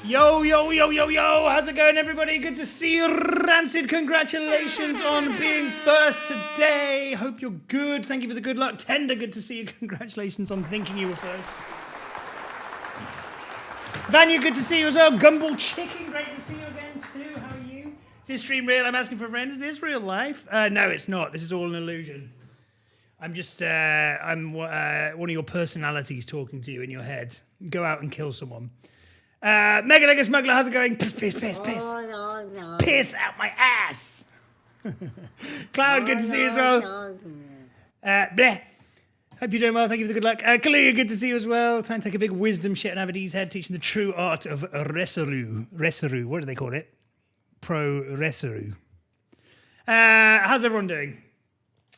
Yo, yo, yo, yo, yo, how's it going, everybody? Good to see you, Rancid. Congratulations on being first today. Hope you're good. Thank you for the good luck. Tender, good to see you. Congratulations on thinking you were first. Vanya, good to see you as well. Gumball Chicken, great to see you again, too. How are you? Is this stream real? I'm asking for a friend. Is this real life? No, it's not. This is all an illusion. I'm just, I'm one of your personalities talking to you in your head. Go out and kill someone. Mega Lego Smuggler, how's it going? Piss, piss, piss, piss. Piss out my ass. Cloud, good to see you as well. Bleh. Hope you're doing well. Thank you for the good luck. Kalia, good to see you as well. Time to take a big wisdom shit and have it head, teaching the true art of Reseru. Reseru, what do they call it? Pro Reseru. How's everyone doing?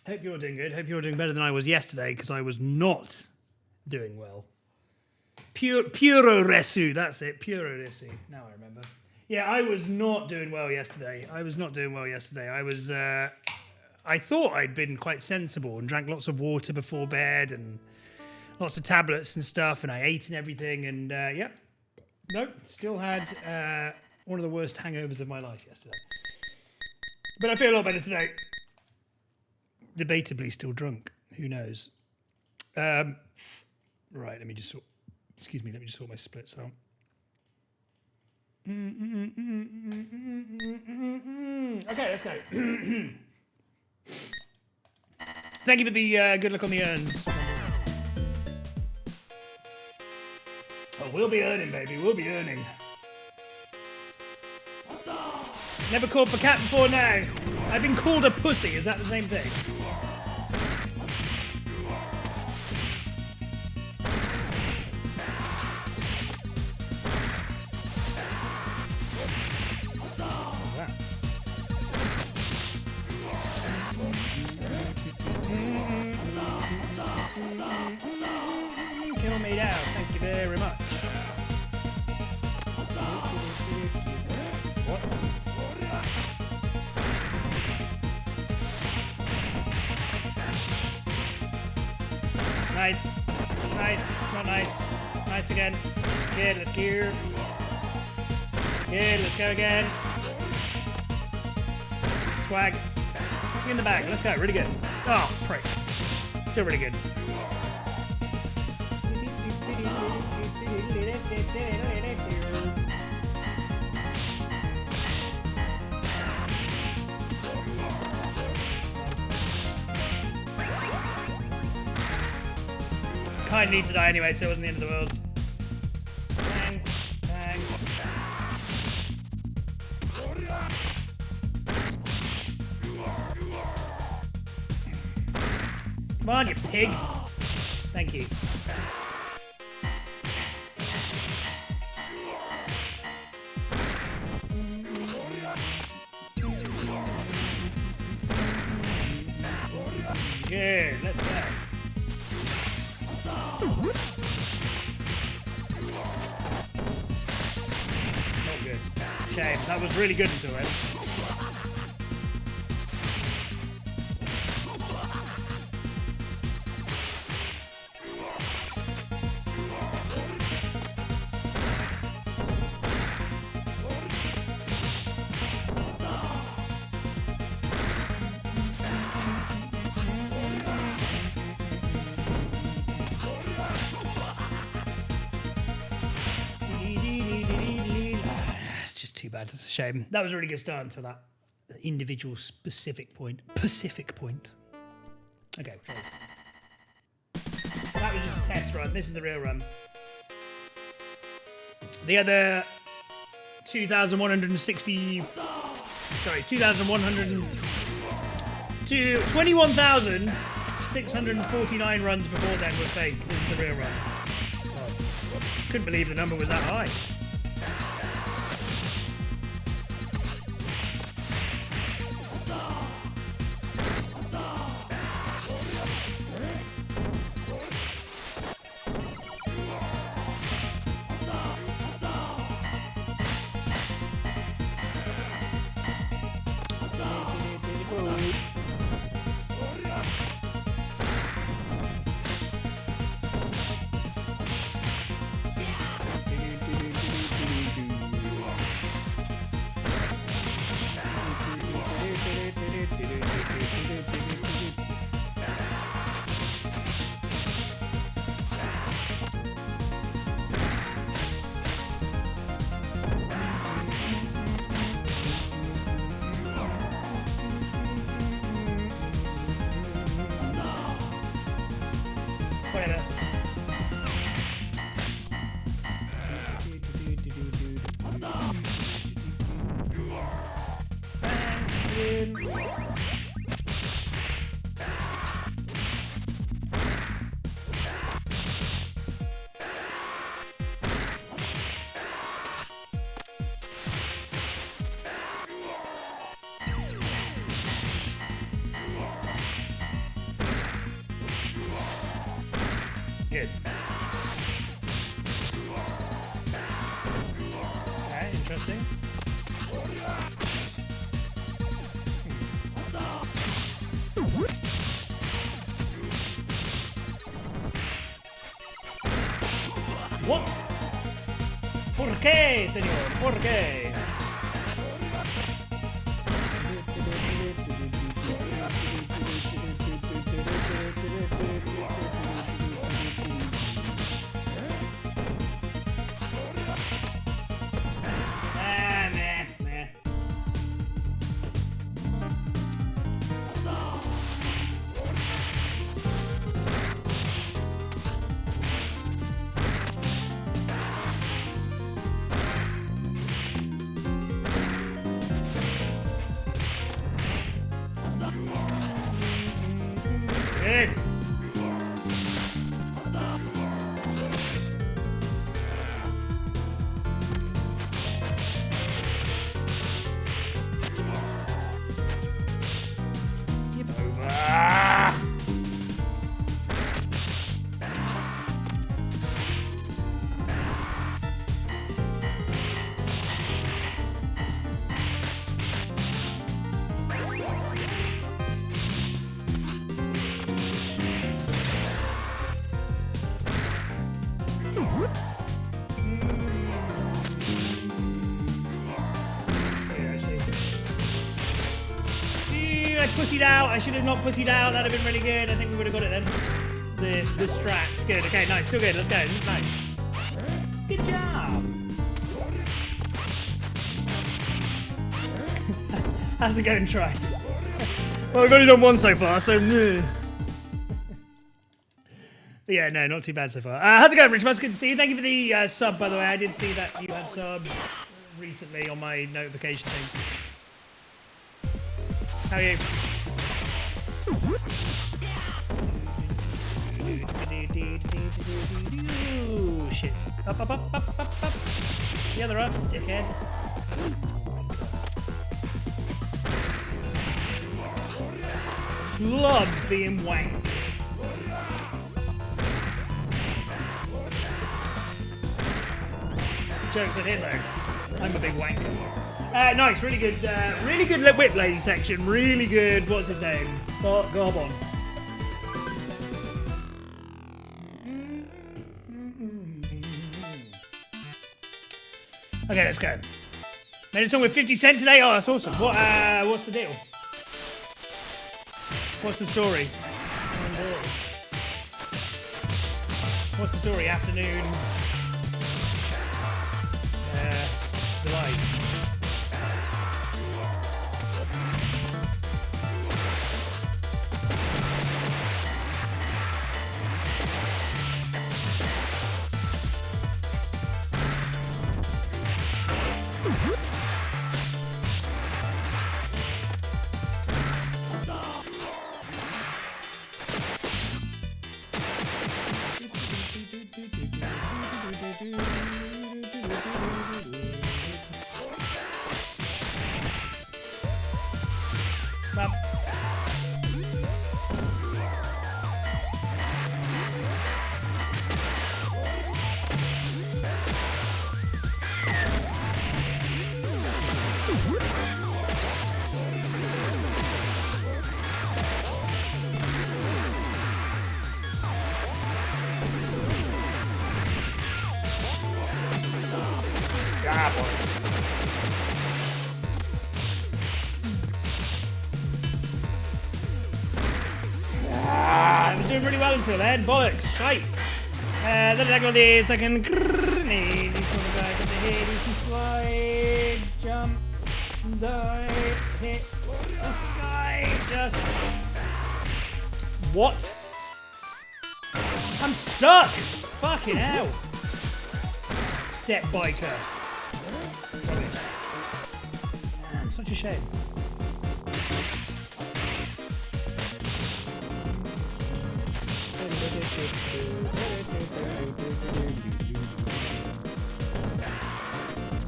Hope you're doing good. Hope you're doing better than I was yesterday, because I was not doing well. Puro Resu, that's it. Puro Resu. Now I remember. Yeah, I was not doing well yesterday. I thought I'd been quite sensible and drank lots of water before bed and lots of tablets and stuff, and I ate and everything, and yep. Nope, still had one of the worst hangovers of my life yesterday. But I feel a lot better today. Debatably still drunk. Who knows? Right, let me just sort my splits out. Okay, let's go. Thank you for the good luck on the urns. Oh, we'll be earning, baby. We'll be earning. Never called for cat before now. I've been called a pussy. Is that the same thing? Kill me now. Thank you very much. What? Nice. Nice. Not nice. Nice again. Good, let's gear. Good, let's go again. Swag. In the bag. Let's go. Really good. Oh, prick. Still really good. Kind of need to die anyway, so it wasn't the end of the world. Bang, bang. Come on, you pig. Thank you. Good, let's go. Not good. Shame. That was really good until then. It's a shame. That was a really good start until that individual specific point. Pacific point. Okay, that was just a test run. This is the real run. The other 21,649 runs before then were fake. This is the real run. Oh, couldn't believe the number was that high. Good. Okay, interesting. What? ¿Por qué, señor? ¿Por qué? Good. Give over. I pussied out. I should have not pussied out. That'd have been really good. I think we would have got it then. The strats. Good. Okay, nice. Still good. Let's go. This is nice. Good job. How's it going, Try? Well, we've only done one so far, so... But yeah, no, not too bad so far. How's it going, Rich? It's good to see you. Thank you for the sub, by the way. I did see that you had sub recently on my notification thing. How are you? Ooh, shit. Up, up, up, up, up, up. The other up, dickhead. Loves being wanked. Jokes on him though. I'm a big wanker. Nice, really good whip lady section. Really good. What's his name? Garbon. Okay, let's go. Made a song with 50 Cent today. Oh, that's awesome. What's the deal? What's the story? What's the story? Afternoon. Delight. I'm doing really well until then. Bollocks. Shite. Let it go this. I can grenade. He's coming back at the head. Do some slide. Jump. Dive. Hit the sky. Just. What? I'm stuck. Fucking hell. Step biker. Damn, such a shame.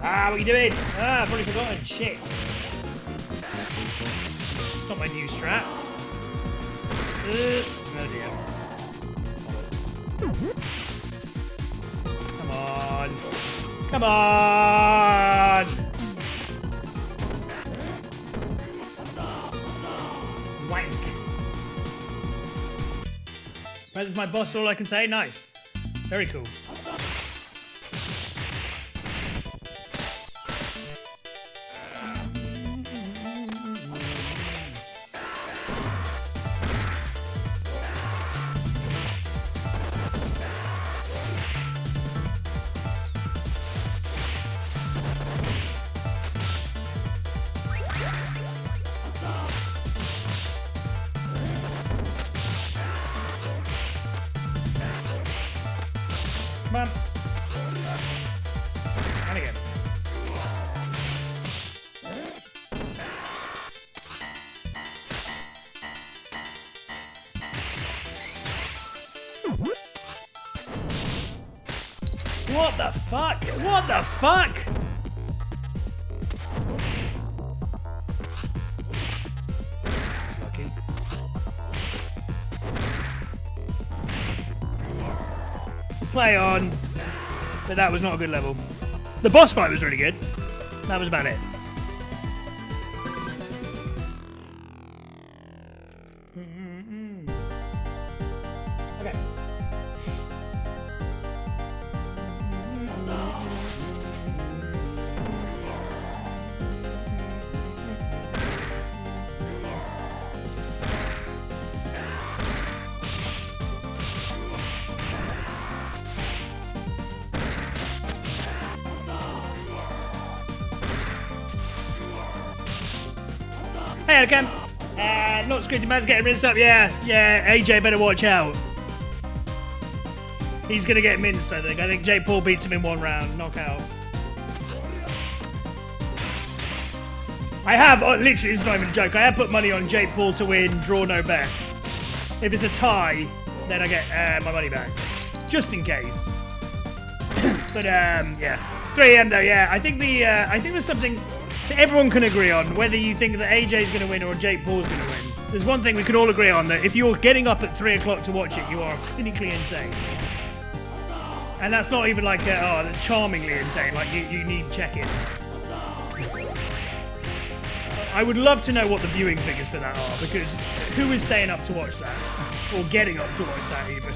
Ah, what are you doing? Ah, I've already forgotten. Shit. It's not my new strat. Oh dear. Come on. Come on! Wank. Present's my boss, all I can say. Nice. Very cool. Come on. And again. What the fuck? What the fuck? Lucky. Play on. But that was not a good level. The boss fight was really good. That was about it. Okay. Hey, okay. Not scripted, man's getting rinsed up. Yeah, AJ better watch out. He's gonna get minced, I think. I think Jake Paul beats him in one round, knockout. I have, literally, it's not even a joke. I have put money on Jake Paul to win, draw no bet. If it's a tie, then I get my money back. Just in case. But, yeah. 3 AM though, yeah. I think there's something that everyone can agree on, whether you think that AJ's going to win or Jake Paul's going to win. There's one thing we can all agree on, that if you're getting up at 3 o'clock to watch it, you are clinically insane. And that's not even like, charmingly insane, like you need check-in. I would love to know what the viewing figures for that are, because who is staying up to watch that? Or getting up to watch that, even?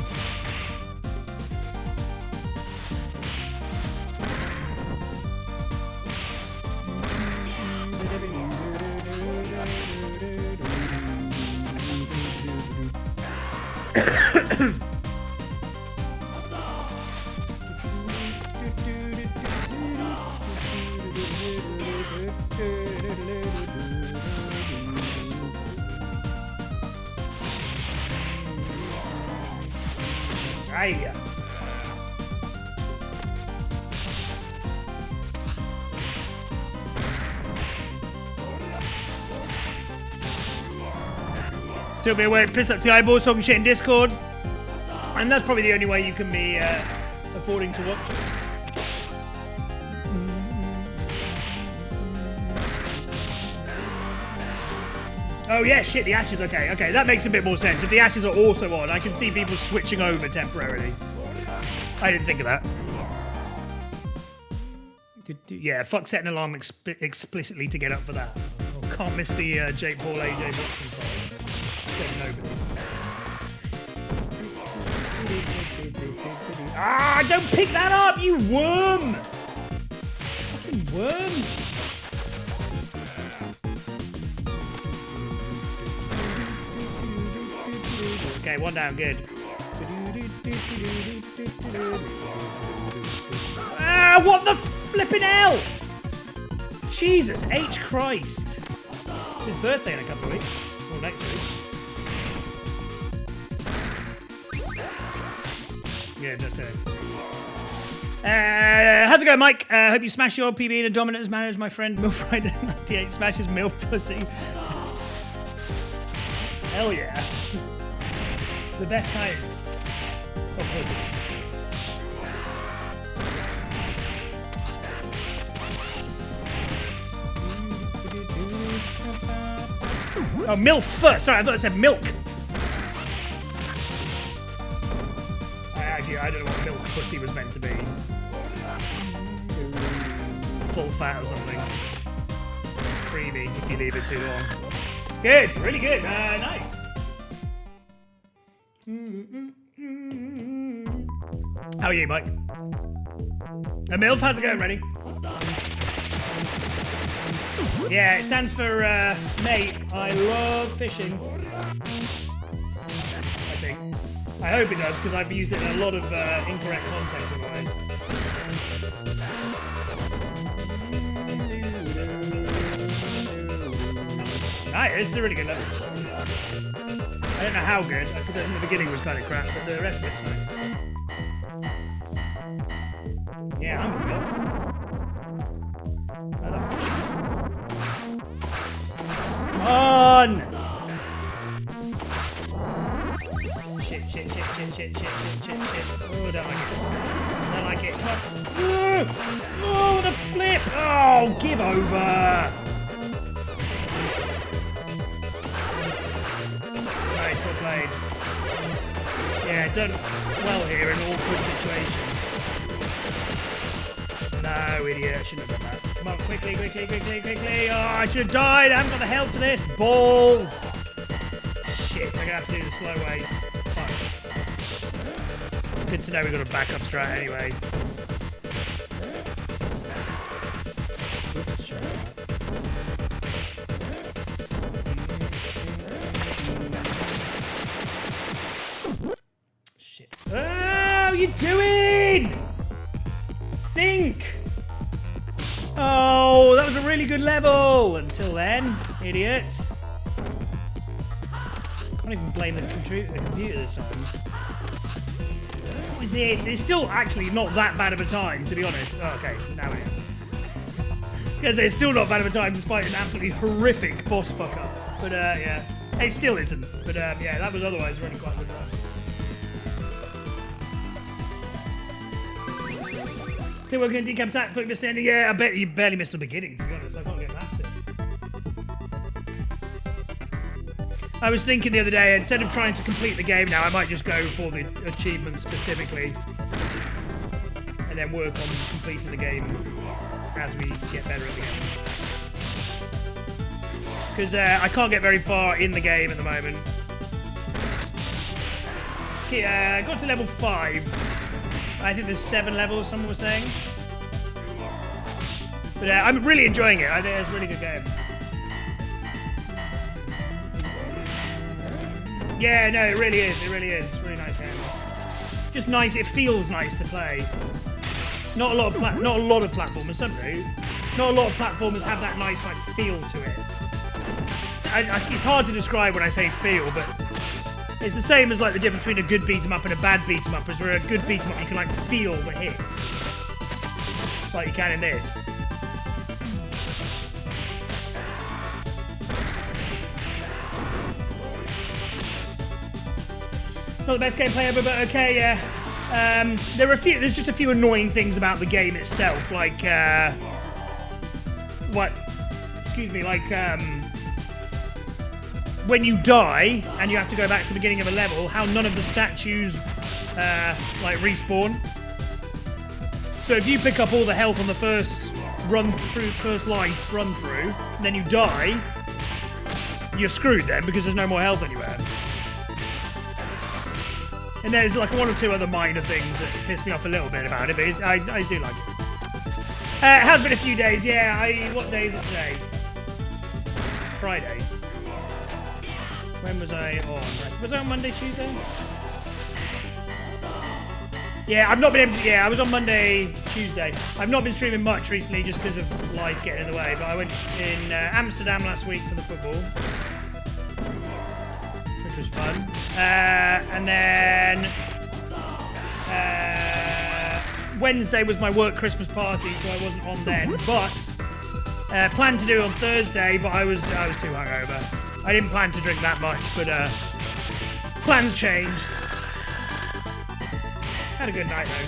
Aye. Still be awake, pissed up to the eyeballs, talking shit in Discord. And that's probably the only way you can be affording to watch it. Oh yeah, shit, the Ashes, okay, that makes a bit more sense. If the Ashes are also on, I can see people switching over temporarily. I didn't think of that. Yeah, fuck setting an alarm explicitly to get up for that. Oh, can't miss the Jake Paul AJ boxing fight. Nobody. Ah, don't pick that up, you worm! Fucking worm! Okay, one down, good. Ah, what the flipping hell? Jesus H. Christ. It's his birthday in a couple of weeks. Or next week. Yeah, that's it. How's it going, Mike? Hope you smash your PB in a dominant as manner as my friend MilfRider98 smashes MILF pussy. Hell yeah. The best kind. pussy. Oh, MILF first. Sorry, I thought I said milk. I don't know what milk pussy was meant to be. Full fat or something. Creamy if you leave it too long. Good, really good. Nice. How are you, Mike? MILF, how's it going, Rennie? Yeah, it stands for mate, I love fishing. I think. I hope it does, because I've used it in a lot of incorrect context otherwise. Nice, this is a really good level. I don't know how good, because in the beginning was kind of crap, but the rest of it's nice. Yeah, I'm good. I love fishing. Come on! Shit. Oh, don't like it. Don't like it. Come on. Oh, the flip! Oh, give over! Nice, well played. Yeah, done well here in awkward situations. No, idiot, I shouldn't have done that. Come on, quickly. Oh, I should have died. I haven't got the health for this. Balls. Shit, I'm going to have to do the slow way. Fuck. Good to know we've got a backup strat anyway. Oops, sure. Shit. Oh, what are you doing? Think. Oh, that was a really good level. Until then, idiot. Can't even blame the computer this time. What is this? It's still actually not that bad of a time, to be honest. Oh, okay, now it is. Because it's still not bad of a time despite an absolutely horrific boss fuck up. But yeah, it still isn't. But yeah, that was otherwise really quite good run. Still working on decap attack, thought you missed the ending. Yeah, I bet you barely missed the beginning, to be honest. I can't get past it. I was thinking the other day, instead of trying to complete the game now, I might just go for the achievements specifically. And then work on completing the game as we get better at the game. Because I can't get very far in the game at the moment. Okay, I got to level 5. I think there's 7 levels, someone was saying. But I'm really enjoying it. I think it's a really good game. Yeah, no, it really is. It really is. It's a really nice game. Just nice. It feels nice to play. Not a lot of platformers. Some do. Not a lot of platformers have that nice like feel to it. So it's hard to describe when I say feel, but it's the same as like the difference between a good beat 'em up and a bad beat 'em up. Is where a good beat 'em up you can like feel the hits, like you can in this. Not the best gameplay ever, but okay, yeah. There are a few. There's just a few annoying things about the game itself, like when you die and you have to go back to the beginning of a level, how none of the statues like respawn. So if you pick up all the health on the first life run through, and then you die, you're screwed then because there's no more health anywhere. And there's like 1 or 2 other minor things that piss me off a little bit about it, but I do like it. It has been a few days, yeah. What day is it today? Friday. When was I on? Was I on Monday, Tuesday? Yeah, I've not been able to. Yeah, I was on Monday, Tuesday. I've not been streaming much recently just because of life getting in the way. But I went in Amsterdam last week for the football, which was fun. And then Wednesday was my work Christmas party, so I wasn't on then. But planned to do it on Thursday, but I was too hungover. I didn't plan to drink that much, but plans changed. Had a good night though.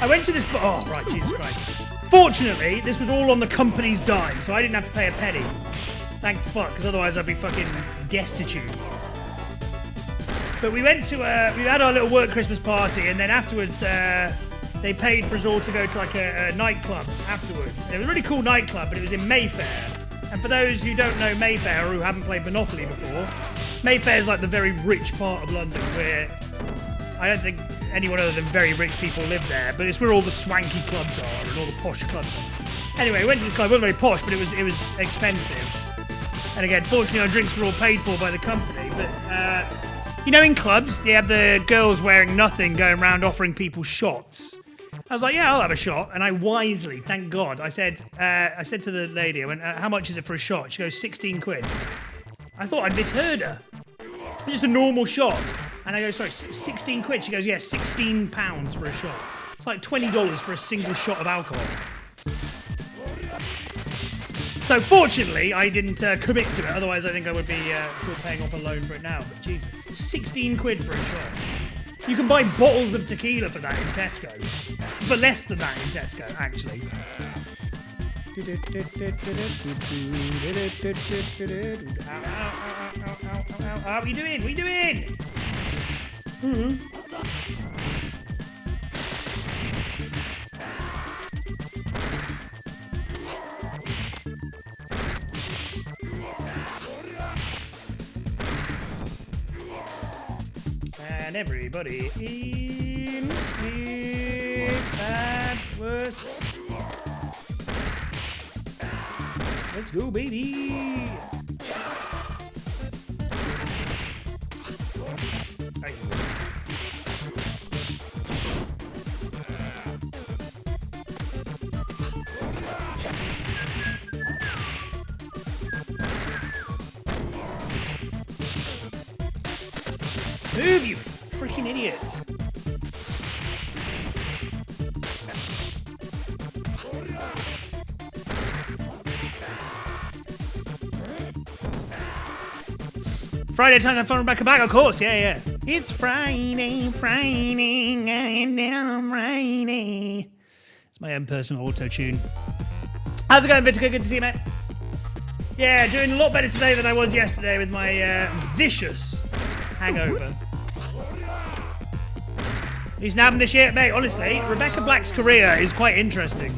I went to this. Oh right, Jesus Christ. Fortunately, this was all on the company's dime, so I didn't have to pay a penny. Thank fuck, because otherwise I'd be fucking destitute. But we went to we had our little work Christmas party, and then afterwards they paid for us all to go to like a nightclub afterwards. It was a really cool nightclub, but it was in Mayfair. And for those who don't know Mayfair or who haven't played Monopoly before, Mayfair is like the very rich part of London where I don't think anyone other than very rich people live there, but it's where all the swanky clubs are and all the posh clubs are. Anyway, we went to this club. It wasn't very posh, but it was expensive. And again, fortunately, our drinks were all paid for by the company. But you know, in clubs, you have the girls wearing nothing going around offering people shots. I was like, yeah, I'll have a shot. And I wisely, thank God, I said to the lady, I went, how much is it for a shot? She goes, 16 quid. I thought I'd misheard her. Just a normal shot. And I go, sorry, 16 quid? She goes, yeah, 16 pounds for a shot. It's like $20 for a single shot of alcohol. So fortunately, I didn't commit to it. Otherwise, I think I would be still paying off a loan for it now. But jeez, 16 quid for a shot. You can buy bottles of tequila for that in Tesco. For less than that in Tesco, actually. What are you doing? What are you doing? And everybody in here that was. Let's go, baby. Move, you freaking idiots! Friday time to phone Rebecca back, of course, yeah. It's Friday, and I'm Friday. It's my own personal auto-tune. How's it going, Vitica? Good to see you, mate. Yeah, doing a lot better today than I was yesterday with my vicious hangover. He's nabbing this shit, mate. Honestly, Rebecca Black's career is quite interesting.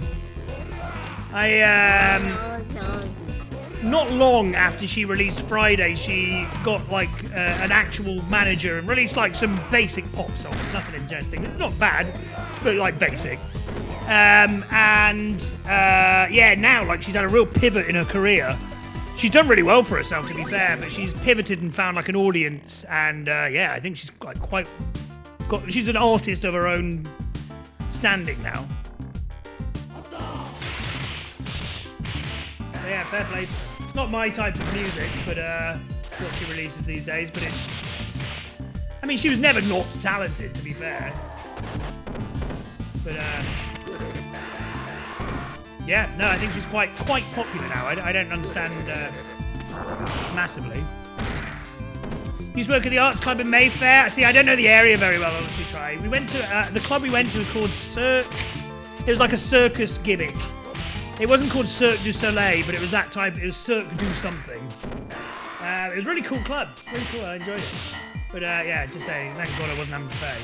Not long after she released Friday, she got like an actual manager and released like some basic pop songs. Nothing interesting. Not bad, but like basic. Yeah, now like she's had a real pivot in her career. She's done really well for herself, to be fair, but she's pivoted and found like an audience, and yeah, I think she's like she's an artist of her own standing now. So yeah, fair play. It's not my type of music, but what she releases these days. But I mean, she was never not talented, to be fair. But yeah, no, I think she's quite popular now. I don't understand massively. Used to work at the Arts Club in Mayfair. See, I don't know the area very well, honestly, Try. We went to, the club we went to was called Cirque. It was like a circus gimmick. It wasn't called Cirque du Soleil, but it was that type, it was Cirque du something. It was a really cool club. Really cool, I enjoyed it. But yeah, just saying, thank God I wasn't having to pay.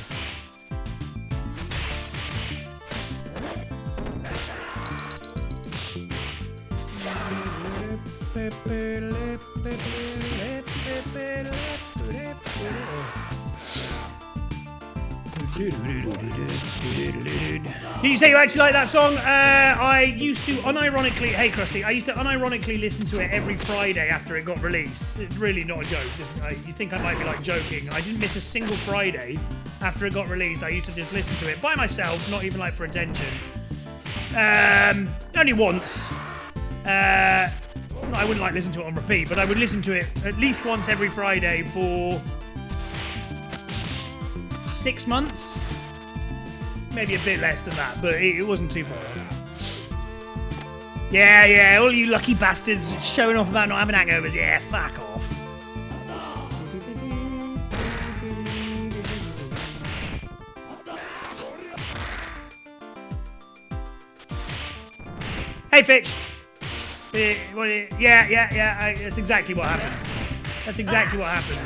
Did you say you actually like that song? I used to unironically, hey Krusty, I used to unironically listen to it every Friday after it got released. It's really not a joke. You think I might be like joking. I didn't miss a single Friday after it got released. I used to just listen to it by myself, not even like for attention. Only once. I wouldn't like listen to it on repeat, but I would listen to it at least once every Friday for 6 months. Maybe a bit less than that, but it wasn't too far. Yeah, all you lucky bastards showing off about not having hangovers. Yeah, fuck off. Hey, Fitch. Yeah. That's exactly what happened. That's exactly what happened.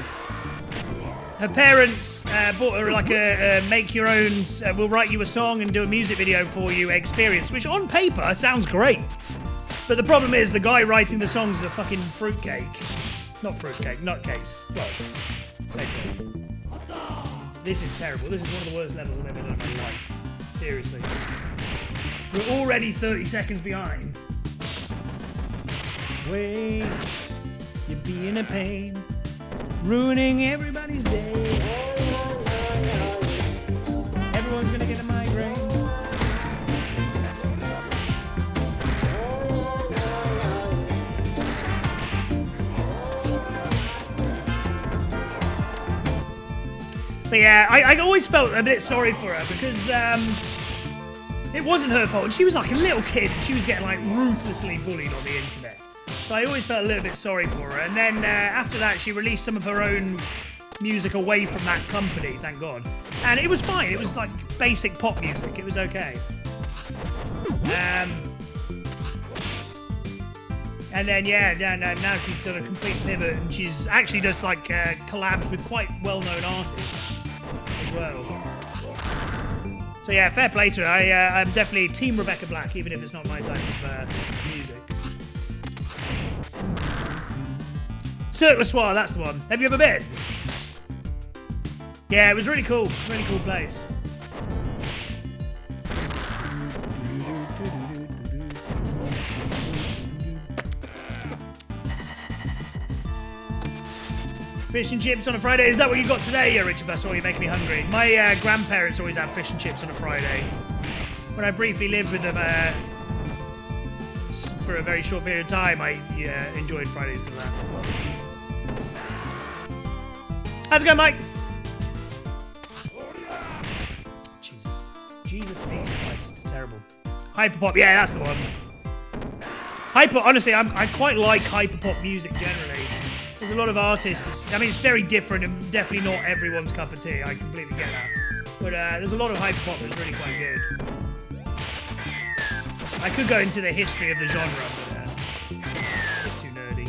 Her parents bought her like a make your own, we'll write you a song and do a music video for you experience, which on paper sounds great. But the problem is the guy writing the songs is a fucking fruitcake. Not fruitcake, nutcase. Well, same thing. This is terrible. This is one of the worst levels I've ever done in my life. Seriously. We're already 30 seconds behind. Wait, you're being a pain, ruining everybody's day. Everyone's gonna get a migraine. But yeah, I always felt a bit sorry for her because it wasn't her fault. She was like a little kid. She was getting like ruthlessly bullied on the internet. So I always felt a little bit sorry for her. And then after that, she released some of her own music away from that company, thank God. And it was fine. It was like basic pop music. It was okay. And then, now she's done a complete pivot. And she's actually does like collabs with quite well-known artists as well. So yeah, fair play to her. I'm definitely Team Rebecca Black, even if it's not my type of music. Cirque du Soir, that's the one. Have you ever been? Yeah, it was really cool. Really cool place. Fish and chips on a Friday. Is that what you got today, Richard Bassor? You're making me hungry. My grandparents always have fish and chips on a Friday. When I briefly lived with them for a very short period of time, I enjoyed Fridays with that. How's it going, Mike? Jesus Christ, it's terrible. Hyperpop, yeah, that's the one. Honestly, I quite like hyperpop music generally. There's a lot of artists. I mean, it's very different and definitely not everyone's cup of tea. I completely get that. But there's a lot of hyperpop that's really quite good. I could go into the history of the genre, but a bit too nerdy.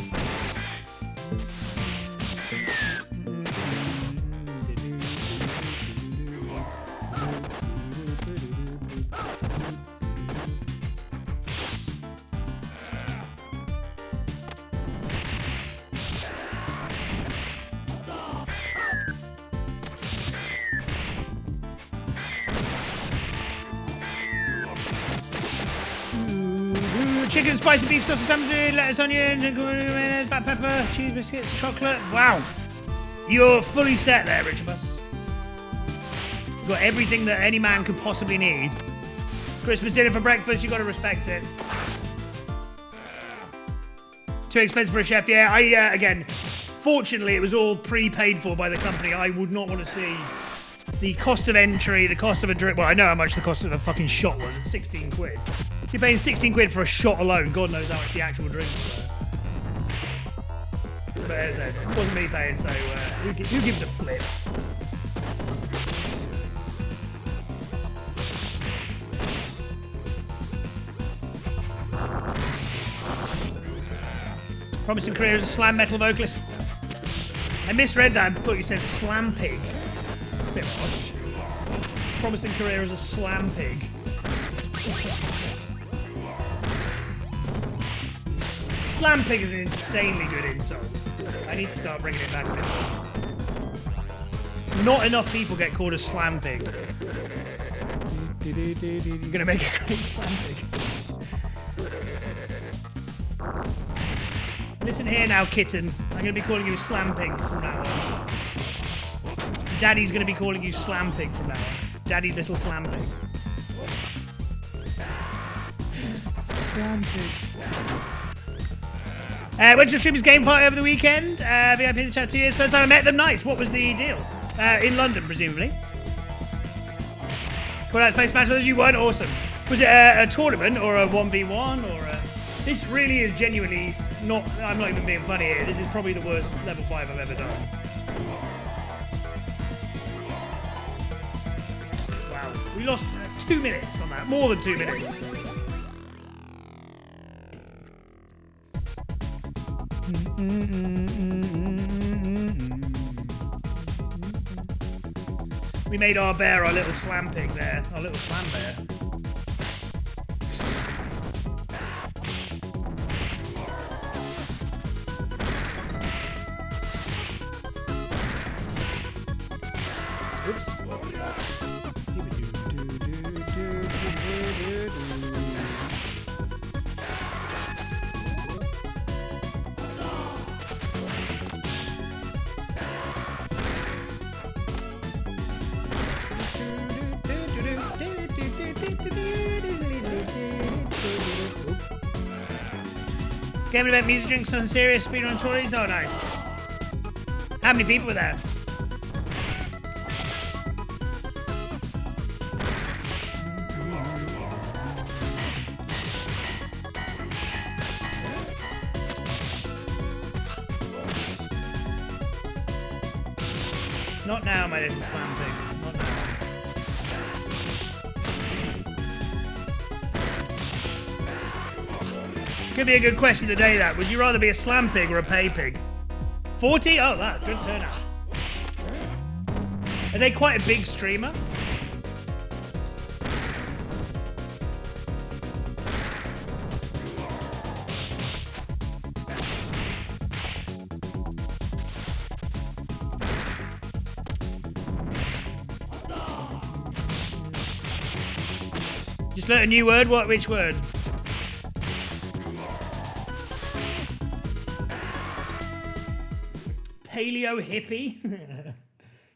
Chicken, spicy beef, sausage, sandwich, lettuce, onion, mayonnaise, black pepper, cheese biscuits, chocolate. Wow. You're fully set there, Richard Bus. You've got everything that any man could possibly need. Christmas dinner for breakfast, you've got to respect it. Too expensive for a chef, yeah. Again, fortunately, it was all prepaid for by the company. I would not want to see the cost of entry, the cost of a drink. Well, I know how much the cost of a fucking shot was. It's 16 quid. You're paying 16 quid for a shot alone. God knows how much the actual drinks were. But as I said, it wasn't me paying, so who gives a flip? Promising career as a slam metal vocalist. I misread that and thought you said slam pig. A bit much. Promising career as a slam pig. Slam pig is an insanely good insult. I need to start bringing it back a bit more. Not enough people get called a slam pig. You're gonna make a great slam pig. Listen here now, kitten. I'm gonna be calling you a slam pig from now on. Daddy's gonna be calling you slam pig from now on. Daddy little slam pig. Slam pig. Went to the streamers game party over the weekend. VIP in the chat 2 years. First time I met them. Nice. What was the deal? In London, presumably. Well, let's play Smash Brothers. You won. Awesome. Was it a tournament or a 1v1 or a... This really is genuinely not... I'm not even being funny here. This is probably the worst level 5 I've ever done. Wow. We lost 2 minutes on that. More than 2 minutes. We made our bear our little slam pig there, our little slam bear. Oops. Game event, music, drinks, something serious, speedrun toys. Oh, nice. How many people were there? Not now, my little slam pig. Not now. Could be a good question today, that. Would you rather be a slam pig or a pay pig? 40? Oh, that. Good turnout. Are they quite a big streamer? Just learned a new word. What? Which word? Paleo hippie?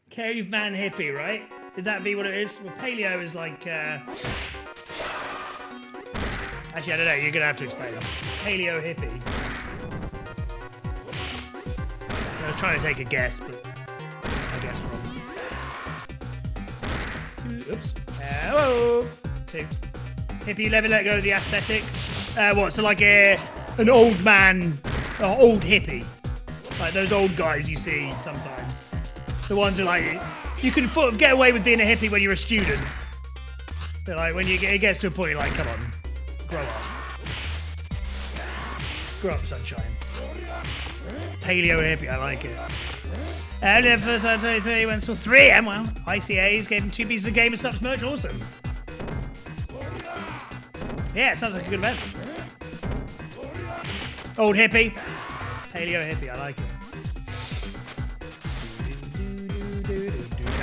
Caveman hippie, right? Would that be what it is? Well, paleo is like... Actually, I don't know. You're going to have to explain them. Paleo hippie. I was trying to take a guess, but I guess wrong. Oops. Hello. 2. Hippie, never let go of the aesthetic. What? So like an old man, old hippie. Like those old guys you see sometimes. The ones who like, you can get away with being a hippie when you're a student. But like when it gets to a point, you're like, come on, grow up. Grow up, sunshine. Paleo hippie, I like it. And then first I 30 went till 3 AM. Well, ICAs gave him 2 pieces of Game of Subs merch. Awesome. Yeah, it sounds like a good event. Old hippie. Paleo hippie, I like it.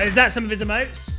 Is that some of his emotes?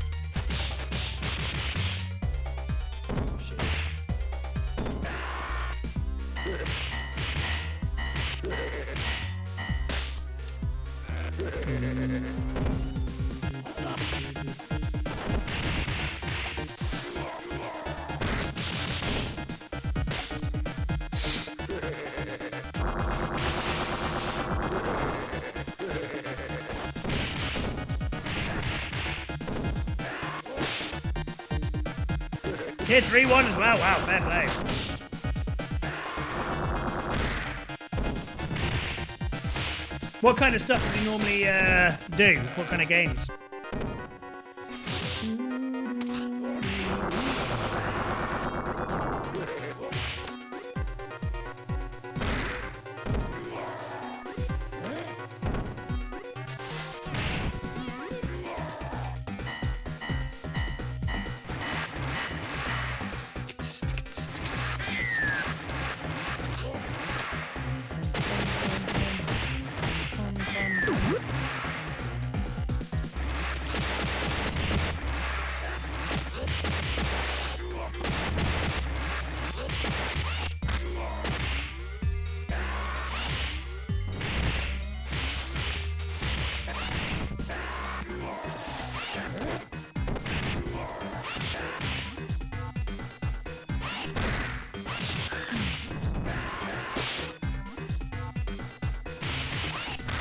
Tier 3-1 as well. Wow, fair play. What kind of stuff does he normally do? What kind of games?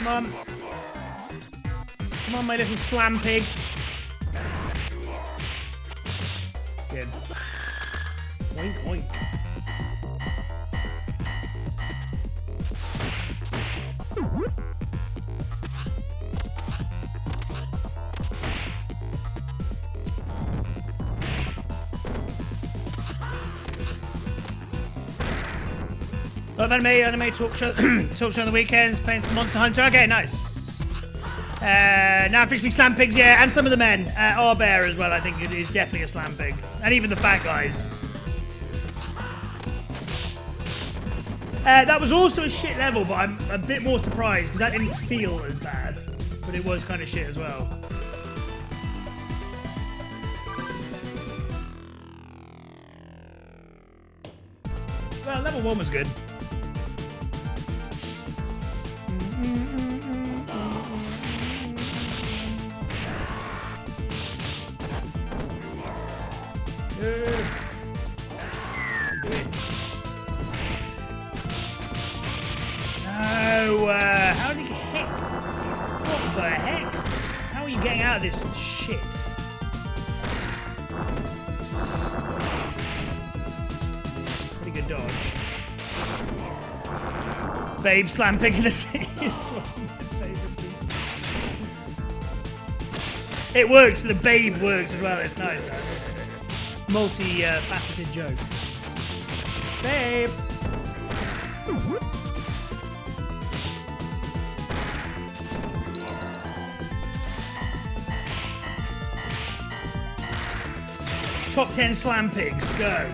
Come on. Come on, my little slam pig. Good. Oink, oink. Anime talk show, talk show on the weekends, playing some Monster Hunter. Okay, nice. Now officially Slam Pigs, yeah, and some of the men. Our Bear as well, I think it is definitely a Slam Pig. And even the fat guys. That was also a shit level, but I'm a bit more surprised because that didn't feel as bad. But it was kind of shit as well. Well, level 1 was good. No, how did he get hit? What the heck? How are you getting out of this shit? Pretty good dodge. Babe Slam Pig in the city. It works, the babe works as well, it's nice. Multi-faceted joke. Babe! Top 10 Slam Pigs, go.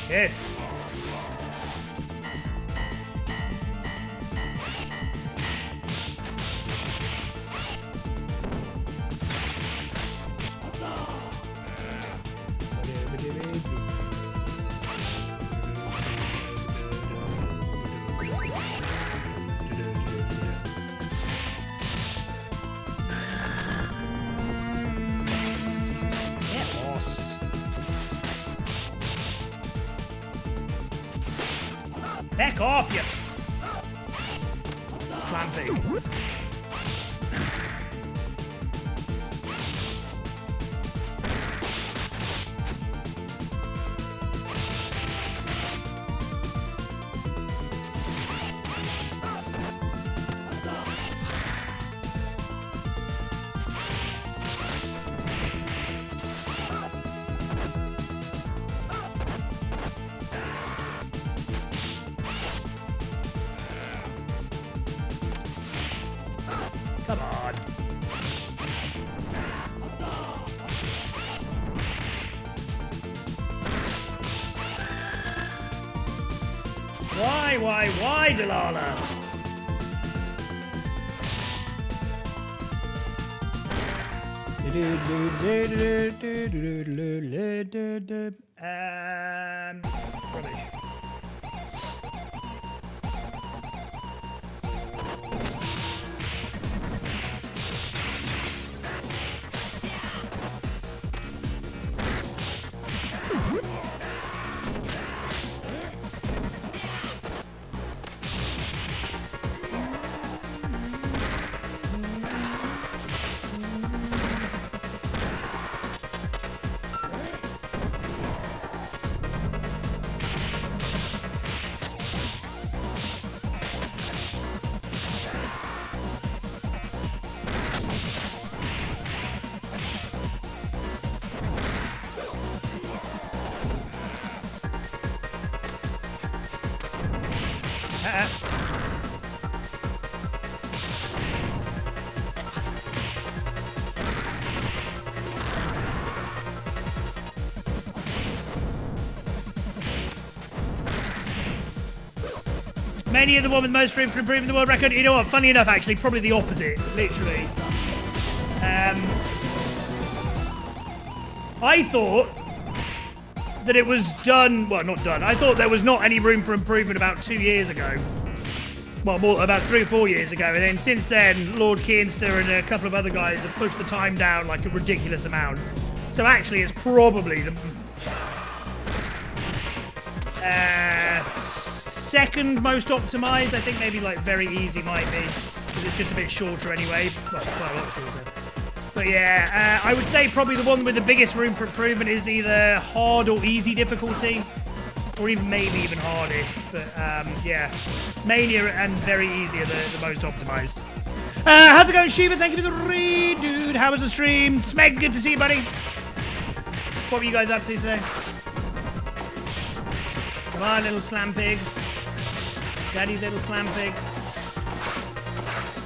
Good. Back off, you Slam Pig. Come on. Why, Delilah? Rubbish. Many of the one with most room for improving the world record. You know what? Funny enough, actually, probably the opposite. Literally. I thought that it was done. Well, not done. I thought there was not any room for improvement about 2 years ago. Well, more about 3 or 4 years ago. And then since then, Lord Keenster and a couple of other guys have pushed the time down like a ridiculous amount. So actually, it's probably the... Second most optimized, I think maybe like very easy might be, because it's just a bit shorter anyway. Well, quite a lot shorter. But yeah, I would say probably the one with the biggest room for improvement is either hard or easy difficulty, or even maybe even hardest. But yeah, Mania and very easy are the most optimized. How's it going, Shiva? Thank you for the read, dude. How was the stream? Smeg, good to see you, buddy. What were you guys up to today? Come on, little slam pig. Daddy's little slam pig.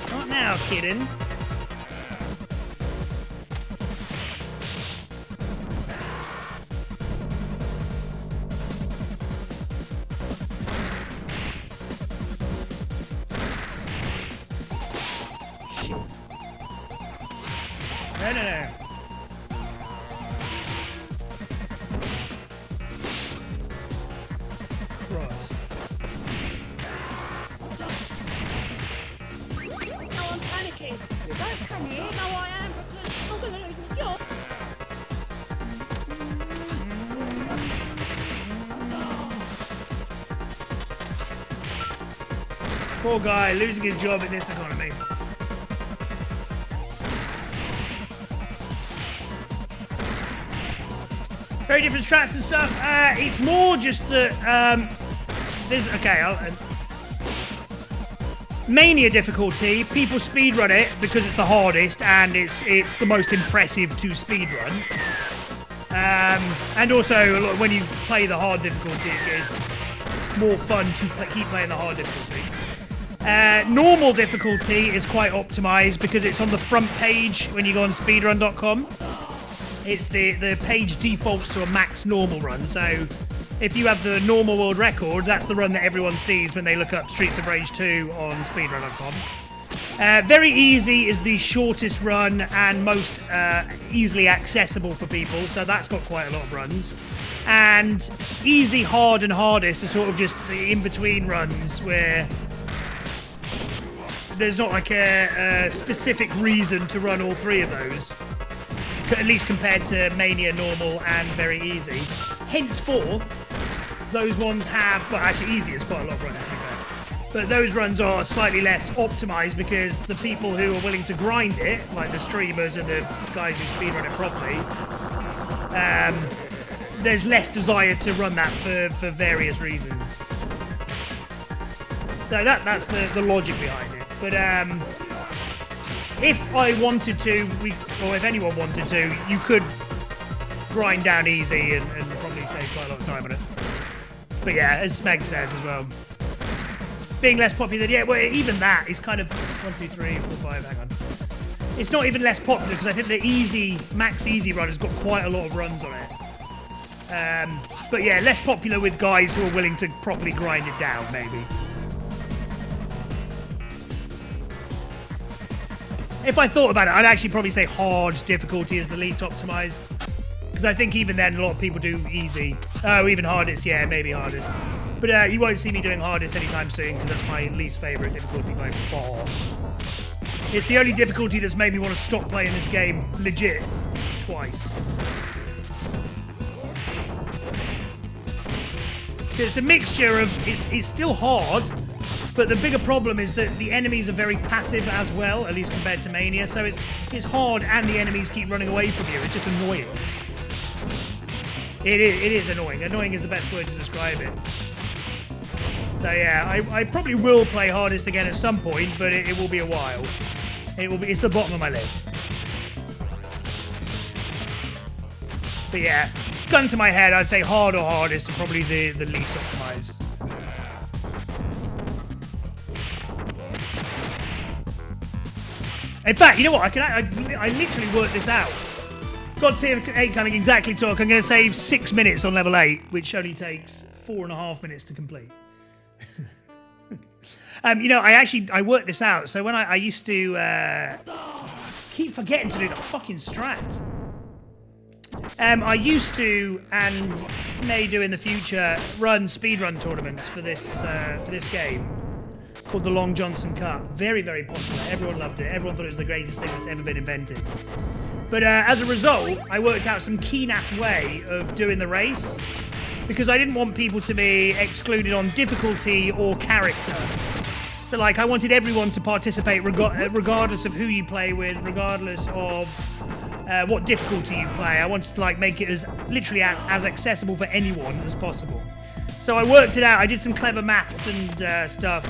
Not now, kiddin'. Shit. No. Poor guy, losing his job in this economy. Very different strats and stuff. It's more just that there's Mania difficulty. People speedrun it because it's the hardest and it's the most impressive to speedrun. And also when you play the hard difficulty, it's more fun to keep playing the hard difficulty. Normal difficulty is quite optimized because it's on the front page when you go on speedrun.com. It's the page defaults to a max normal run, so if you have the normal world record, that's the run that everyone sees when they look up Streets of Rage 2 on speedrun.com. Very easy is the shortest run and most easily accessible for people, so that's got quite a lot of runs. And easy, hard, and hardest are sort of just the in-between runs where there's not like a specific reason to run all three of those, at least compared to Mania, Normal, and Very Easy. Henceforth, those ones have, well, actually Easy is quite a lot of runs, to be fair. But those runs are slightly less optimized because the people who are willing to grind it, like the streamers and the guys who speedrun it properly, there's less desire to run that for various reasons. So that's the logic behind it. But if I wanted to, or if anyone wanted to, you could grind down easy and probably save quite a lot of time on it. But yeah, as Smeg says as well, being less popular, yeah, well, even that is kind of 1, 2, 3, 4, 5, hang on. It's not even less popular because I think the max easy run has got quite a lot of runs on it. But yeah, less popular with guys who are willing to properly grind it down, maybe. If I thought about it, I'd actually probably say hard difficulty is the least optimized. Because I think even then, a lot of people do easy. Oh, even hardest, yeah, maybe hardest. But you won't see me doing hardest anytime soon, because that's my least favorite difficulty by far. It's the only difficulty that's made me want to stop playing this game, legit, twice. It's a mixture of, it's still hard, but the bigger problem is that the enemies are very passive as well, at least compared to Mania. So it's hard and the enemies keep running away from you. It's just annoying. It is annoying. Annoying is the best word to describe it. So yeah, I probably will play hardest again at some point, but it will be a while. It's the bottom of my list. But yeah, gun to my head, I'd say hard or hardest are probably the least optimized. In fact, you know what? I literally worked this out. God tier 8 coming exactly talk. I'm going to save 6 minutes on level 8, which only takes 4.5 minutes to complete. You know, I worked this out. So when I used to keep forgetting to do the fucking strat. I used to, and may do in the future, run speedrun tournaments for this game. Called the Long Johnson Cup. Very, very popular. Everyone loved it. Everyone thought it was the greatest thing that's ever been invented. But as a result, I worked out some keen-ass way of doing the race. because I didn't want people to be excluded on difficulty or character. So, like, I wanted everyone to participate regardless of who you play with, regardless of what difficulty you play. I wanted to, like, make it as literally as accessible for anyone as possible. So I worked it out. I did some clever maths and stuff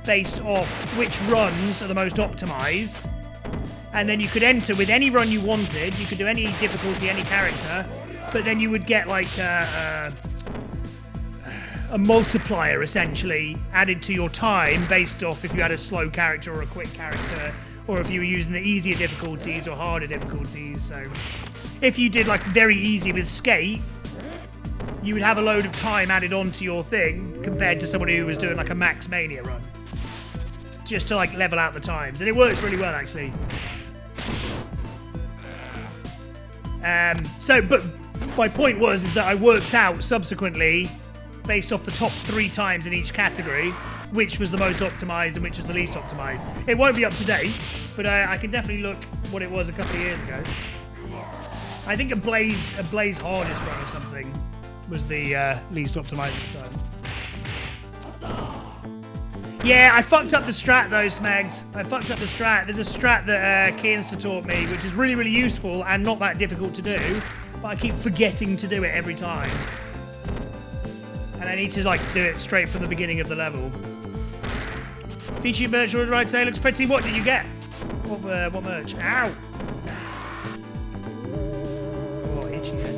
based off which runs are the most optimized. And then you could enter with any run you wanted. You could do any difficulty, any character. But then you would get, like, a multiplier, essentially, added to your time based off if you had a slow character or a quick character, or if you were using the easier difficulties or harder difficulties. So if you did, like, very easy with Skate, you would have a load of time added onto your thing compared to someone who was doing, like, a Max Mania run. Just to, like, level out the times. And it works really well, actually. But my point is that I worked out subsequently, based off the top 3 times in each category, which was the most optimized and which was the least optimized. It won't be up to date, but I can definitely look what it was a couple of years ago. I think a Blaze Hardest run or something was the least optimized at the time. Yeah, I fucked up the strat though, Smegs. I fucked up the strat. There's a strat that Keenster taught me, which is really, really useful and not that difficult to do, but I keep forgetting to do it every time. And I need to, like, do it straight from the beginning of the level. Feature merch order right today looks pretty. What did you get? What merch? Ow! Oh, itchy head.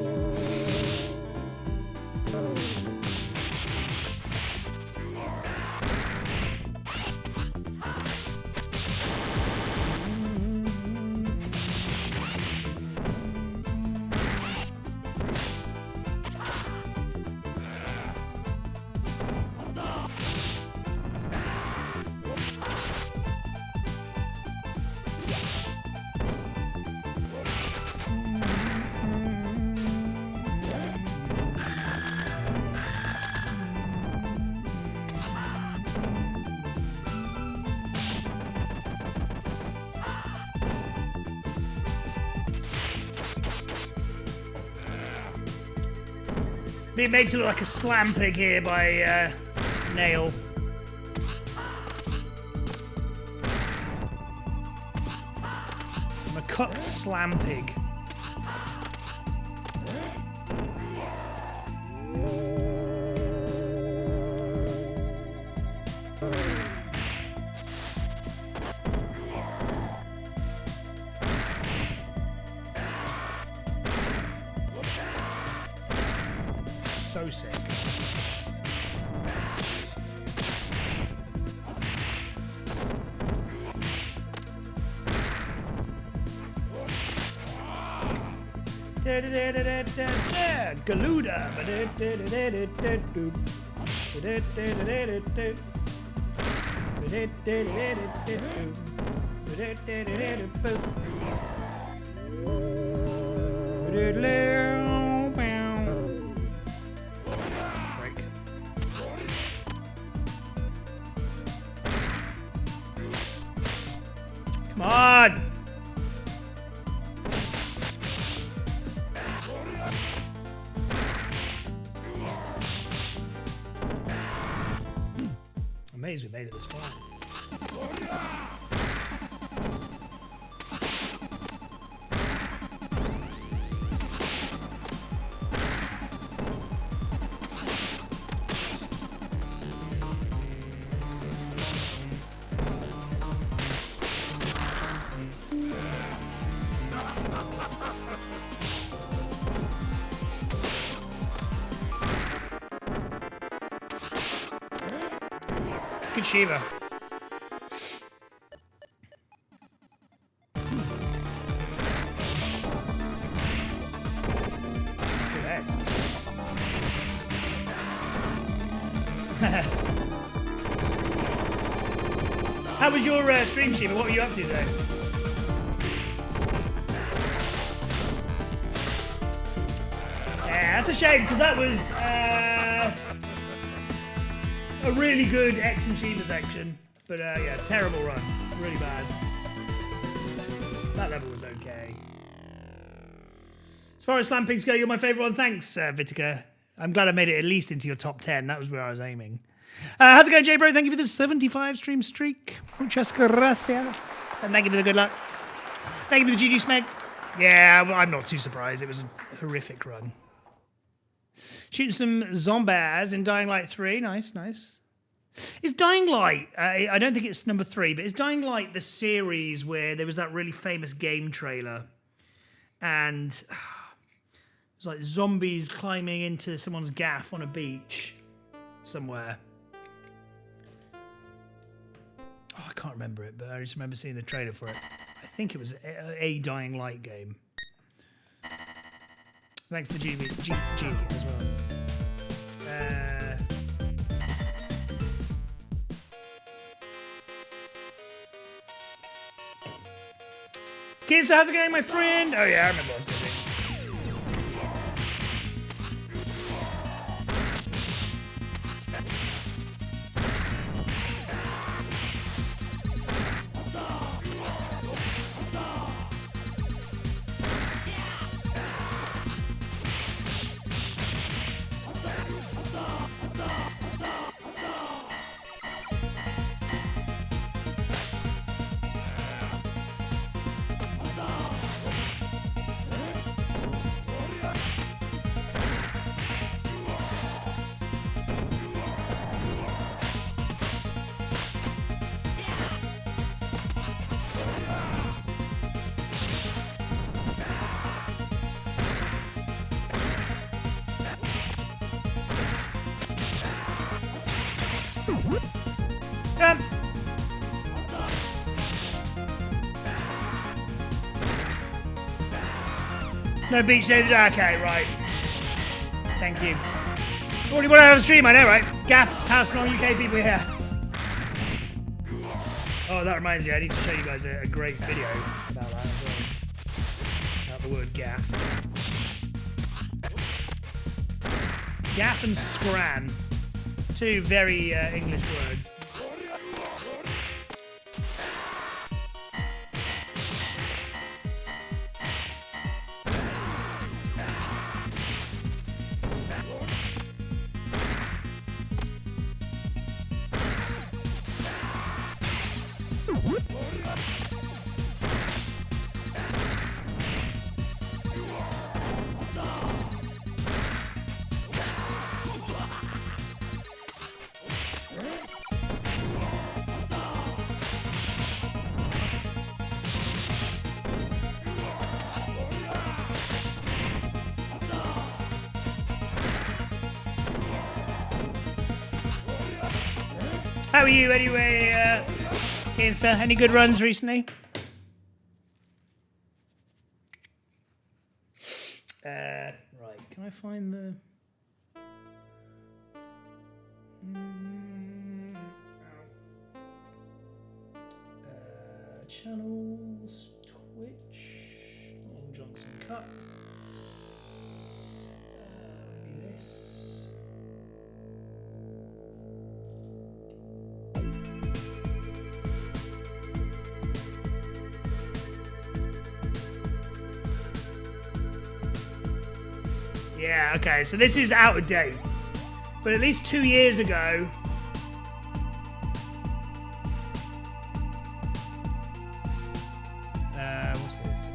It makes it look like a slam pig here by Nail. I'm a cut slam pig. So sick. Galuda. Come on! Amazed we made it this far. Good Shiva. Good X. How was your stream, Shiva? What were you up to today? Yeah, that's a shame because that was a really good X and Shiva section, but yeah, terrible run, really bad. That level was okay. As far as slam pigs go, you're my favourite one. Thanks, Vitica. I'm glad I made it at least into your top 10. That was where I was aiming. How's it going, Jay Bro? Thank you for the 75 stream streak. Muchas gracias. And thank you for the good luck. Thank you for the GG Smoked. Yeah, well, I'm not too surprised. It was a horrific run. Shooting some zombies in Dying Light 3. Nice, nice. Is Dying Light, I don't think it's number 3, but is Dying Light the series where there was that really famous game trailer and it was like zombies climbing into someone's gaff on a beach somewhere? Oh, I can't remember it, but I just remember seeing the trailer for it. I think it was a Dying Light game. Thanks to G as well. Kids, how's it going, my friend? Oh yeah, I remember what I was doing. No beach days. Okay, right. Thank you. Already want to have a stream, I know, right? Gaff's house from UK people here. Oh, that reminds me, I need to show you guys a great video about that as well. About the word gaff. Gaff and scran. Two very English words. How are you anyway, Insta? Any good runs recently? Right, can I find the... channels, Twitch, Long Johnson Cup. Maybe this. Yeah, okay, so this is out of date. But at least 2 years ago, what's this?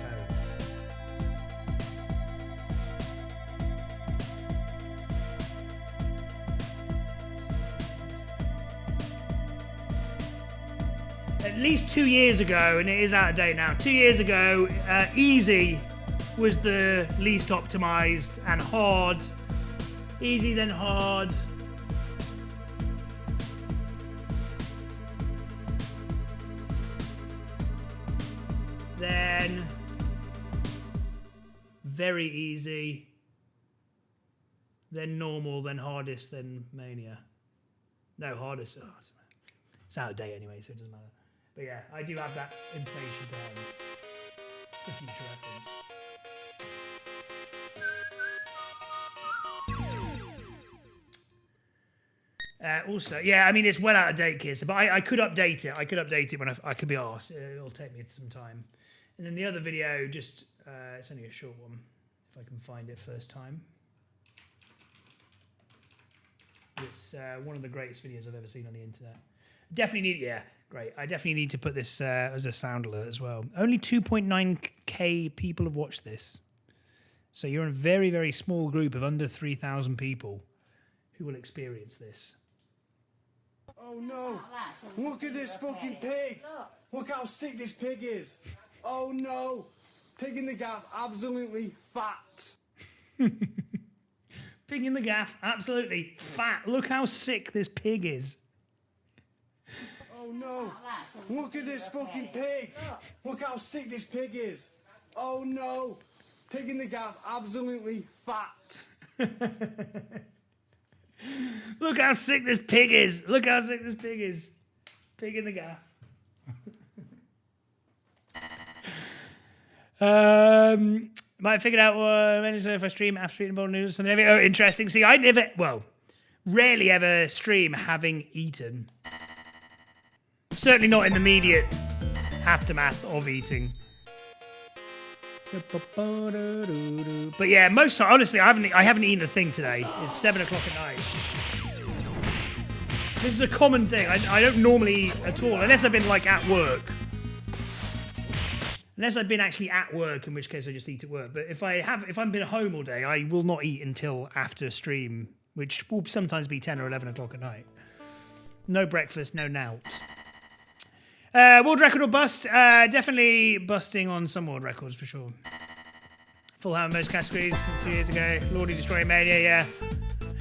At least 2 years ago, and it is out of date now, 2 years ago, easy was the least optimized, and hard. Easy, then hard. Then very easy. Then normal, then hardest, then mania. No, hardest. Oh, it's out of date anyway, so it doesn't matter. But yeah, I do have that information to hand for future reference. Also, yeah, I mean, it's well out of date, kids, but I could update it. I could update it when I could be asked. It'll take me some time. And then the other video, just, it's only a short one, if I can find it first time. It's one of the greatest videos I've ever seen on the internet. Definitely need, yeah, great. I definitely need to put this as a sound alert as well. Only 2.9k people have watched this. So you're in a very, very small group of under 3,000 people who will experience this. Oh no! Look at this fucking pig! Look how sick this pig is! Oh no! Pig in the gaff, absolutely fat! Pig in the gaff, absolutely fat. Look how sick this pig is. Oh no! Look at this fucking pig! Look how sick this pig is! Oh no! Pig in the gaff, absolutely fat! Look how sick this pig is. Look how sick this pig is. Pig in the gaff. Might have figured out if I stream after eating a bowl of noodles or something. Oh, interesting. See, I never, well, rarely ever stream having eaten. Certainly not in the immediate aftermath of eating. But yeah, most honestly, I haven't eaten a thing today. It's 7 o'clock at night. This is a common thing. I don't normally eat at all, unless I've been like at work. Unless I've been actually at work, in which case I just eat at work. But if I'm been at home all day, I will not eat until after stream, which will sometimes be 10 or 11 o'clock at night. No breakfast, no nout. World record or bust? Definitely busting on some world records for sure. Full hammer most categories 2 years ago. Lordy Destroyer Mania, yeah.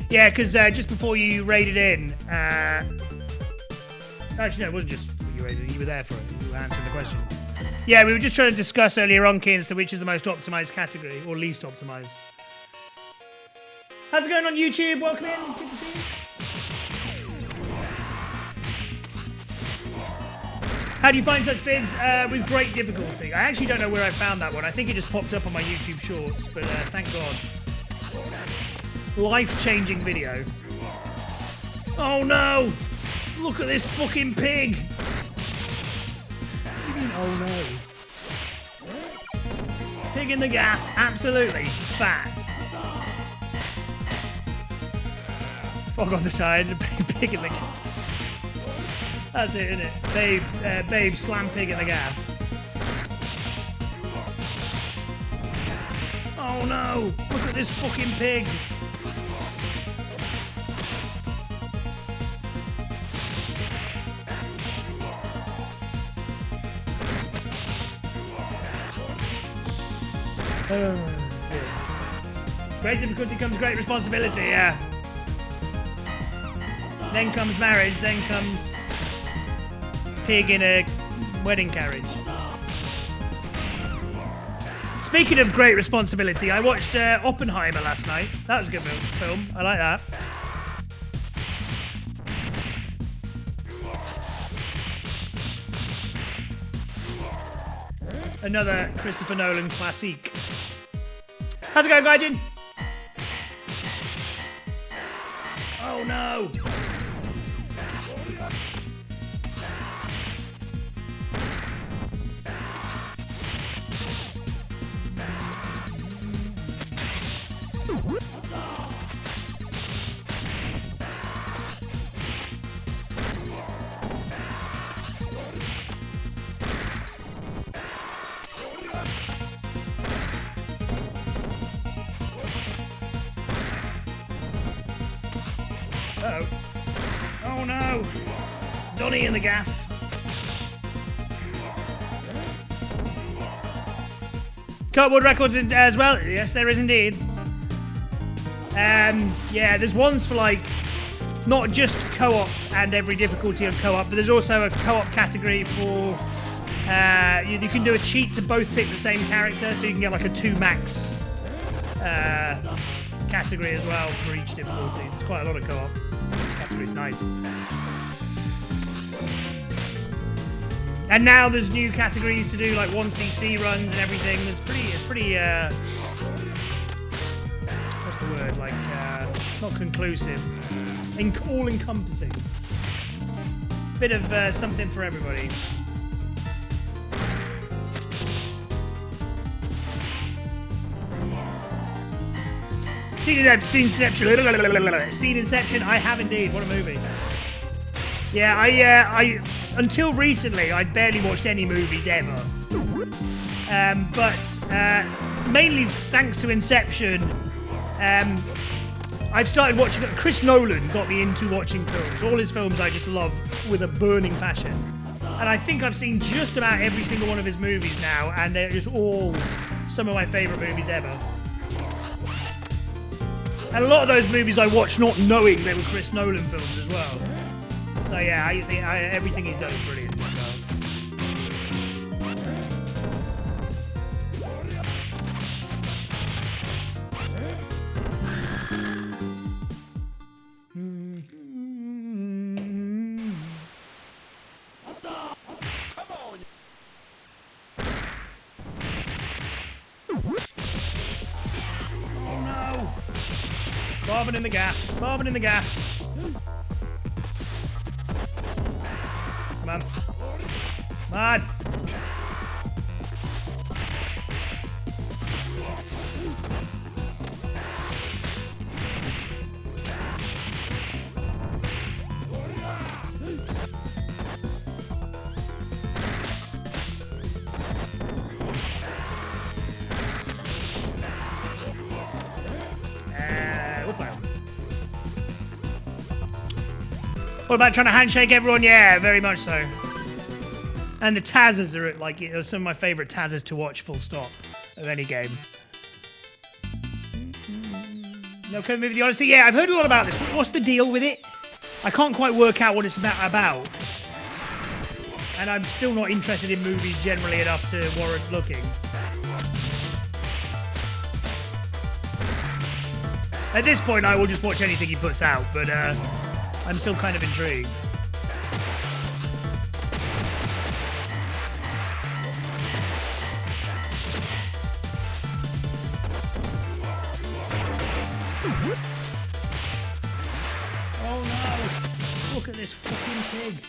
Yeah, because just before you raided in, actually no, it wasn't just before you raided in, you were there for it. You were answering the question. Yeah, we were just trying to discuss earlier on, Kins, which is the most optimized category, or least optimized. How's it going on YouTube? Welcome in. Good to see you. How do you find such vids? With great difficulty. I actually don't know where I found that one. I think it just popped up on my YouTube Shorts, but thank God. Life-changing video. Oh no! Look at this fucking pig! What do you mean, oh no? Pig in the gaff, absolutely fat. Fog on the tide, pig in the gaff. That's it, isn't it? Babe, slam pig in the gaff. Oh no! Look at this fucking pig! Great difficulty comes great responsibility, yeah. Then comes marriage, then comes pig in a wedding carriage. Speaking of great responsibility, I watched Oppenheimer last night. That was a good film. I like that. Another Christopher Nolan classic. How's it going, Gaijin? Oh no! Uh-oh. Oh no! Donnie in the gaff. Cutwood Records as well. Yes, there is indeed. Yeah, there's ones for like not just co-op and every difficulty of co-op, but there's also a co-op category for you can do a cheat to both pick the same character, so you can get like a 2 max category as well for each difficulty. There's quite a lot of co-op categories. Nice. And now there's new categories to do, like 1cc runs and everything. It's pretty what's the word? Like, not conclusive. All-encompassing. Bit of something for everybody. Seen Inception. I have indeed. What a movie. Yeah, I until recently I'd barely watched any movies ever. But mainly thanks to Inception, I've started watching. Chris Nolan got me into watching films. All his films I just love with a burning passion. And I think I've seen just about every single one of his movies now, and they're just all some of my favourite movies ever. And a lot of those movies I watched not knowing they were Chris Nolan films as well. So yeah, I think everything he's done is brilliant as well. Oh no! Bobbing in the gap. Bobbing in the gap. Come on. Come on. What about trying to handshake everyone? Yeah, very much so. And the Tazzes are like some of my favourite Tazzes to watch, full stop, of any game. No Code Movie The Odyssey? Yeah, I've heard a lot about this. What's the deal with it? I can't quite work out what it's about. And I'm still not interested in movies generally enough to warrant looking. At this point, I will just watch anything he puts out, but I'm still kind of intrigued. Oh no! Look at this fucking pig.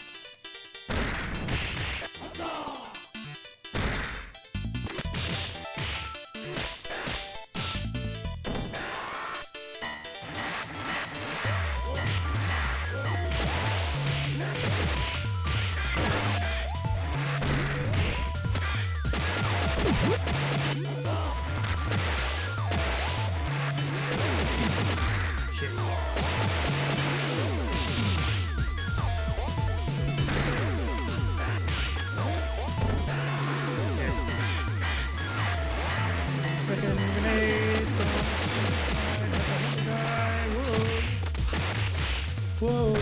Whoa.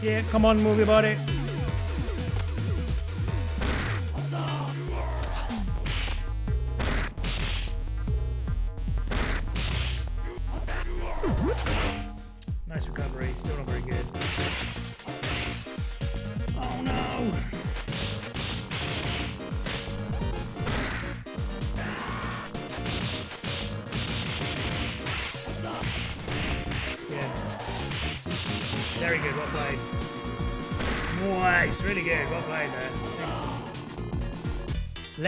Yeah, come on, move your body. Nice recovery, still not very good. Oh no! Very good, well played. Nice, really good, well played there.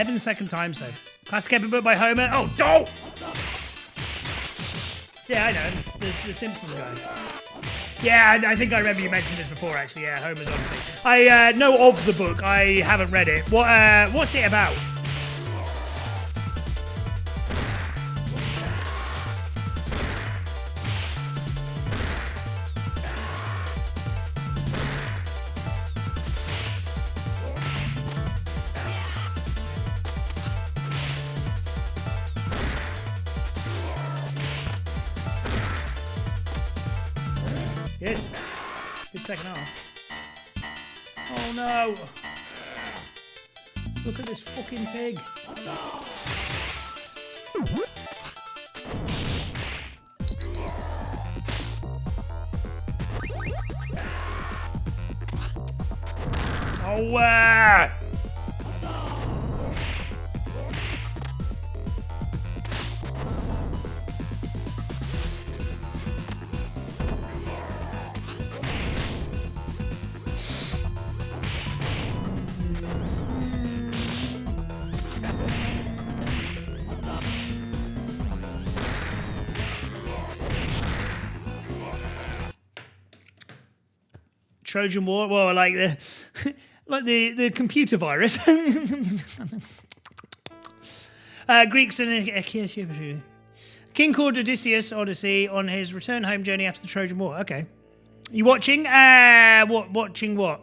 11-second time save. Classic epic book by Homer. Oh, don't! Yeah, I know, the Simpsons guy. Yeah, I think I remember you mentioned this before, actually. Yeah, Homer's Odyssey. I know of the book, I haven't read it. What's it about? Good. Good second half. Oh no! Look at this fucking pig. Oh, Trojan War. Well, like the computer virus. Greeks and King called Odysseus Odyssey on his return home journey after the Trojan War. Okay, you watching? Watching what?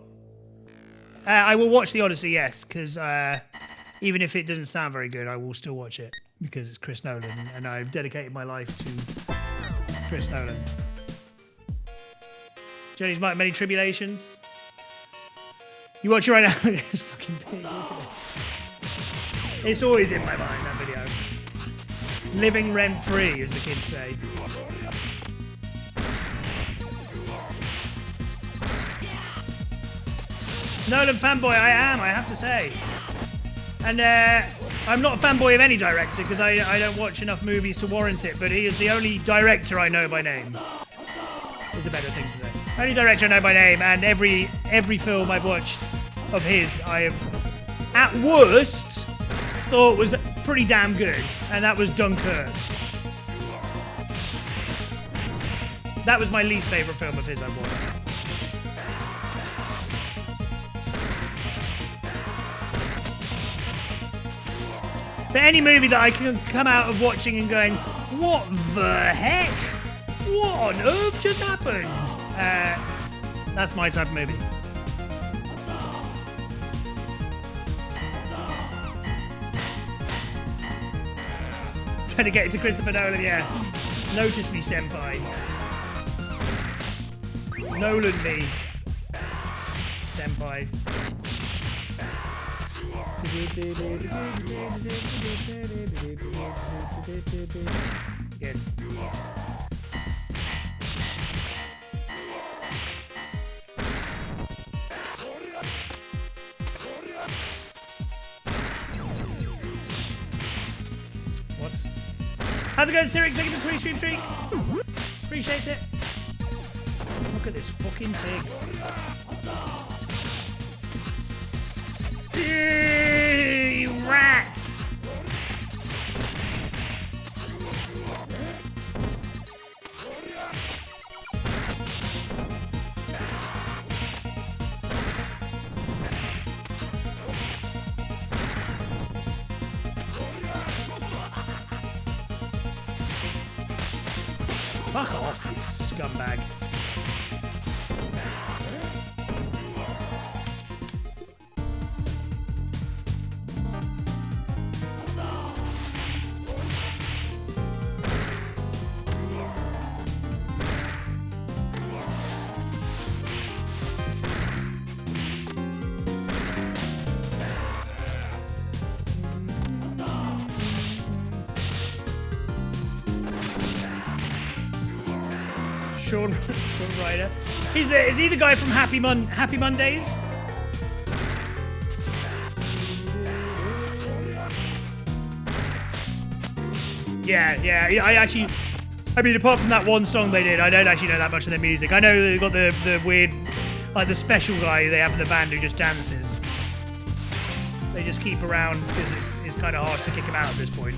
I will watch the Odyssey, yes, because even if it doesn't sound very good, I will still watch it because it's Chris Nolan, and I've dedicated my life to Chris Nolan. Journey's Many Tribulations. You watch it right now? It's fucking big. It's always in my mind, that video. Living rent-free, as the kids say. Nolan fanboy, I am, I have to say. And I'm not a fanboy of any director because I don't watch enough movies to warrant it, but he is the only director I know by name. Is a better thing to say. Only director I know by name, and every film I've watched of his, I have, at worst, thought was pretty damn good, and that was Dunkirk. That was my least favourite film of his I've watched. But any movie that I can come out of watching and going, what the heck? What on earth just happened? That's my type of movie. Trying to get into Christopher Nolan, yeah. Notice me, senpai. Nolan me. Senpai. Good. How's it going, Cyric? Thank you for the 3 stream streak. Appreciate it. Look at this fucking pig. You rat. Fuck off, you scumbag. Sean Ryder. Is he the guy from Happy Mondays? Yeah. I mean, apart from that one song they did, I don't actually know that much of their music. I know they've got the weird, like the special guy they have in the band who just dances. They just keep around because it's kind of hard to kick him out at this point.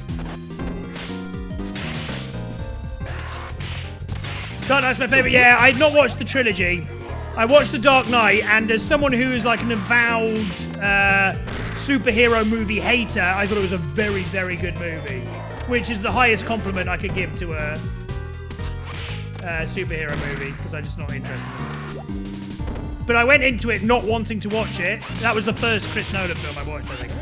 Dark Knight's my favourite. Yeah, I'd not watched the trilogy. I watched The Dark Knight, and as someone who is like an avowed superhero movie hater, I thought it was a very, very good movie, which is the highest compliment I could give to a superhero movie, because I'm just not interested in it. But I went into it not wanting to watch it. That was the first Chris Nolan film I watched, I think.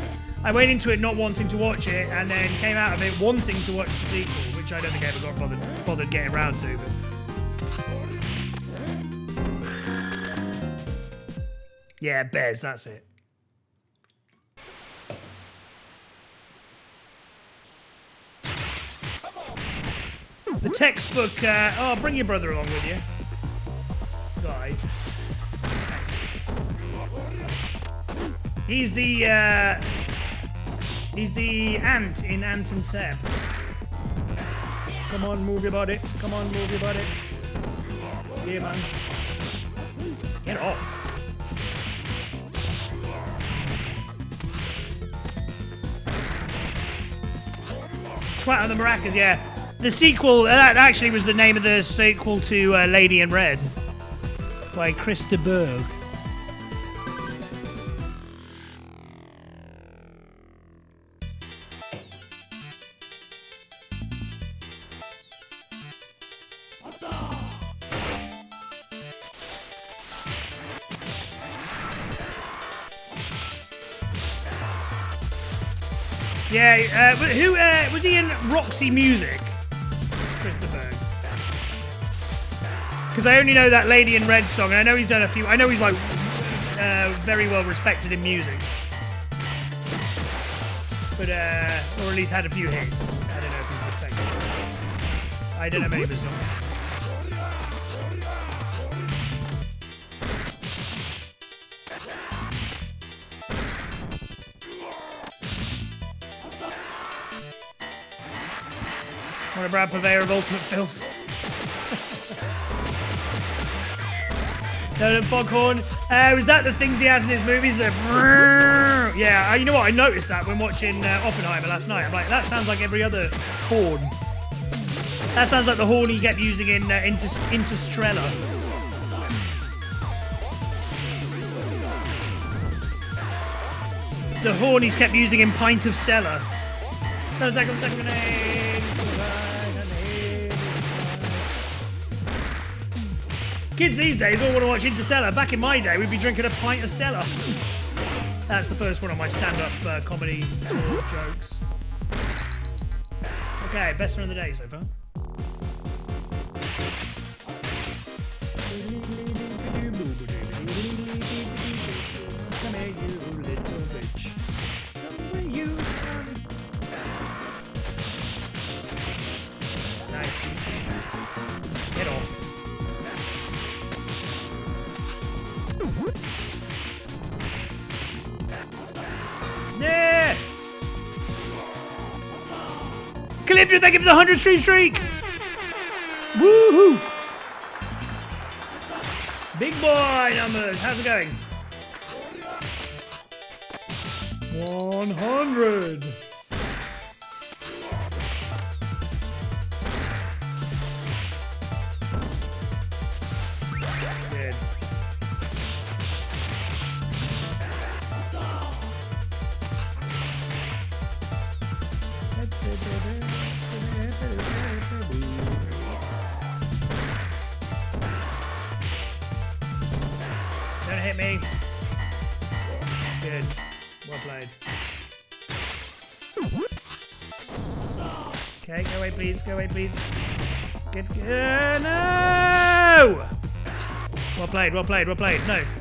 I went into it not wanting to watch it, and then came out of it wanting to watch the sequel, which I don't think I ever got bothered getting around to. But yeah, Bez, that's it. The textbook, bring your brother along with you. Guy. He's the ant in Ant and Seb. Come on, move your body. Come on, move your body. Yeah, man. Get off. Twat on the Maracas, yeah. The sequel, that actually was the name of the sequel to Lady in Red. by Chris de Burgh. Yeah, who was he in Roxy Music? Christopher. Because I only know that Lady in Red song, and I know he's done a few. I know he's like very well respected in music, but or at least had a few hits. I don't know if he's respected. I don't know many of his songs. What a Brad Purveyor of Ultimate Filth. No, Foghorn. Was that the things he has in his movies? Yeah, you know what? I noticed that when watching Oppenheimer last night. I'm like, that sounds like every other horn. That sounds like the horn he kept using in Interstellar. The horn he's kept using in Pint of Stella. Kids these days all want to watch Interstellar. Back in my day, we'd be drinking a pint of Stella. That's the first one of my stand-up comedy tour jokes. Okay, best one of the day so far. Come here, you little bitch. Come here, you. Nice. Get off. Yeah! Calypso, thank you for the 100 streak! Woohoo! Big boy numbers, how's it going? 100! Good. Don't hit me. Good. Well played. Okay, go away please, go away please. Good. No! Well played, well played, well played. Nice.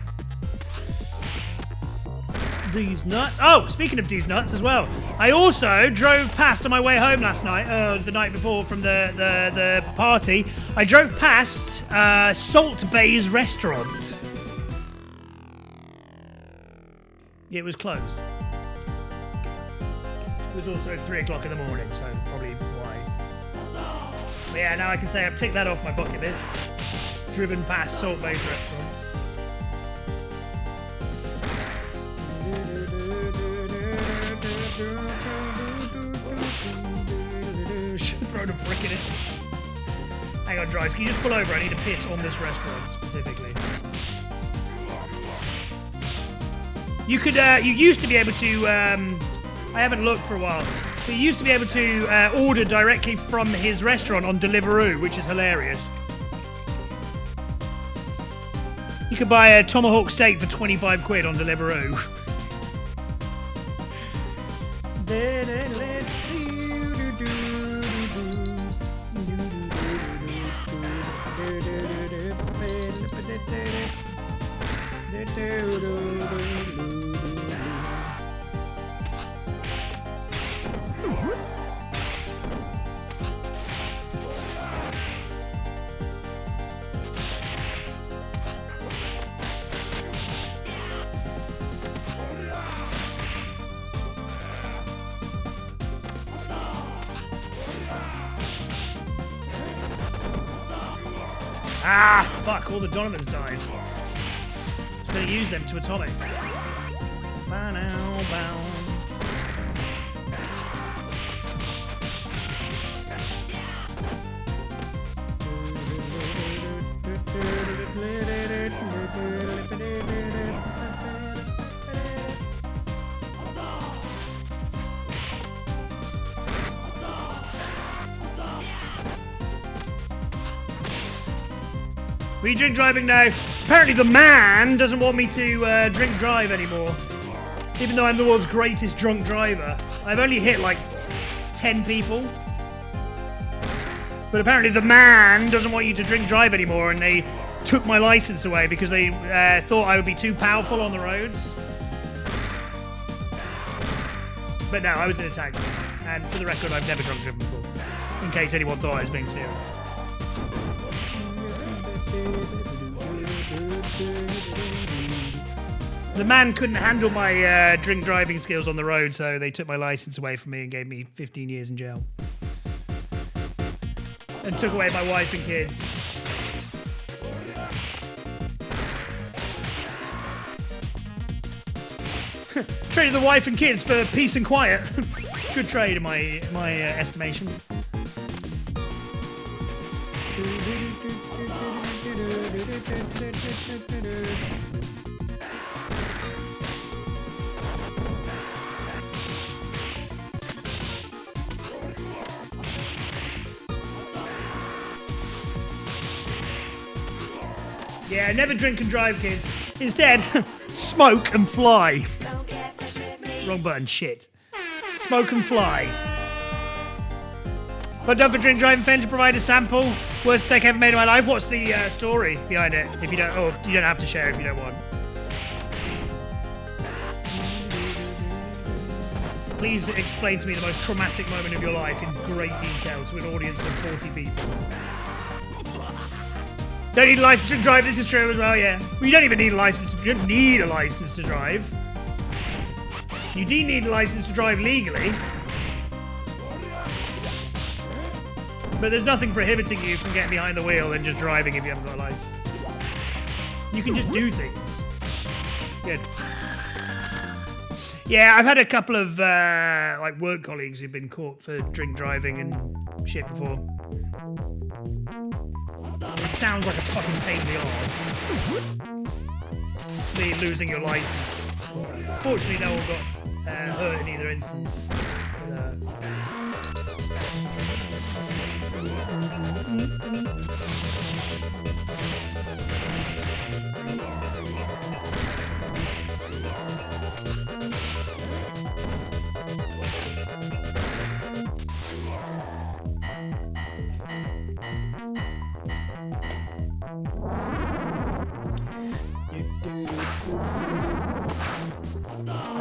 These nuts. Oh, speaking of these nuts as well, I also drove past on my way home last night, the night before from the party. I drove past Salt Bay's restaurant. It was closed. It was also 3 o'clock in the morning, so probably why. But yeah, now I can say I've ticked that off my bucket list. Driven past Salt Bay's restaurant. Should have thrown a brick in it. Hang on, Drives, can you just pull over? I need to piss on this restaurant specifically. You could, you used to be able to, I haven't looked for a while, but you used to be able to order directly from his restaurant on Deliveroo, which is hilarious. You could buy a tomahawk steak for 25 quid on Deliveroo. Ah, fuck, all the Donovans died. Just gonna use them to atomic. Bow, bow. We drink driving now. Apparently the man doesn't want me to drink drive anymore. Even though I'm the world's greatest drunk driver. I've only hit like 10 people. But apparently the man doesn't want you to drink drive anymore, and they took my license away because they thought I would be too powerful on the roads. But no, I was in a taxi. And for the record, I've never drunk driven before. In case anyone thought I was being serious. The man couldn't handle my drink driving skills on the road, so they took my license away from me and gave me 15 years in jail. And took away my wife and kids. Traded the wife and kids for peace and quiet. Good trade in my estimation. Yeah, never drink and drive, kids. Instead, smoke and fly. Wrong button, shit. Smoke and fly. But don't for drink, drive, and to provide a sample. Worst mistake ever made in my life. What's the story behind it? If you don't, or you don't have to share if you don't want. Please explain to me the most traumatic moment of your life in great detail to an audience of 40 people. Don't need a license to drive, this is true as well, yeah. Well, you don't even need a license, you don't need a license to drive. You do need a license to drive legally. But there's nothing prohibiting you from getting behind the wheel and just driving if you haven't got a license. You can just do things. Good. Yeah, I've had a couple of like work colleagues who've been caught for drink driving and shit before. It sounds like a fucking pain in the arse. Me losing your license. Fortunately, no one got hurt in either instance.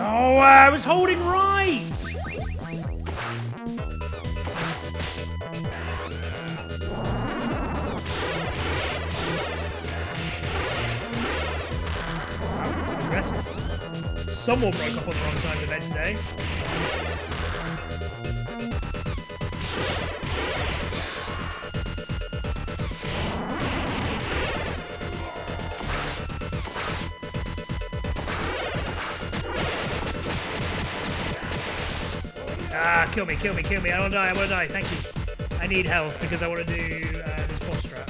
Oh, I was holding right! Aggressive. Someone broke up on the wrong side of the bed today. Ah, kill me. I want to die. Thank you. I need health because I want to do this boss strat.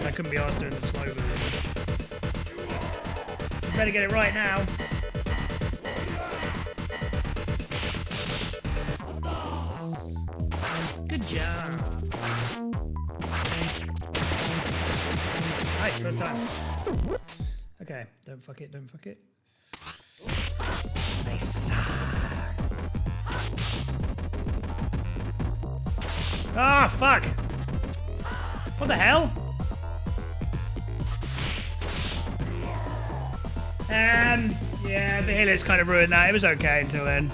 I couldn't be asked doing the slow version. Better get it right now. Good job. Nice, first time. Okay, don't fuck it. Nice. Ah, fuck! What the hell? Yeah, the Hillers kind of ruined that. It was okay until then.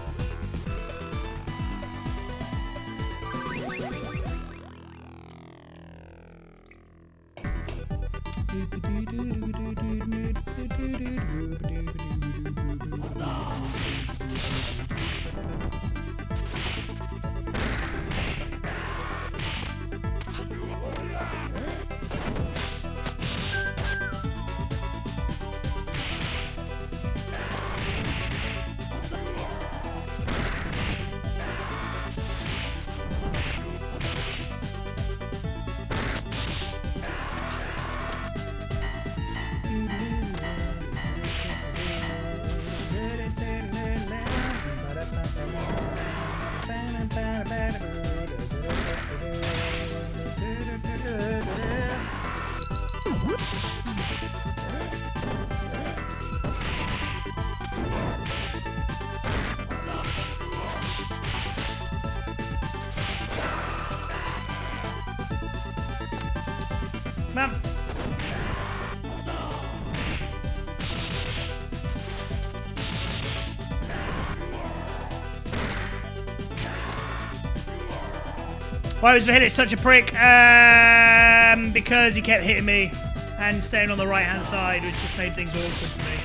Come on. Why was Vahilic such a prick? Because he kept hitting me and staying on the right-hand side, which just made things awkward for me.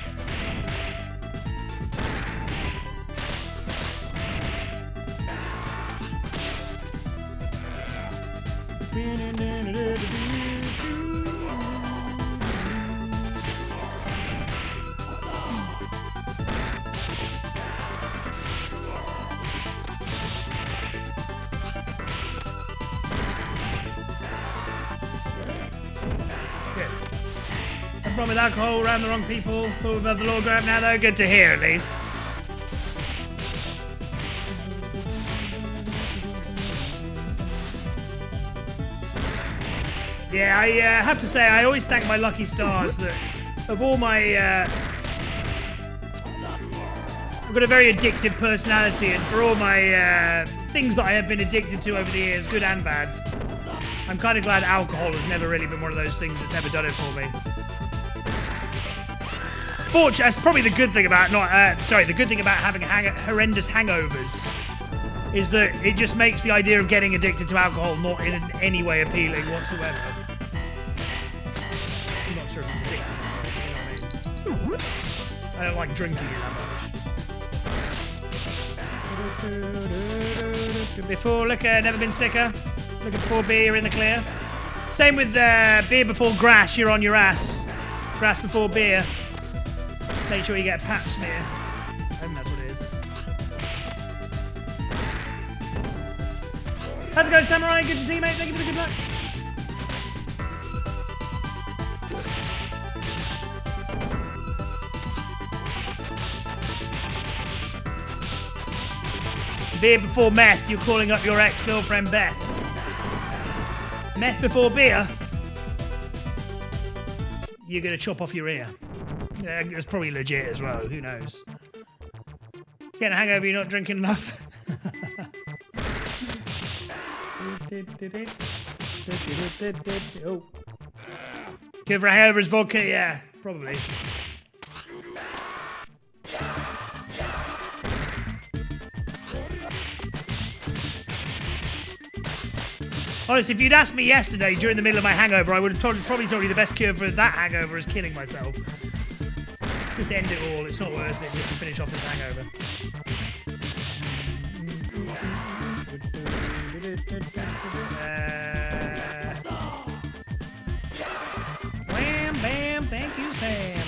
Problem with alcohol around the wrong people. Thought above the law grab now though. Good to hear at least. Yeah, I have to say I always thank my lucky stars that of all my I've got a very addictive personality, and for all my things that I have been addicted to over the years, good and bad, I'm kind of glad alcohol has never really been one of those things that's ever done it for me. That's probably the good thing about the good thing about having horrendous hangovers is that it just makes the idea of getting addicted to alcohol not in any way appealing whatsoever. I'm not sure if it's addictive, you know what I mean? I don't like drinking it that much. Before liquor, never been sicker. Liquor before beer, you're in the clear. Same with beer before grass, you're on your ass. Grass before beer. Make sure you get a pap smear. I think that's what it is. How's it going, Samurai? Good to see you, mate. Thank you for the good luck. Beer before meth, you're calling up your ex-girlfriend Beth. Meth before beer, you're going to chop off your ear. Yeah, it's probably legit as well, who knows. Getting a hangover, you're not drinking enough. Oh. Good for a hangover is vodka, yeah, probably. Honestly, if you'd asked me yesterday during the middle of my hangover, I would have probably told you the best cure for that hangover is killing myself. Just end it all, it's not worth it just to finish off this hangover. Wham, bam, thank you, Sam.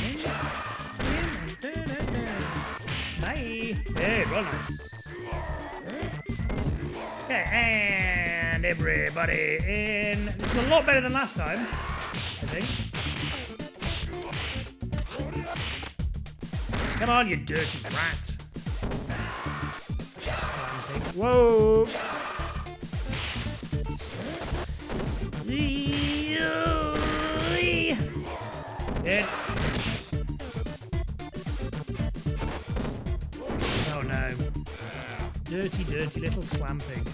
Bye. Hey, real nice. Okay, and everybody in. This is a lot better than last time, I think. Come on, you dirty rat. Whoa. Dead. Oh no. Dirty, dirty little slamping.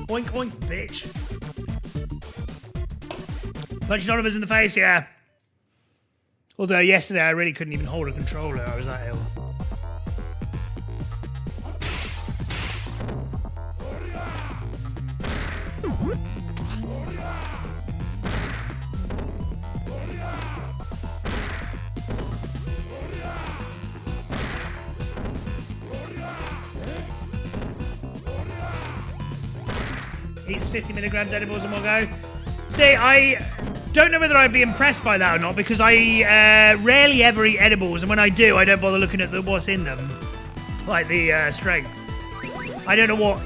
Oink, oink, bitch. Punching Oliver's in the face, yeah. Although yesterday I really couldn't even hold a controller, I was that ill. Eats 50 milligrams edibles and we'll go. See, I don't know whether I'd be impressed by that or not because I rarely ever eat edibles, and when I do, I don't bother looking at what's in them, like the strength. I don't know what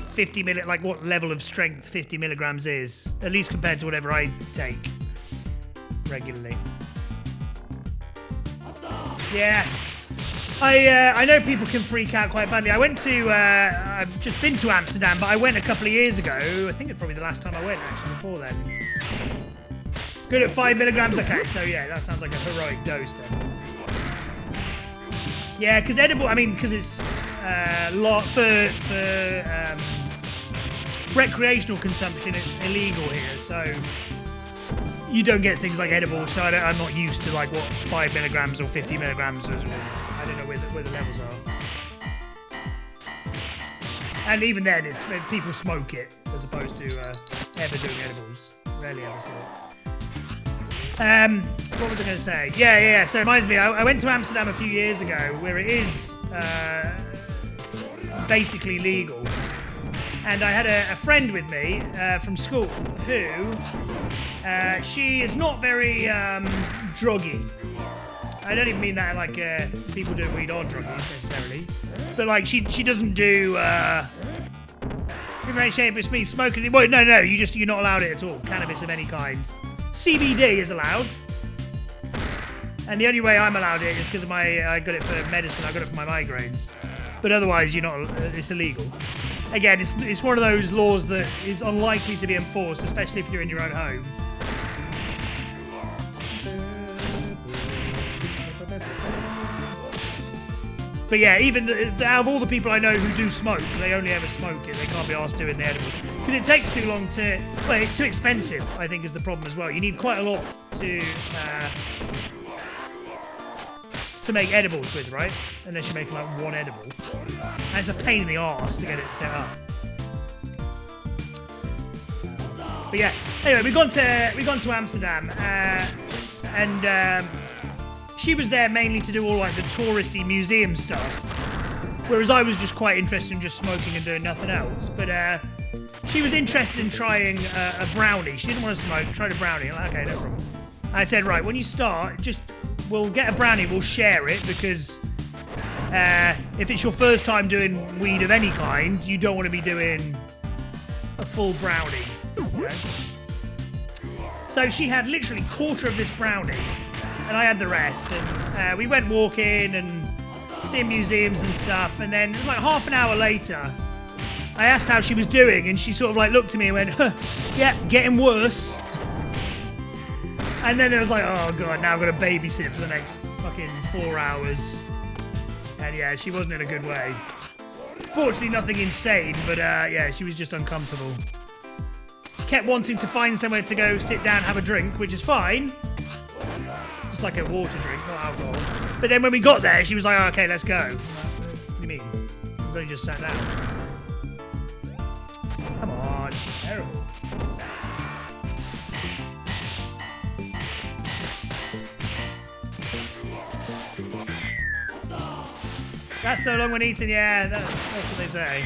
what level of strength 50 milligrams is, at least compared to whatever I take regularly. Yeah. I know people can freak out quite badly. I've just been to Amsterdam, but I went a couple of years ago. I think it's probably the last time I went, actually, before then. Good at 5 milligrams? Okay, so yeah, that sounds like a heroic dose then. Yeah, because edible. I mean, because it's lot for recreational consumption. It's illegal here, so you don't get things like edibles. So I'm not used to like what 5 milligrams or 50 milligrams. I don't know where the levels are. And even then, people smoke it as opposed to ever doing edibles. Rarely ever see it. What was I going to say? Yeah. So it reminds me, I went to Amsterdam a few years ago where it is basically legal. And I had a friend with me from school who, she is not very druggy. I don't even mean that like people doing weed are druggy necessarily. But like she doesn't do very shape it's me smoking. Well, no, you're not allowed it at all. Cannabis of any kind. CBD is allowed, and the only way I'm allowed it is because of I got it for medicine. I got it for my migraines, but otherwise you're not. It's illegal. Again, it's one of those laws that is unlikely to be enforced, especially if you're in your own home. But yeah, even out of all the people I know who do smoke, they only ever smoke it. They can't be asked doing the edibles. Because it takes too long to... Well, it's too expensive, I think, is the problem as well. You need quite a lot to make edibles with, right? Unless you make like one edible. And it's a pain in the arse to get it set up. But yeah, anyway, we've gone to Amsterdam, and she was there mainly to do all like the touristy museum stuff, whereas I was just quite interested in just smoking and doing nothing else. But she was interested in trying a brownie. She didn't want to smoke, tried a brownie. I'm like, okay, no problem. I said, right, when you start, we'll get a brownie, we'll share it, because if it's your first time doing weed of any kind, you don't want to be doing a full brownie. You know? So she had literally a quarter of this brownie, and I had the rest. And we went walking and seeing museums and stuff. And then like half an hour later, I asked how she was doing, and she sort of like looked at me and went, yeah, getting worse. And then it was like, oh god, now I've got to babysit for the next fucking 4 hours. And yeah, she wasn't in a good way. Fortunately, nothing insane, but yeah, she was just uncomfortable. Kept wanting to find somewhere to go sit down, have a drink, which is fine. Just like a water drink, not alcohol. But then when we got there, she was like, oh, okay, let's go. What do you mean? We've only just sat down. Come on, terrible. That's so long when eating, yeah, that's what they say.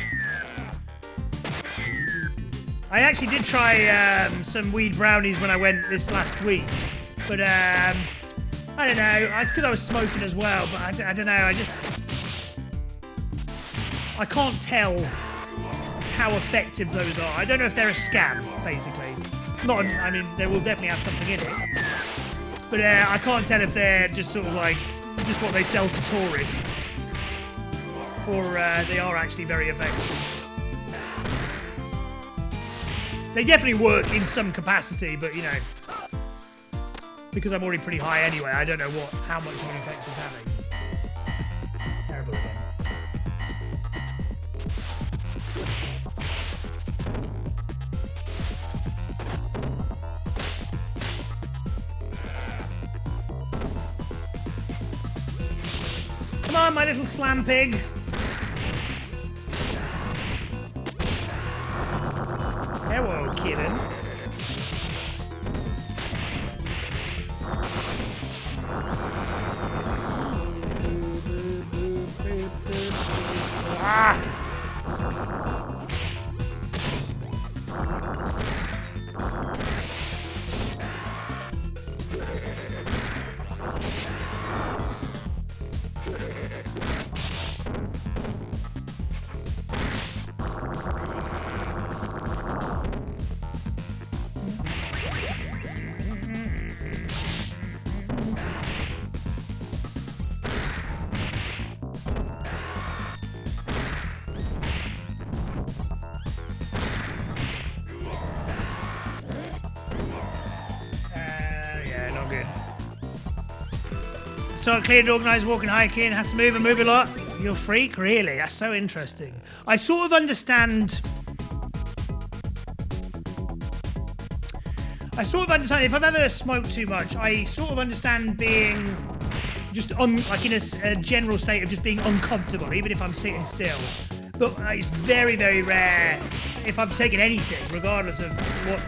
I actually did try some weed brownies when I went this last week, but I don't know, it's because I was smoking as well, but I don't know, I can't tell how effective those are. I don't know if they're a scam, basically. I mean, they will definitely have something in it, but I can't tell if they're just sort of like, just what they sell to tourists, or they are actually very effective. They definitely work in some capacity, but you know, because I'm already pretty high anyway, I don't know how much of an effect it's having. Terrible again. Come on, my little slam pig. Hello, kitten. Ah! So clean, organised, walking, hiking, have to move and move a lot. You're a freak? Really? That's so interesting. I sort of understand... if I've ever smoked too much, I sort of understand being just on, like in a general state of just being uncomfortable, even if I'm sitting still. But it's very, very rare, if I'm taking anything, regardless of what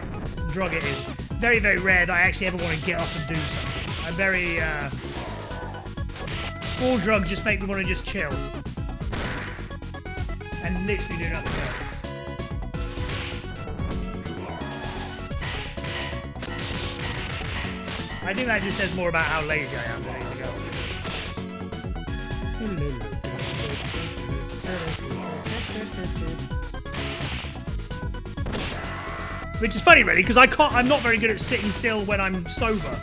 drug it is, very, very rare that I actually ever want to get up and do something. I'm very, all drugs just make me want to just chill. And literally do nothing else. I think that just says more about how lazy I am than anything else. Which is funny, really, because I'm not very good at sitting still when I'm sober.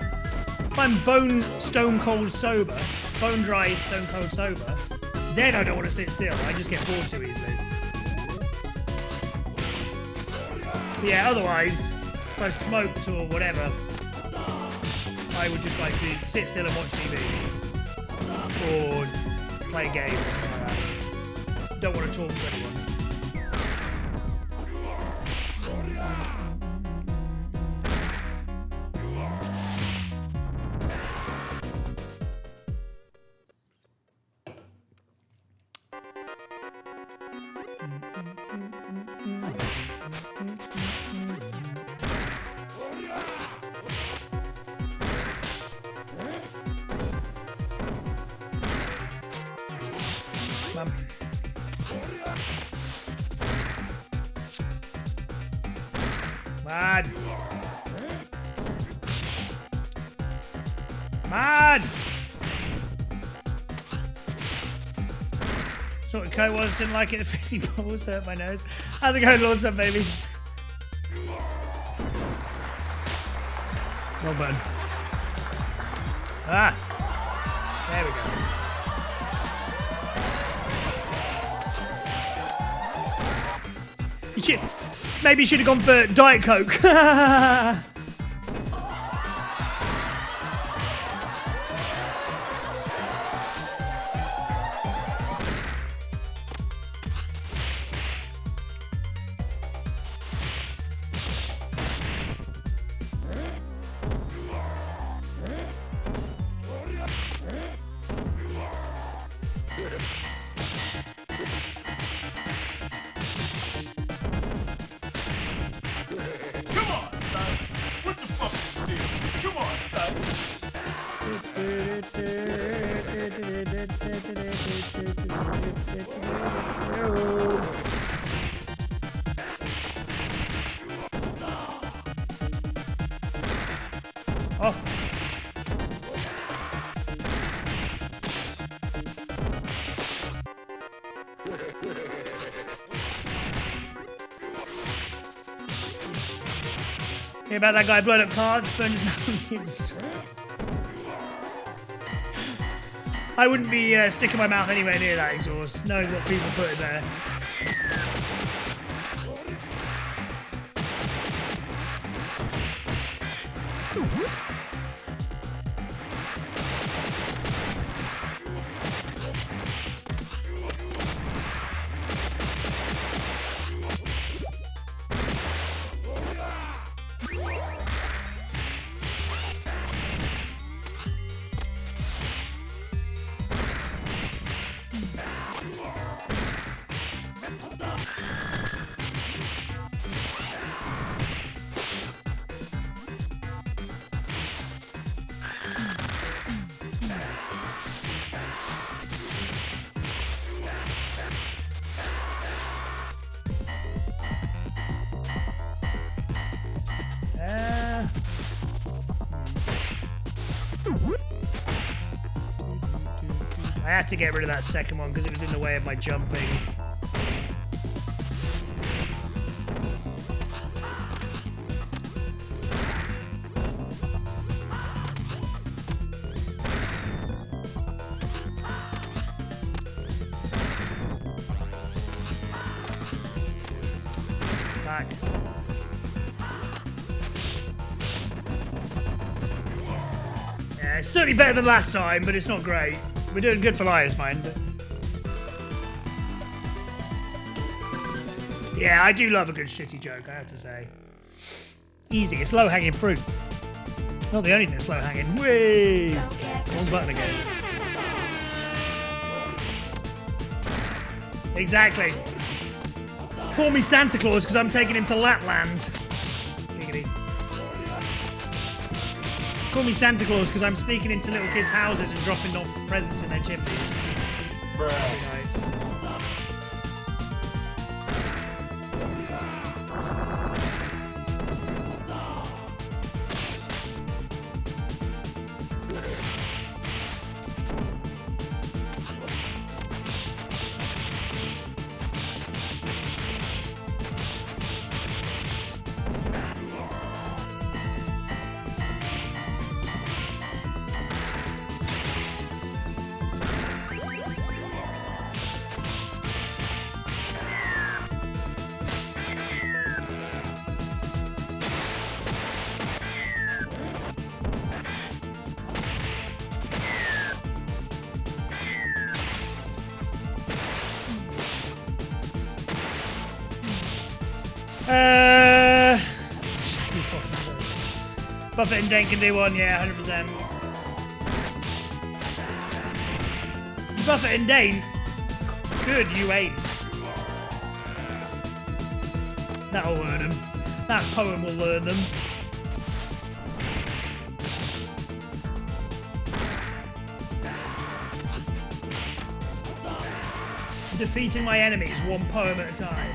If I'm stone cold sober, bone dry, stone cold sober, then I don't want to sit still. I just get bored too easily. But yeah, otherwise, if I've smoked or whatever, I would just like to sit still and watch TV. Or play games or something like that. Don't want to talk to anyone. Man! Man! Sort of coat was, didn't like it. The fizzy balls hurt my nose. How's it going, Lord Sun, baby? Well done. Ah! There we go. Shit. Maybe you should have gone for Diet Coke. Off. Hear about that guy blowing up cars, burned his mouth. I wouldn't be sticking my mouth anywhere near that exhaust, knowing what people put in there. I had to get rid of that second one because it was in the way of my jumping. Back. Yeah, it's certainly better than last time, but it's not great. We're doing good for Liar's Mind. But... yeah, I do love a good shitty joke, I have to say. Easy, it's low-hanging fruit. Not the only thing that's low-hanging. Whee! Wrong button again. Exactly. Call me Santa Claus because I'm taking him to Lapland. Giggity. Call me Santa Claus because I'm sneaking into little kids' houses and dropping off presents in their chimneys. Bruh. Buffett and Dane can do one, yeah, 100%. Buffett and Dane, good, you ain't. That'll learn them. That poem will learn them. Defeating my enemies one poem at a time.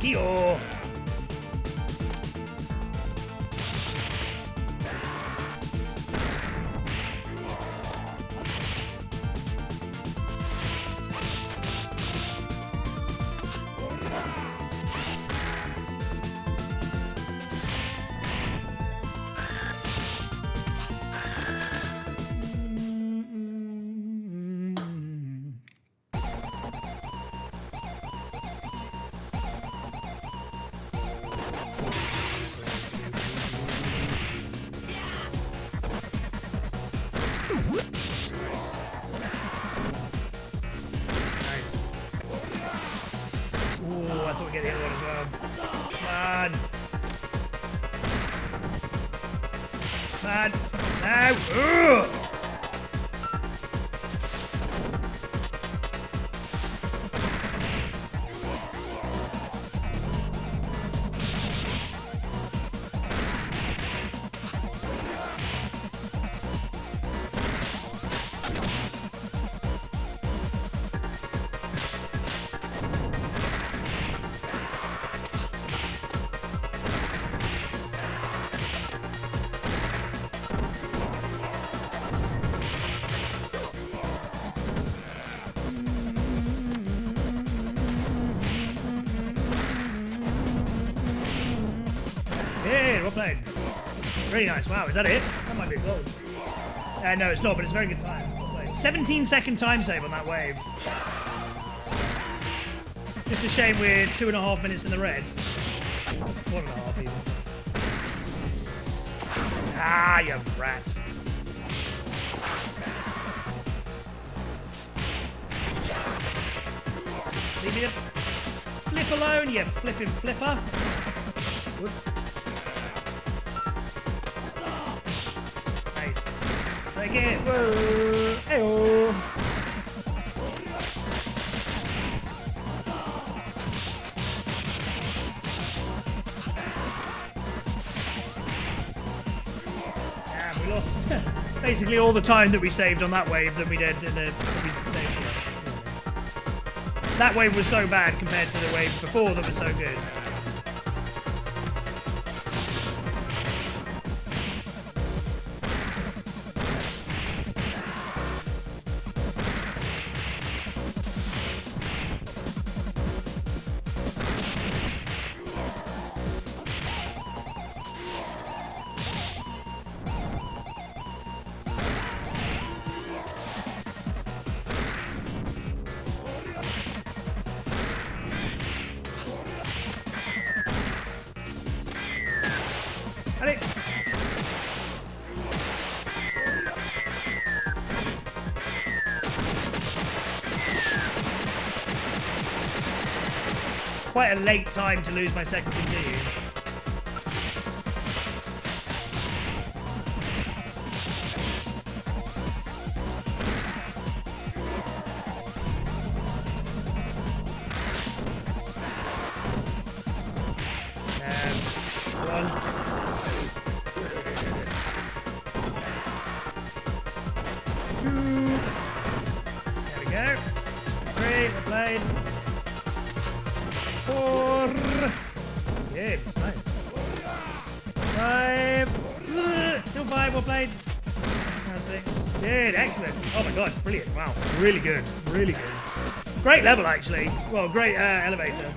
Yo. Get the other one as well. Come on. No. Ugh. Well played. Really nice. Wow, is that it? That might be a goal. No, it's not, but it's a very good time. Well played. 17-second time save on that wave. Just a shame we're 2.5 minutes in the red. 1.5 even. Ah, you rats. Leave me the flip alone, you flipping flipper. Whoops. Take it. Whoa. Hey-oh. lost basically all the time that we saved on that wave that we did in the saved. That wave was so bad compared to the wave before that was so good. Quite a late time to lose my second continue. One. Two. There we go. Three, we're played. Four. Good, it's nice. Five. Still five, well played. Now six. Good, excellent. Oh my god, brilliant. Wow, really good. Really good. Great level, actually. Well, great elevator.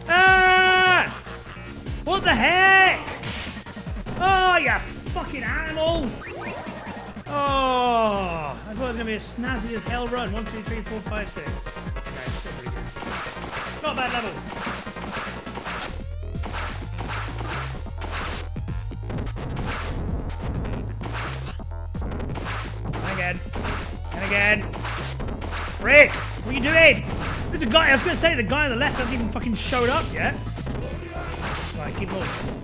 Ah! What the heck? Oh, you fucking animal! Oh, I thought it was going to be a snazzy as hell run. 1, 2, 3, 4, 5, 6. Okay, still pretty good. Not a bad level. And again. And again. Rick, what are you doing? There's a guy, I was going to say, the guy on the left hasn't even fucking showed up yet. Right, keep moving.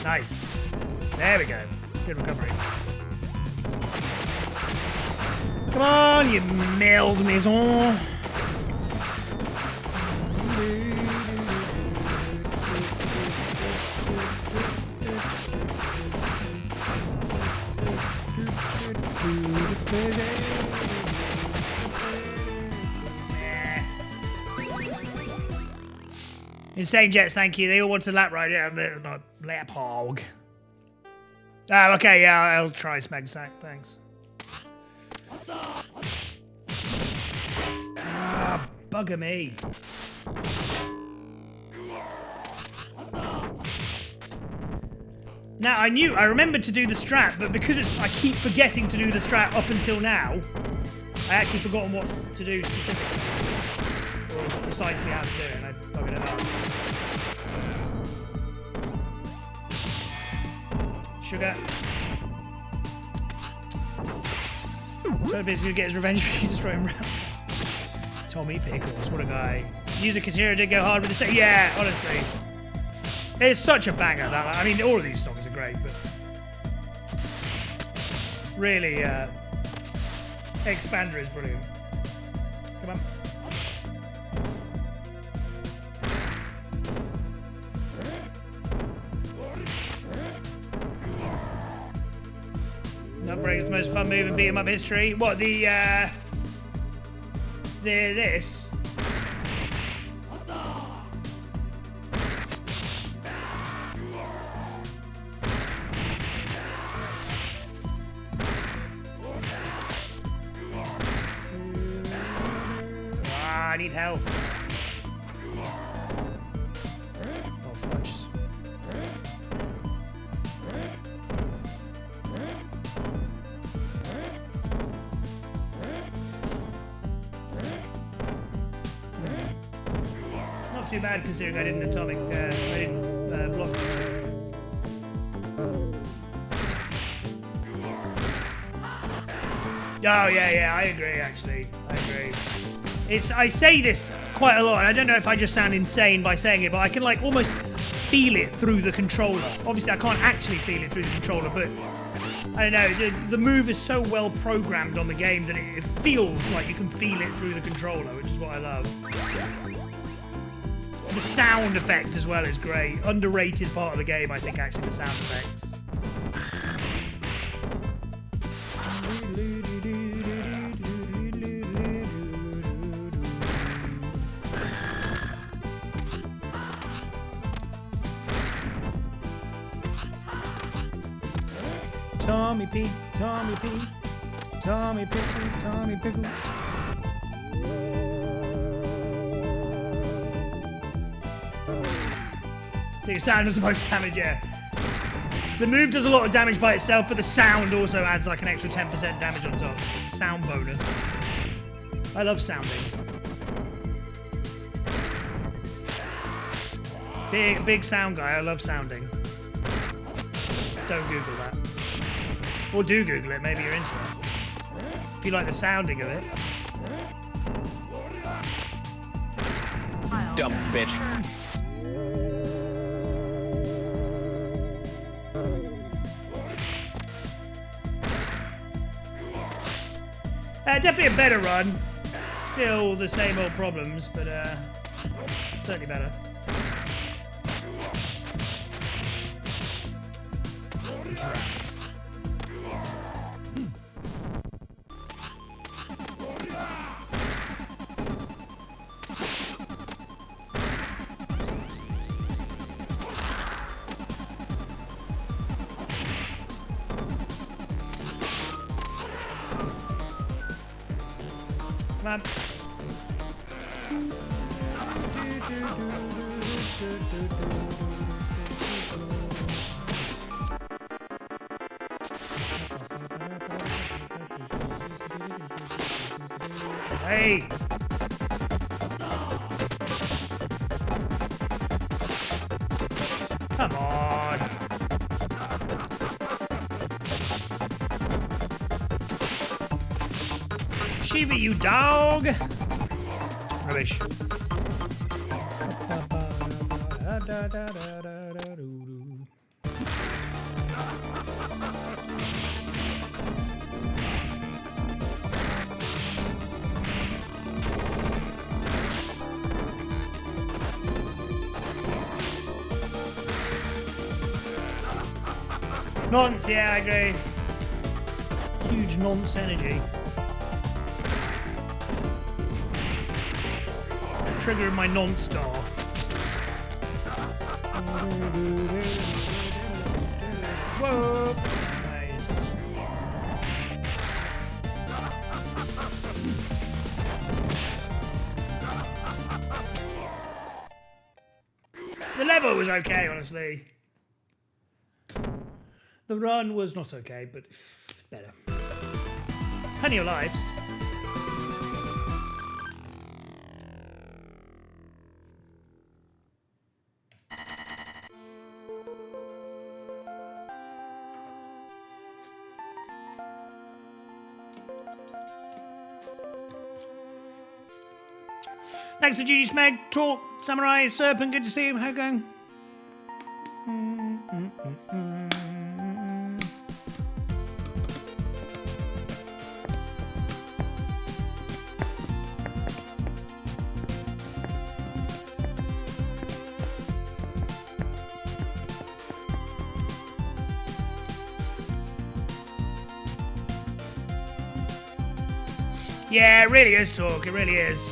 Nice. There we go. Good recovery. Come on, you merde maison. Insane Jets, thank you. They all want a lap ride. Yeah, not lap hog. Oh, okay, yeah, I'll try Smeg Sack, thanks. Ah, bugger me. Now, I remembered to do the strat, but because I keep forgetting to do the strat up until now, I actually forgotten what to do specifically. Or precisely how to do it, and I buggered it up. Sugar. So basically get his revenge for you destroying round. Tommy Pickles, what a guy. User Katira did go hard with the set. Yeah, honestly. It's such a banger. That, I mean, all of these songs are great, but really, Expander is brilliant. Come on. Nutbreaker's the most fun move in beat 'em up history. What, this? Ah, I need help. Oh, fudge. Not too bad considering I didn't atomic, I didn't block. Oh yeah, I agree actually. I agree. I say this quite a lot, and I don't know if I just sound insane by saying it, but I can like almost feel it through the controller. Obviously I can't actually feel it through the controller, but I don't know, the move is so well programmed on the game that it feels like you can feel it through the controller, which is what I love. The sound effect as well is great. Underrated part of the game, I think, actually, the sound effects. Tommy P, Tommy P, Tommy Pickles, Tommy Pickles. I think the sound does the most damage, yeah. The move does a lot of damage by itself, but the sound also adds like an extra 10% damage on top. Sound bonus. I love sounding. Big sound guy, I love sounding. Don't Google that. Or do Google it, maybe you're into it. If you like the sounding of it. Dumb bitch. Definitely a better run. Still the same old problems, but certainly better. Come on. Hey! Come on! Shiva, you dog! Rubbish. Nonce, yeah, I agree. Huge nonce energy. Triggering my non-star. Whoa! Nice. The level was okay, honestly. The run was not okay, but better. Plenty of lives. Thanks to GG Smeg, Talk, Samurai, Serpent, good to see you. How you going? Yeah, it really is, Talk, it really is.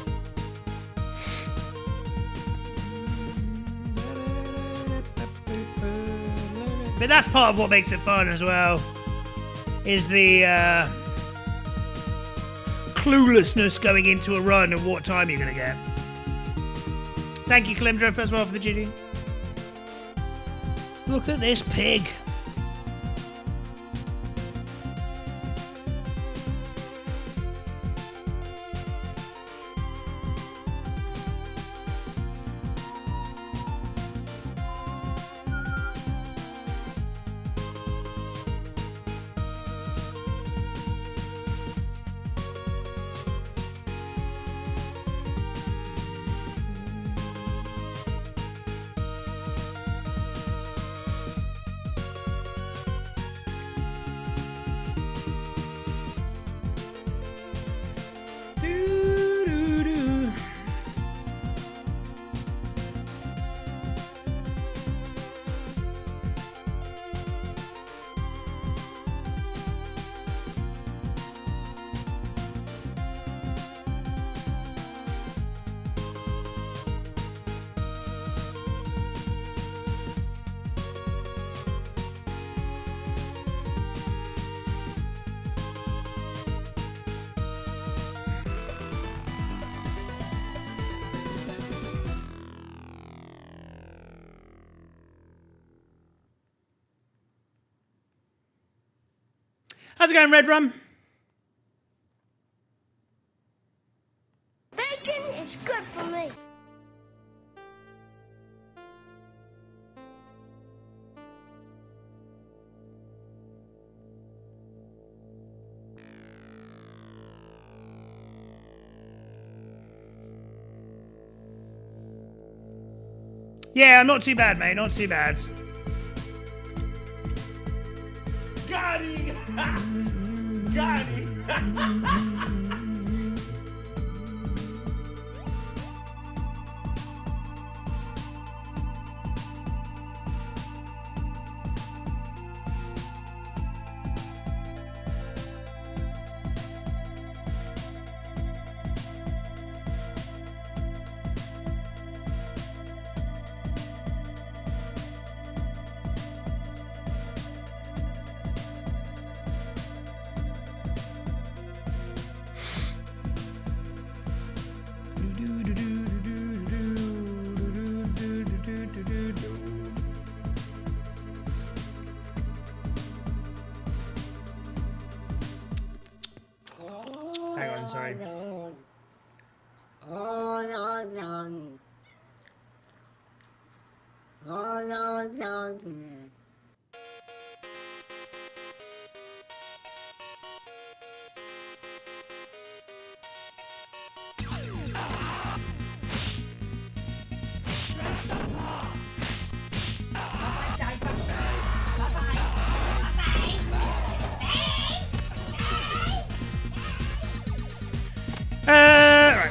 But that's part of what makes it fun as well, is the cluelessness going into a run and what time you're going to get. Thank you, Kalimdro, as well for the GD. Look at this pig. How's it going, Red Rum? Bacon is good for me. Yeah, I'm not too bad, mate. Not too bad. Got it! Got it! Hang on, sorry. Right.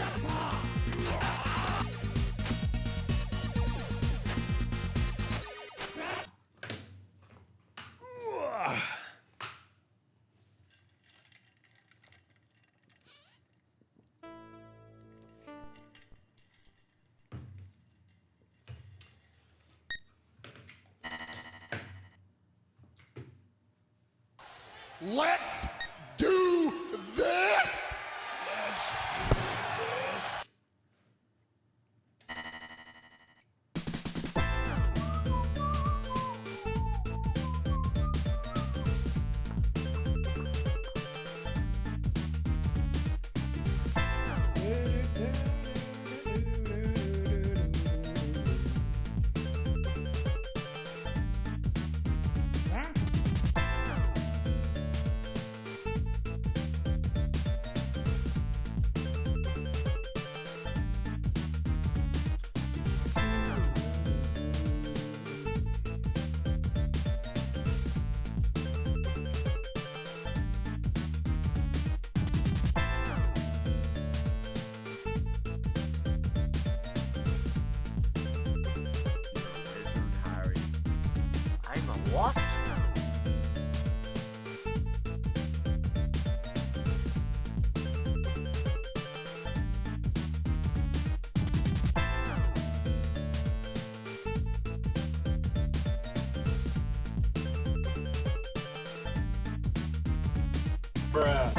Let's do this! I'm a what? Bruh.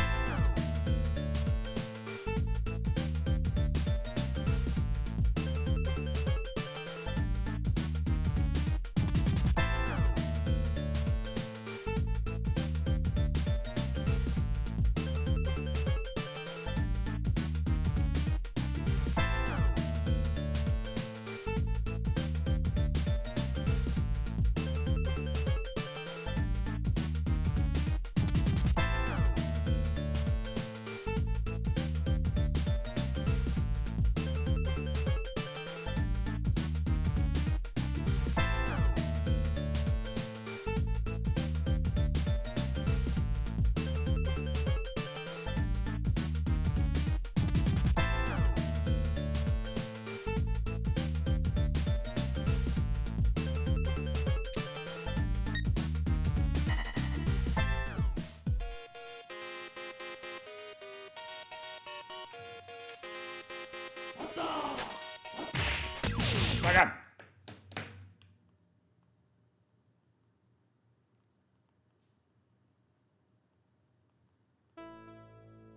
Back up.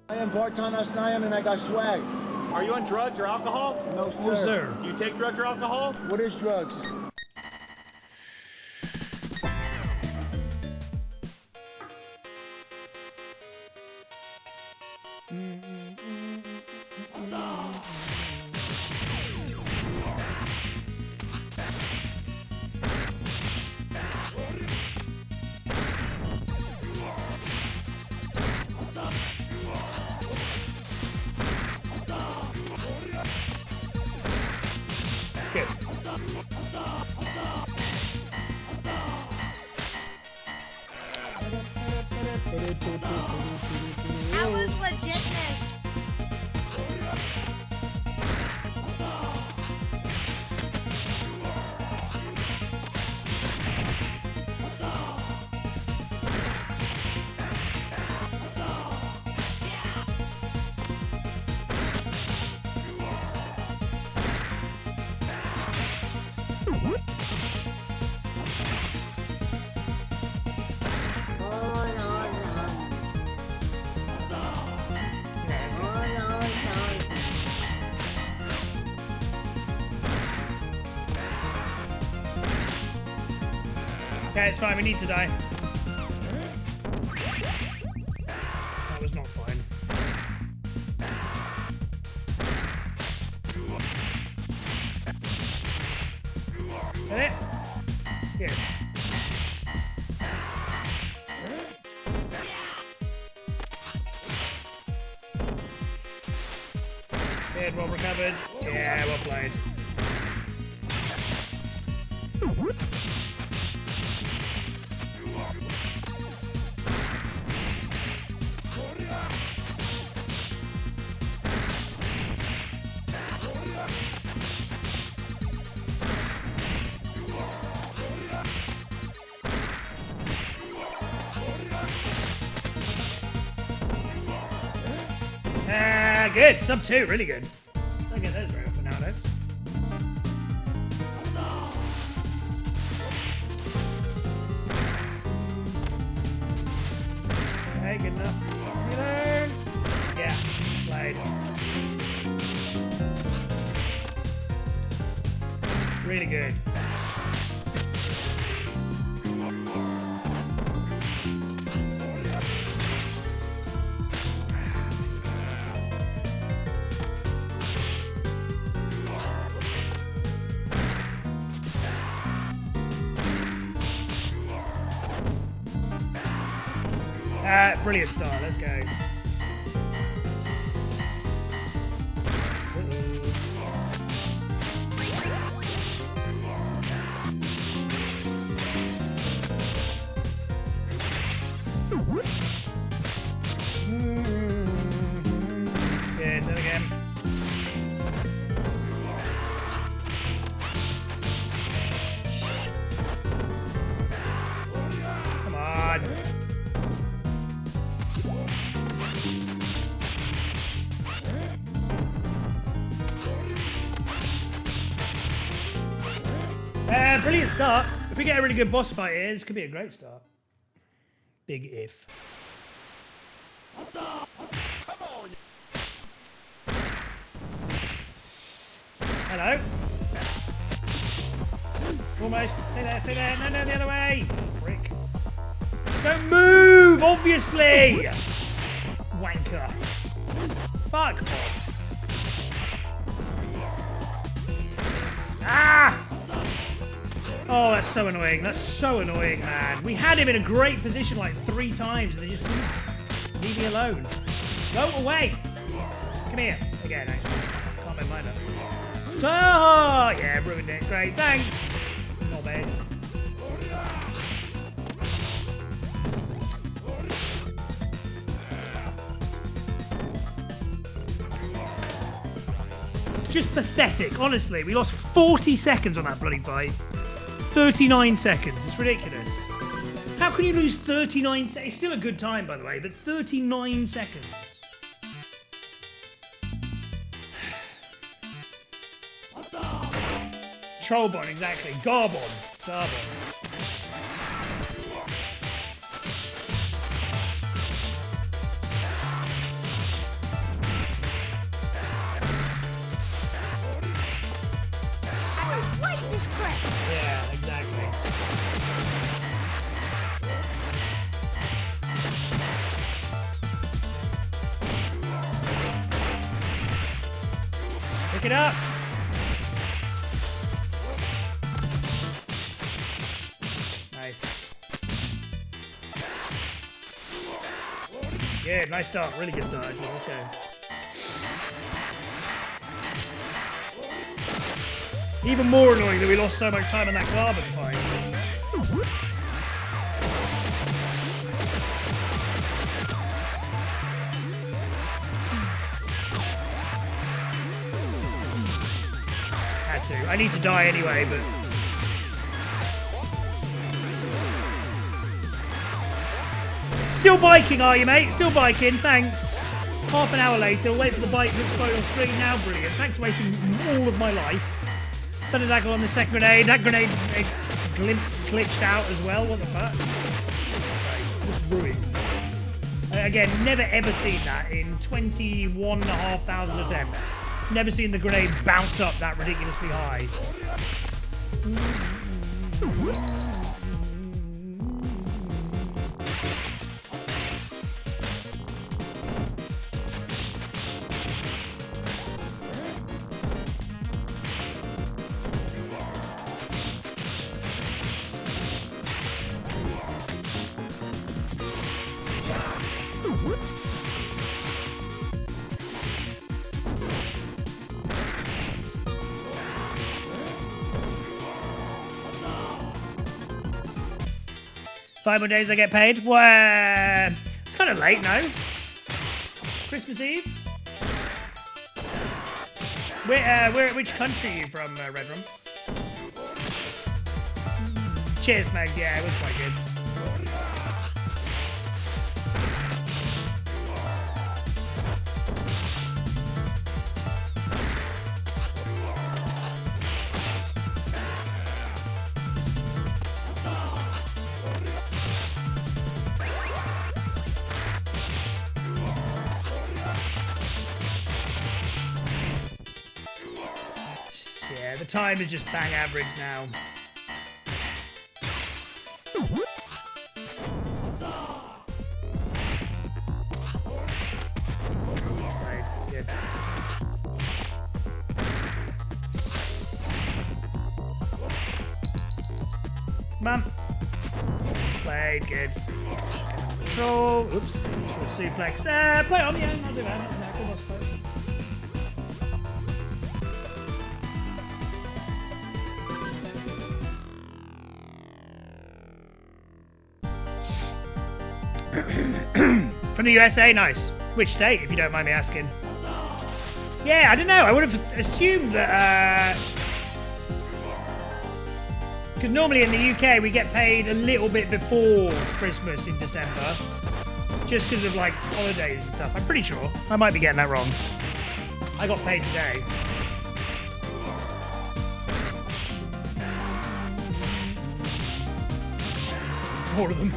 I am Vartan Asnayan and I got swag. Are you on drugs or alcohol? No, sir. Oh, sir. You take drugs or alcohol? What is drugs? Good. That was legitness. Okay, it's fine. We need to die. That was not fine. Hit it. Good. Good, well recovered. Yeah, well played. Good. Sub 2, really good. Don't get those very often nowadays. Okay, good enough. Reload. Yeah, played. Really good. Brilliant start, let's go. Yeah, do it again. Come on. Brilliant start. If we get a really good boss fight here, this could be a great start. Big if. Hello. Almost. Stay there, stay there. No, no, the other way. Prick. Don't move, obviously. Wanker. Fuck off. Ah! Oh, that's so annoying. That's so annoying, man. We had him in a great position like 3 times and they just wouldn't leave me alone. Go away. Come here. Again, actually. Can't make mine up. Stop! Yeah, ruined it. Great, thanks. Not bad. Just pathetic, honestly. We lost 40 seconds on that bloody fight. 39 seconds. It's ridiculous. How can you lose 39 seconds? It's still a good time, by the way, but 39 seconds. Trollbon, exactly. Garbon. Garbon. Yeah, exactly. Pick it up. Nice. Good, nice start. Really good start. Actually. Let's go. Even more annoying that we lost so much time on that Glaben fight. Had to. I need to die anyway, but... Still biking, are you, mate? Still biking, thanks. Half an hour later, wait for the bike to explode on screen now. Brilliant. Thanks for wasting all of my life. Thunderdaggle on the second grenade. That grenade glitched out as well. What the fuck? Just ruined. Again, never ever seen that in 21,500 attempts. Never seen the grenade bounce up that ridiculously high. 5 more days I get paid? Well, it's kind of late now. Christmas Eve? Which country are you from, Redrum? Cheers, Meg. Yeah, it was quite good. Yeah, the time is just bang average now. Right, good. Come on. Played good. Control. Oops. Suplex. Play on, yeah, I'll do that. Good boss play. From the USA, nice. Which state, if you don't mind me asking? Yeah, I don't know. I would have assumed that, because normally in the UK we get paid a little bit before Christmas in December, just because of like holidays and stuff. I'm pretty sure. I might be getting that wrong. I got paid today. All of them.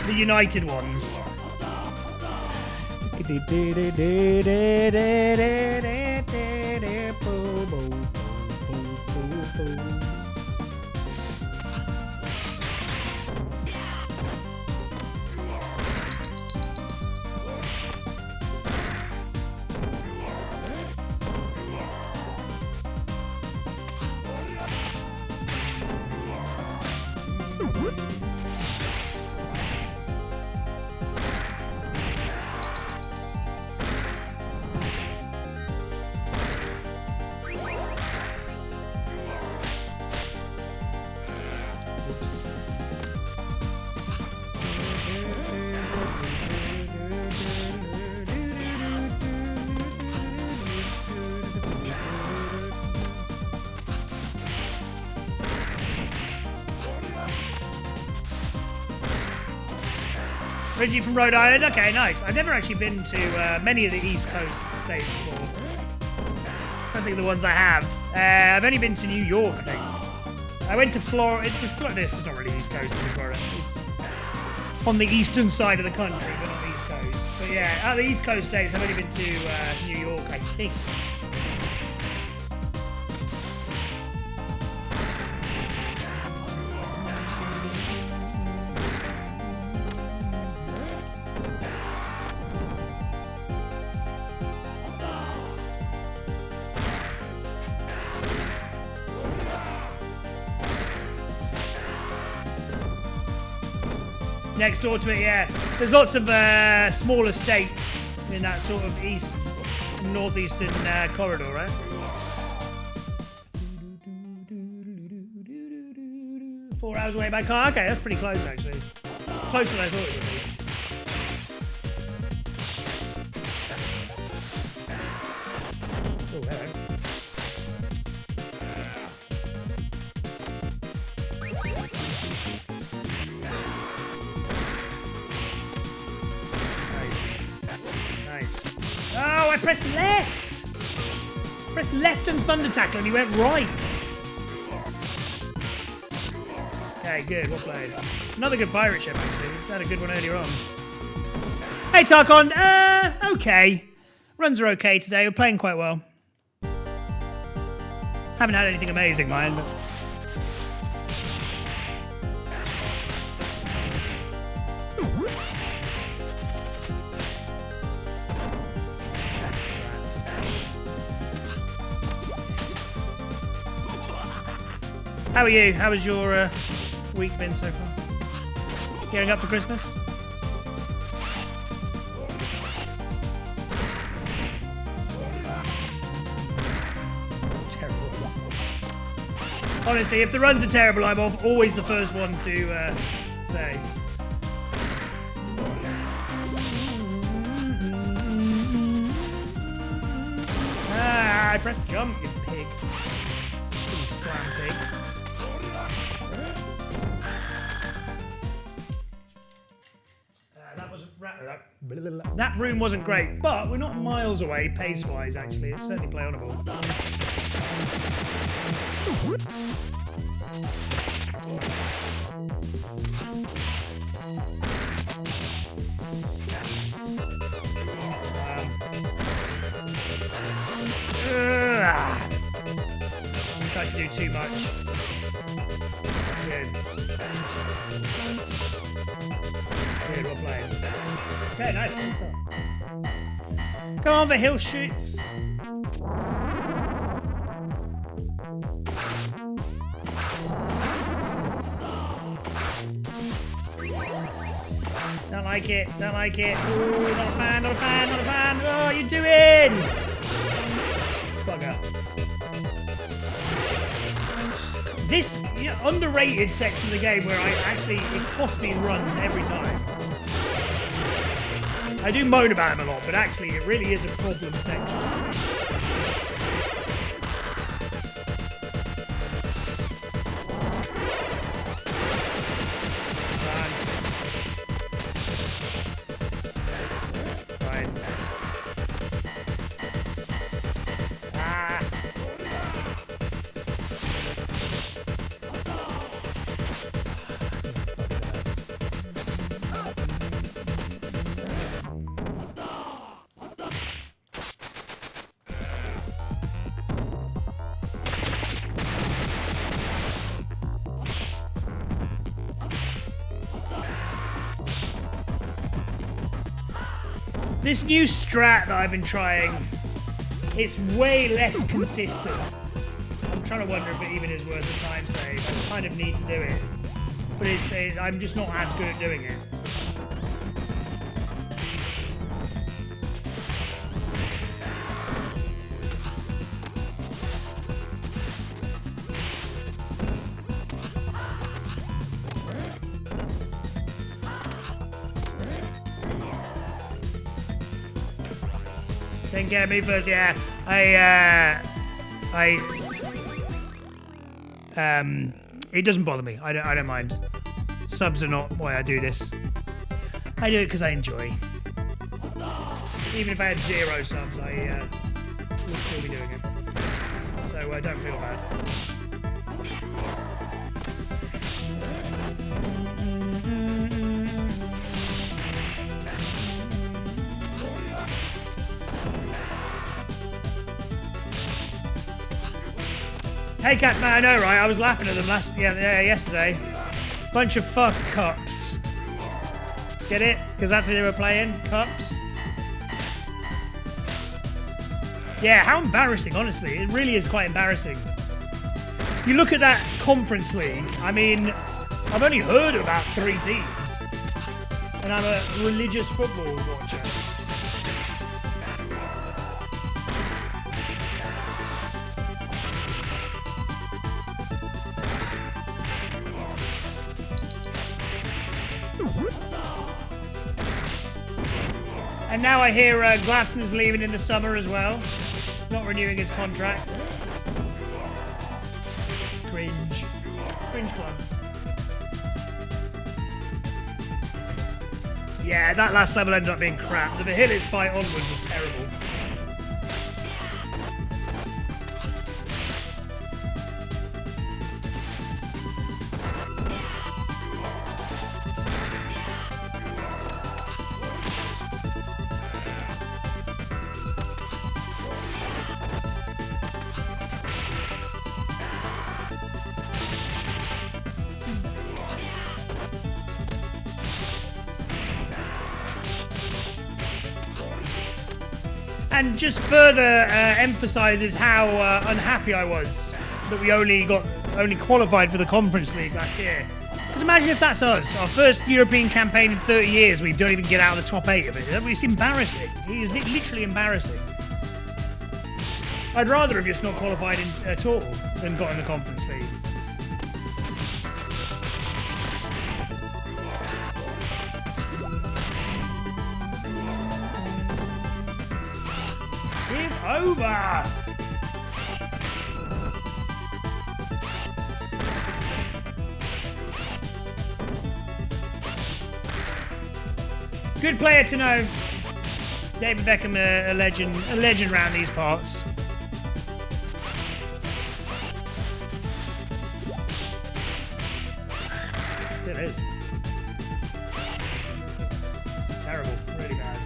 The United ones. Originally from Rhode Island? Okay, nice. I've never actually been to many of the East Coast states before. I don't think the ones I have. I've only been to New York, I think. I went to Florida. It's not really East Coast in Florida. It's on the eastern side of the country, but not the East Coast. But yeah, out of the East Coast states, I've only been to New York, I think. Next door to it, yeah. There's lots of smaller states in that sort of east, northeastern corridor, right? 4 hours away by car. Okay, that's pretty close, actually. Closer than I thought it would be. Oh, hello. Nice. Oh, I pressed left! Pressed left and thunder tackle and he went right. Okay, good. Well played. Another good pirate ship, actually. We had a good one earlier on. Hey, Tarkon. Okay. Runs are okay today. We're playing quite well. Haven't had anything amazing, mind, but... How are you? How has your week been so far? Gearing up for Christmas? Terrible. Honestly, if the runs are terrible, I'm always the first one to say. Ah, I pressed jump, you pig. You slam pig. That room wasn't great, but we're not miles away pace-wise, actually. It's certainly play-onable. Tried to do too much. Good. Good, well played. Okay, nice. Come on, the hill shoots. Don't like it. Don't like it. Ooh, not a fan, not a fan, not a fan. Oh, what are you doing? Bugger. This underrated section of the game where it costs me runs every time. I do moan about him a lot, but actually it really is a problem section. Fine. Ah. This new strat that I've been trying, it's way less consistent. I'm trying to wonder if it even is worth the time save. I kind of need to do it. But I'm just not as good at doing it. Then get me first, yeah. It doesn't bother me. I don't mind. Subs are not why I do this. I do it because I enjoy. Even if I had 0 subs, I would still be doing it. So I don't feel bad. Hey cats, man, I know, right? I was laughing at them yesterday. Bunch of fuck cups. Get it? Because that's who they were playing. Cups. Yeah, how embarrassing, honestly. It really is quite embarrassing. You look at that Conference League, I mean, I've only heard of about 3 teams. And I'm a religious football watcher. And now I hear Glaston's leaving in the summer as well. Not renewing his contract. Cringe. Cringe club. Yeah, that last level ended up being crap. The Vahilit's fight onwards was terrible. And just further emphasises how unhappy I was that we only qualified for the Conference League last year. Just imagine if that's us, our first European campaign in 30 years, we don't even get out of the top 8 of it. It's embarrassing. It is literally embarrassing. I'd rather have just not qualified at all than got in the Conference League. Over. Good player to know. David Beckham, a legend around these parts. Still is. Terrible, really bad.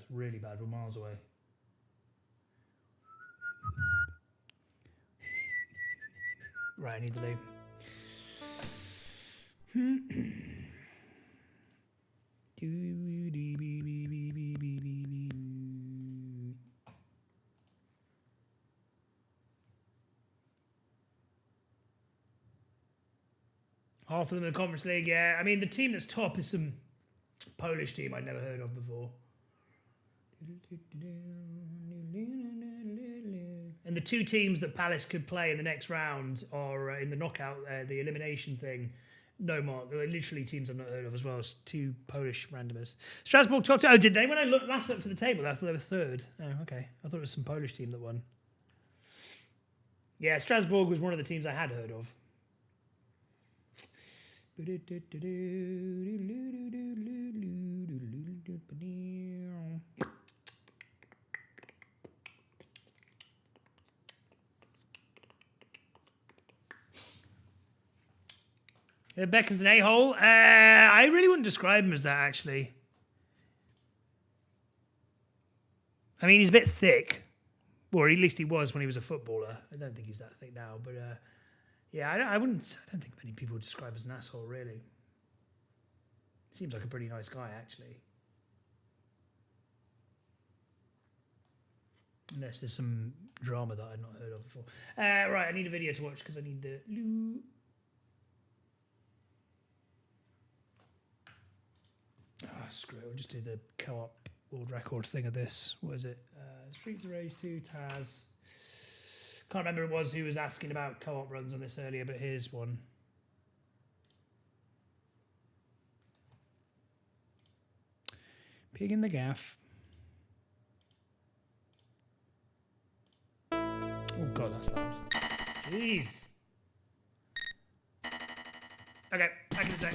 Really bad. We're miles away. Right, I need the loot. Half of them in the Conference League, yeah. I mean, the team that's top is some Polish team I'd never heard of before. And the two teams that Palace could play in the next round are in the knockout, the elimination thing. No mark. They're literally teams I've not heard of as well. It's two Polish randomers. Strasbourg talked to... Oh, did they? When I last looked at the table, I thought they were third. Oh, okay. I thought it was some Polish team that won. Yeah, Strasbourg was one of the teams I had heard of. Beckham's an a-hole. I really wouldn't describe him as that, actually. I mean, he's a bit thick. Or at least he was when he was a footballer. I don't think he's that thick now. But, yeah, I don't think many people would describe as an asshole, really. Seems like a pretty nice guy, actually. Unless there's some drama that I've not heard of before. Right, I need a video to watch because I need the loot. Screw it, we'll just do the co-op world record thing of this. What is it? Streets of Rage 2, Taz. Can't remember who it was who was asking about co-op runs on this earlier, but here's one. Pig in the gaff. Oh god, that's loud. Jeez. Okay, back in a sec.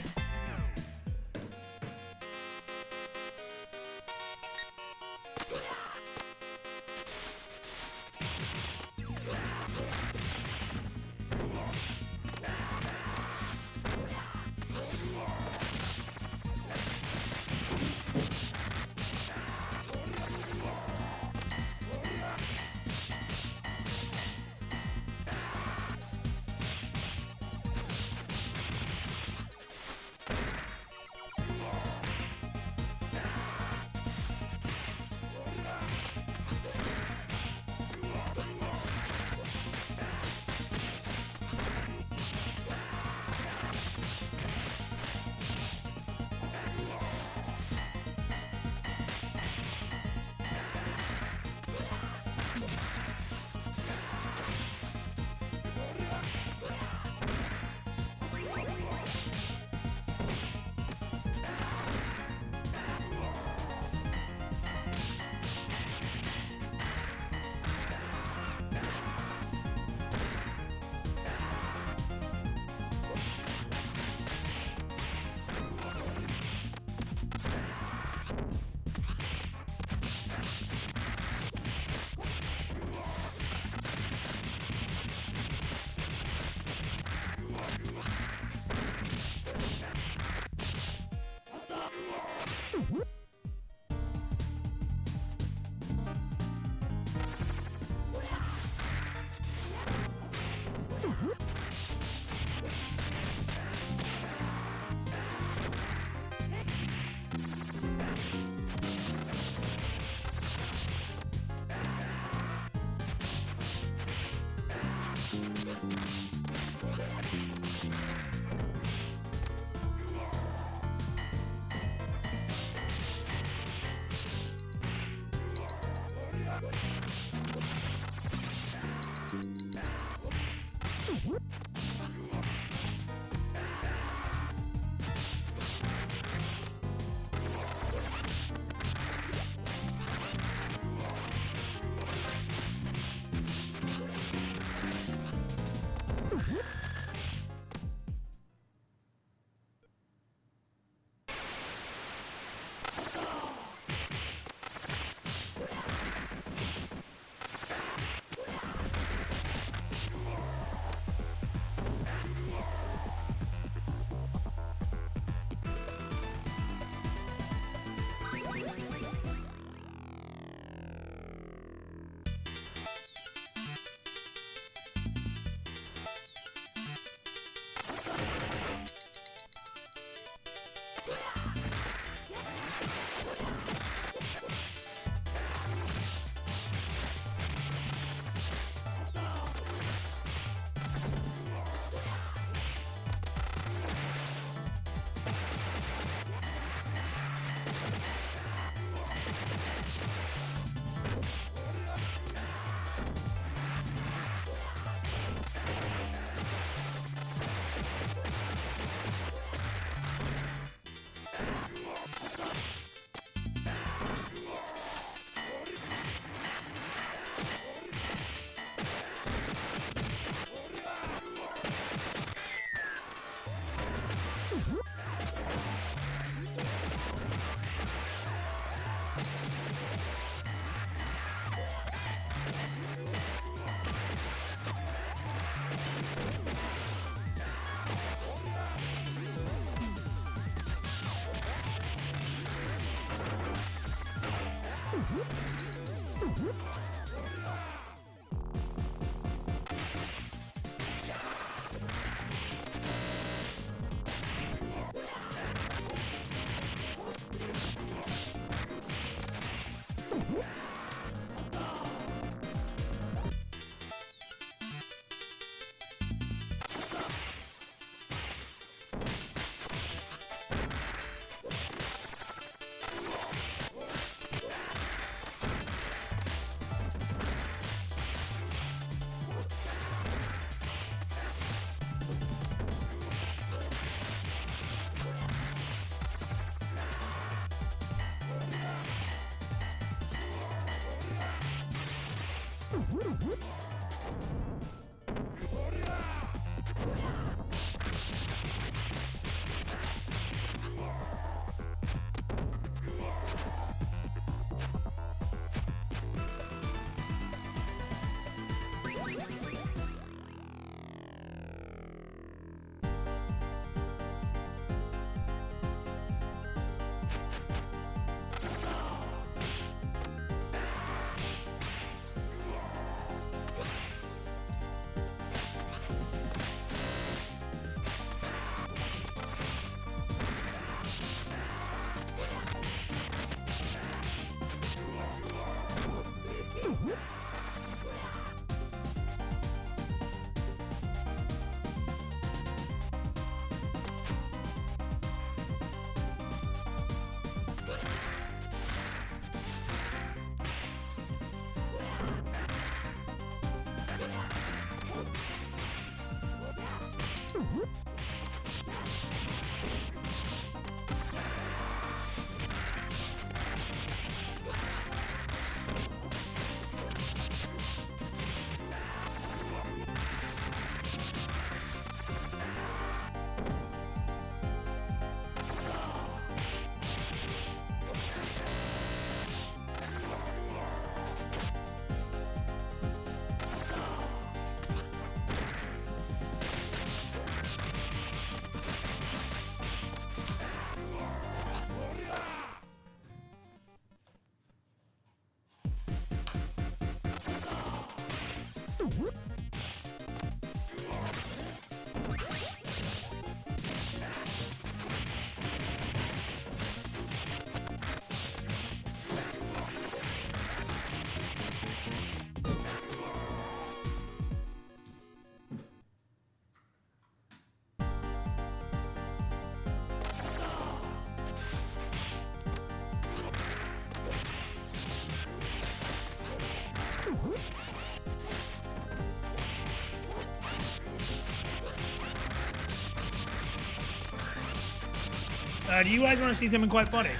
Do you guys want to see something quite funny?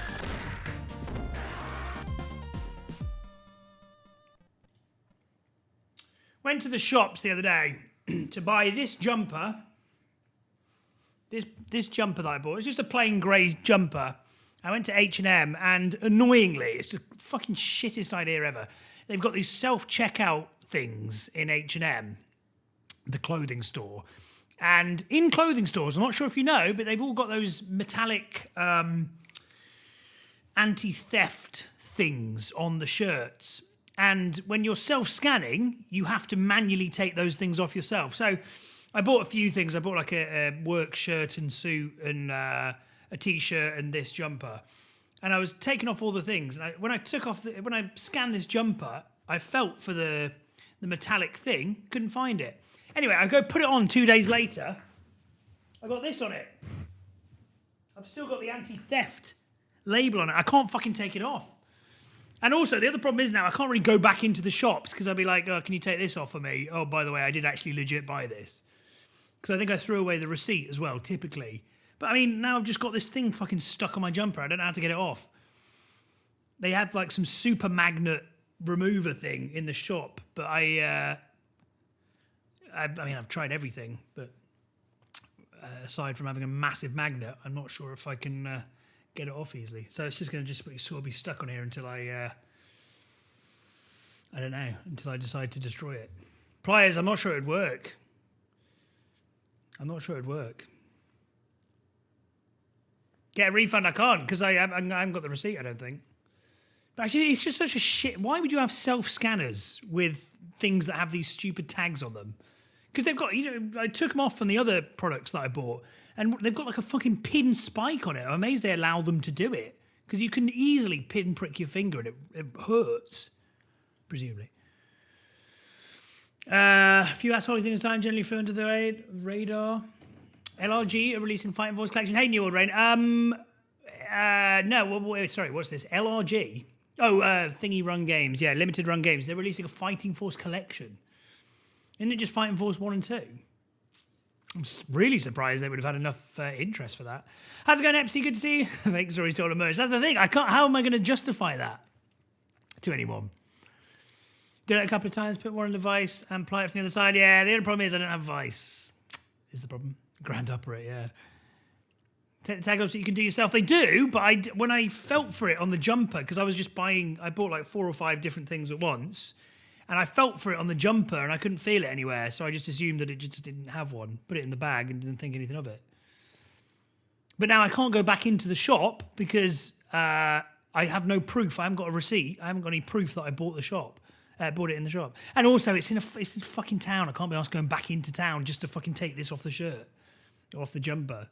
Went to the shops the other day to buy this jumper. This jumper that I bought. It's just a plain grey jumper. I went to H&M and annoyingly, it's the fucking shittest idea ever. They've got these self-checkout things in H&M, the clothing store. And in clothing stores, I'm not sure if you know, but they've all got those metallic anti-theft things on the shirts. And when you're self-scanning, you have to manually take those things off yourself. So I bought a few things. I bought like a work shirt and suit and a t-shirt and this jumper. And I was taking off all the things. And when I scanned this jumper, I felt for the metallic thing, couldn't find it. Anyway, I go put it on 2 days later. I got this on it. I've still got the anti-theft label on it. I can't fucking take it off. And also, the other problem is now I can't really go back into the shops because I'll be like, oh, can you take this off for me? Oh, by the way, I did actually legit buy this. Because I think I threw away the receipt as well, typically. But I mean, now I've just got this thing fucking stuck on my jumper. I don't know how to get it off. They have like some super magnet remover thing in the shop, but I mean, I've tried everything, but aside from having a massive magnet, I'm not sure if I can get it off easily. So it's just going to sort of be stuck on here until I don't know, until I decide to destroy it. Pliers, I'm not sure it'd work. Get a refund, I can't, because I haven't got the receipt, I don't think. But actually, it's just such a shit. Why would you have self-scanners with things that have these stupid tags on them? Because they've got, I took them off from the other products that I bought, and they've got like a fucking pin spike on it. I'm amazed they allow them to do it. Because you can easily pin prick your finger and it hurts, presumably. A few asshole things time generally flew under the radar. LRG are releasing Fighting Force Collection. Hey, New Old Rain. No, sorry, what's this? LRG? Oh, Thingy Run Games. Yeah, Limited Run Games. They're releasing a Fighting Force Collection. Isn't it just Fighting Force 1 and 2? I'm really surprised they would have had enough interest for that. How's it going, Epsy? Good to see you. Fake stories told emerge. That's the thing. How am I going to justify that to anyone? Did it a couple of times, put one on the Vice and apply it from the other side. Yeah, the only problem is I don't have Vice. Is the problem. Grand upper it, yeah. Take the tag off so you can do yourself. They do, but when I felt for it on the jumper, because I was just I bought like 4 or 5 different things at once, and I felt for it on the jumper and I couldn't feel it anywhere, so I just assumed that it just didn't have one. Put it in the bag and didn't think anything of it. But now I can't go back into the shop because I have no proof. I haven't got a receipt. I haven't got any proof that I bought bought it in the shop. And also, it's in fucking town. I can't be asked going back into town just to fucking take this off the shirt or off the jumper.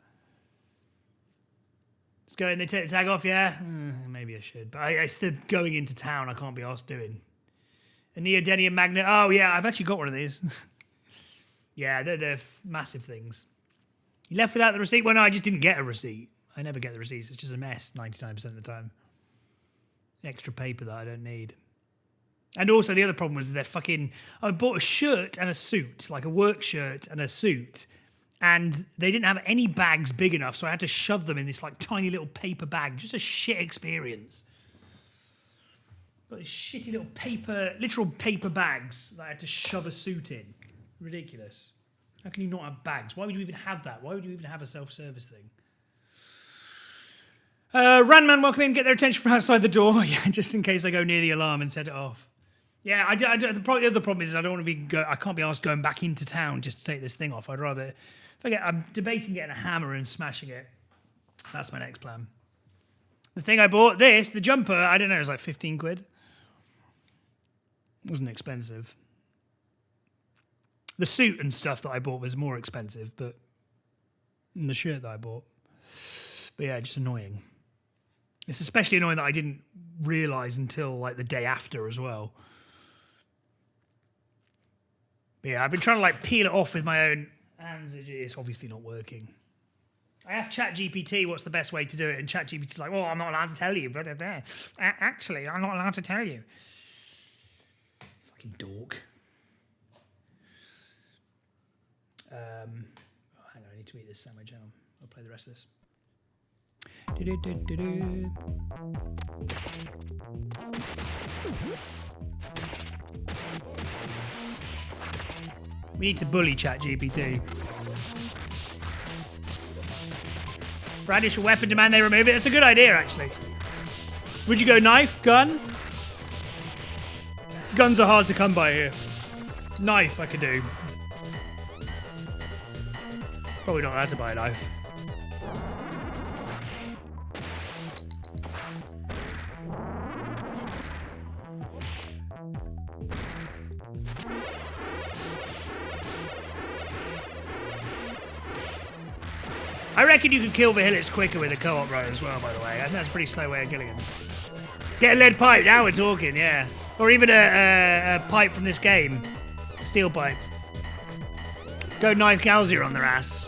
Let's go in. They take the tag off, yeah? Maybe I should. But I still going into town. I can't be asked doing. A neodymium magnet. Oh, yeah, I've actually got one of these. Yeah, they're massive things. You left without the receipt? Well, no, I just didn't get a receipt. I never get the receipts. It's just a mess 99% of the time. Extra paper that I don't need. And also the other problem was I bought a shirt and a suit, like a work shirt and a suit, and they didn't have any bags big enough, so I had to shove them in this like tiny little paper bag. Just a shit experience. Got these shitty little literal paper bags that I had to shove a suit in. Ridiculous. How can you not have bags? Why would you even have that? Why would you even have a self-service thing? Randman, welcome in. Get their attention from outside the door. Yeah, just in case I go near the alarm and set it off. Yeah, the other problem is I don't want to I can't be asked going back into town just to take this thing off. I'd rather, I'm debating getting a hammer and smashing it. That's my next plan. The thing I bought, the jumper, I don't know, it was like 15 quid. It wasn't expensive. The suit and stuff that I bought was more expensive, but than the shirt that I bought. But yeah, just annoying. It's especially annoying that I didn't realise until like the day after as well. But yeah, I've been trying to like peel it off with my own hands. It's obviously not working. I asked ChatGPT what's the best way to do it, and ChatGPT's like, well, I'm not allowed to tell you. Blah, blah, blah. Actually, I'm not allowed to tell you. Fucking dork. Hang on, I need to eat this sandwich. I'll play the rest of this. We need to bully ChatGPT. Brandish a weapon, demand they remove it. That's a good idea, actually. Would you go knife, gun? Guns are hard to come by here. Knife, I could do. Probably not allowed to buy a knife. I reckon you could kill Vihilitz quicker with a co-op run as well, by the way. I think that's a pretty slow way of killing him. Get a lead pipe, now we're talking, yeah. Or even a pipe from this game. Steel pipe. Go knife Galzir on their ass.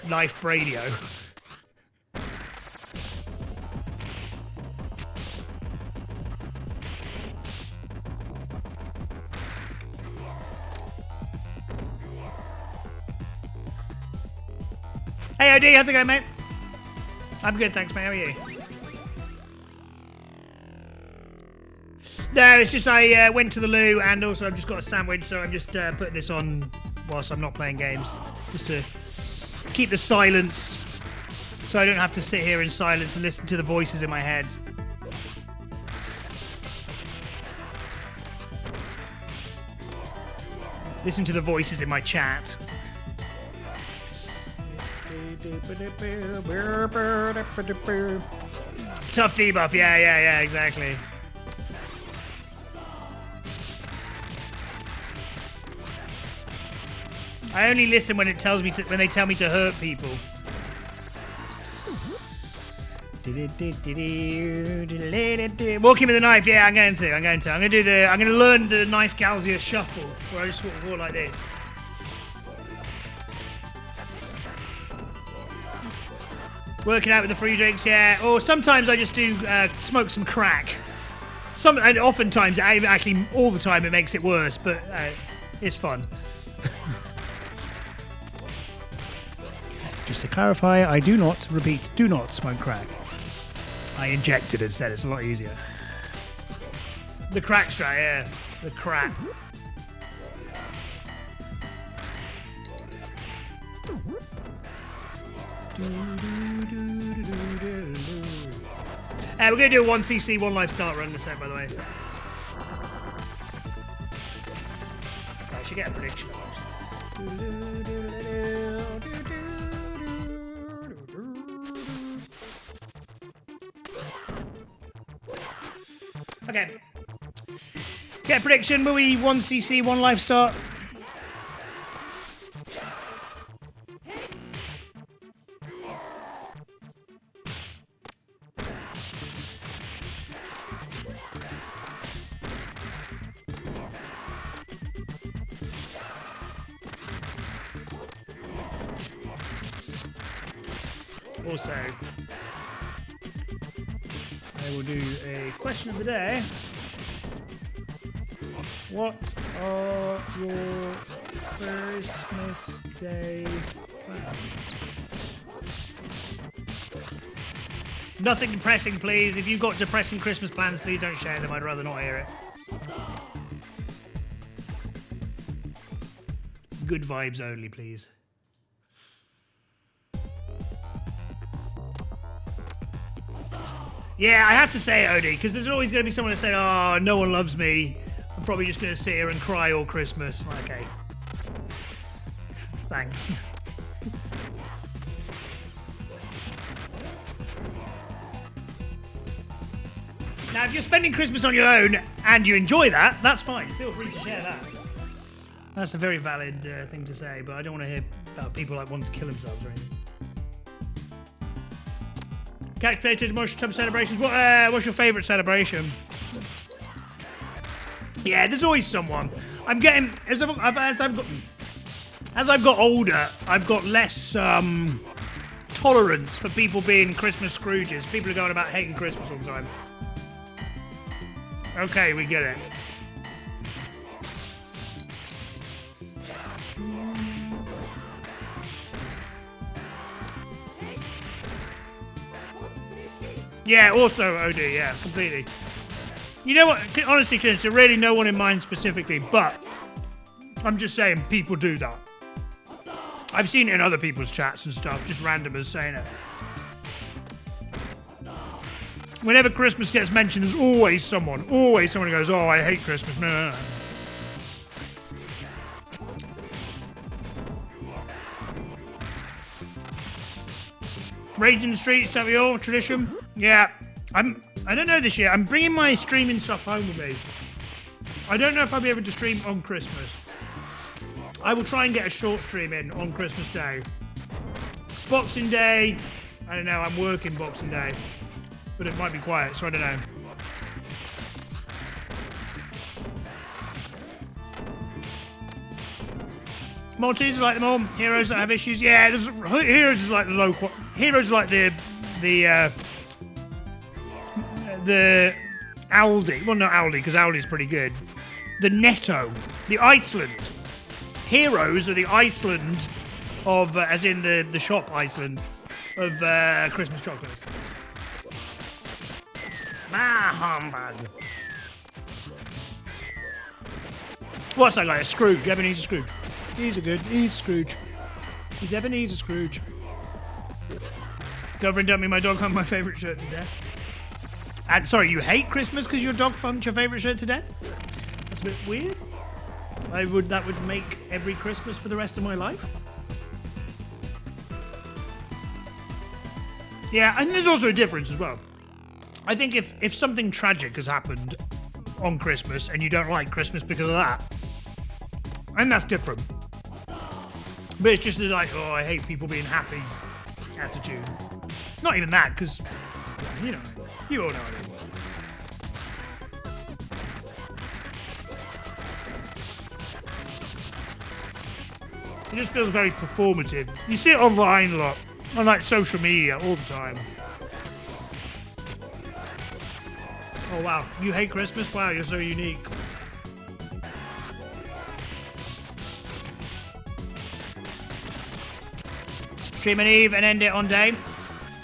Knife Bradio. Hey OD, how's it going, mate? I'm good, thanks, mate. How are you? No, it's just I went to the loo and also I've just got a sandwich, so I'm just putting this on whilst I'm not playing games. Just to keep the silence so I don't have to sit here in silence and listen to the voices in my head. Listen to the voices in my chat. Tough debuff, yeah, exactly. I only listen when it tells me when they tell me to hurt people. Walking with a knife, yeah, I'm going to learn the knife Galzia shuffle, where I just sort of walk like this. Working out with the free drinks, yeah. Or sometimes I just do smoke some crack. And oftentimes, actually all the time, it makes it worse, but it's fun. Just to clarify, I do not smoke crack. I inject it instead, it's a lot easier. The crack strat, yeah. The crack. We're going to do a 1cc, 1 life start run in a sec, by the way. I should get a prediction. Okay. Get a prediction. Will we 1cc, 1 life start? Also, I will do a question of the day. What are your Christmas Day plans? Nothing depressing, please. If you've got depressing Christmas plans, please don't share them. I'd rather not hear it. Good vibes only, please. Yeah, I have to say it, Odie, because there's always going to be someone to say, oh, no one loves me. I'm probably just going to sit here and cry all Christmas. Okay. Thanks. Now, if you're spending Christmas on your own and you enjoy that, that's fine. Feel free to share that. That's a very valid thing to say, but I don't want to hear about people like wanting to kill themselves or anything. Calculated emotional tub celebrations. What's your favourite celebration? Yeah, there's always someone. I'm getting as I've got older, I've got less tolerance for people being Christmas Scrooges. People are going about hating Christmas all the time. Okay, we get it. Yeah, also OD, yeah, completely. You know what, honestly, there's really no one in mind specifically, but I'm just saying people do that. I've seen it in other people's chats and stuff, just randomers saying it. Whenever Christmas gets mentioned, there's always someone who goes, oh, I hate Christmas. No. Rage in the streets, have we all? Tradition? Yeah. I don't know this year. I'm bringing my streaming stuff home with me. I don't know if I'll be able to stream on Christmas. I will try and get a short stream in on Christmas Day. Boxing Day, I don't know, I'm working Boxing Day. But it might be quiet, so I don't know. Maltesers like them all. Heroes that have issues. Yeah, Heroes is like the low quality. Heroes is like the Aldi. Well, not Aldi, because Aldi's pretty good. The Netto. The Iceland. Heroes are the Iceland of, as in the shop Iceland, of Christmas chocolates. Ah, humbug. What's that like? A Scrooge? Ebenezer Scrooge. He's a Scrooge. He's Ebenezer Scrooge. Girlfriend dumped me, my dog humped my favourite shirt to death. And sorry, you hate Christmas because your dog humped your favourite shirt to death? That's a bit weird. That would make every Christmas for the rest of my life. Yeah, and there's also a difference as well. I think if something tragic has happened on Christmas and you don't like Christmas because of that, and that's different. But it's just like, oh, I hate people being happy attitude. Not even that, because, you know, you all know what it was. It just feels very performative. You see it online a lot, on like social media all the time. Oh wow, you hate Christmas? Wow, you're so unique. Stream an Eve and end it on day.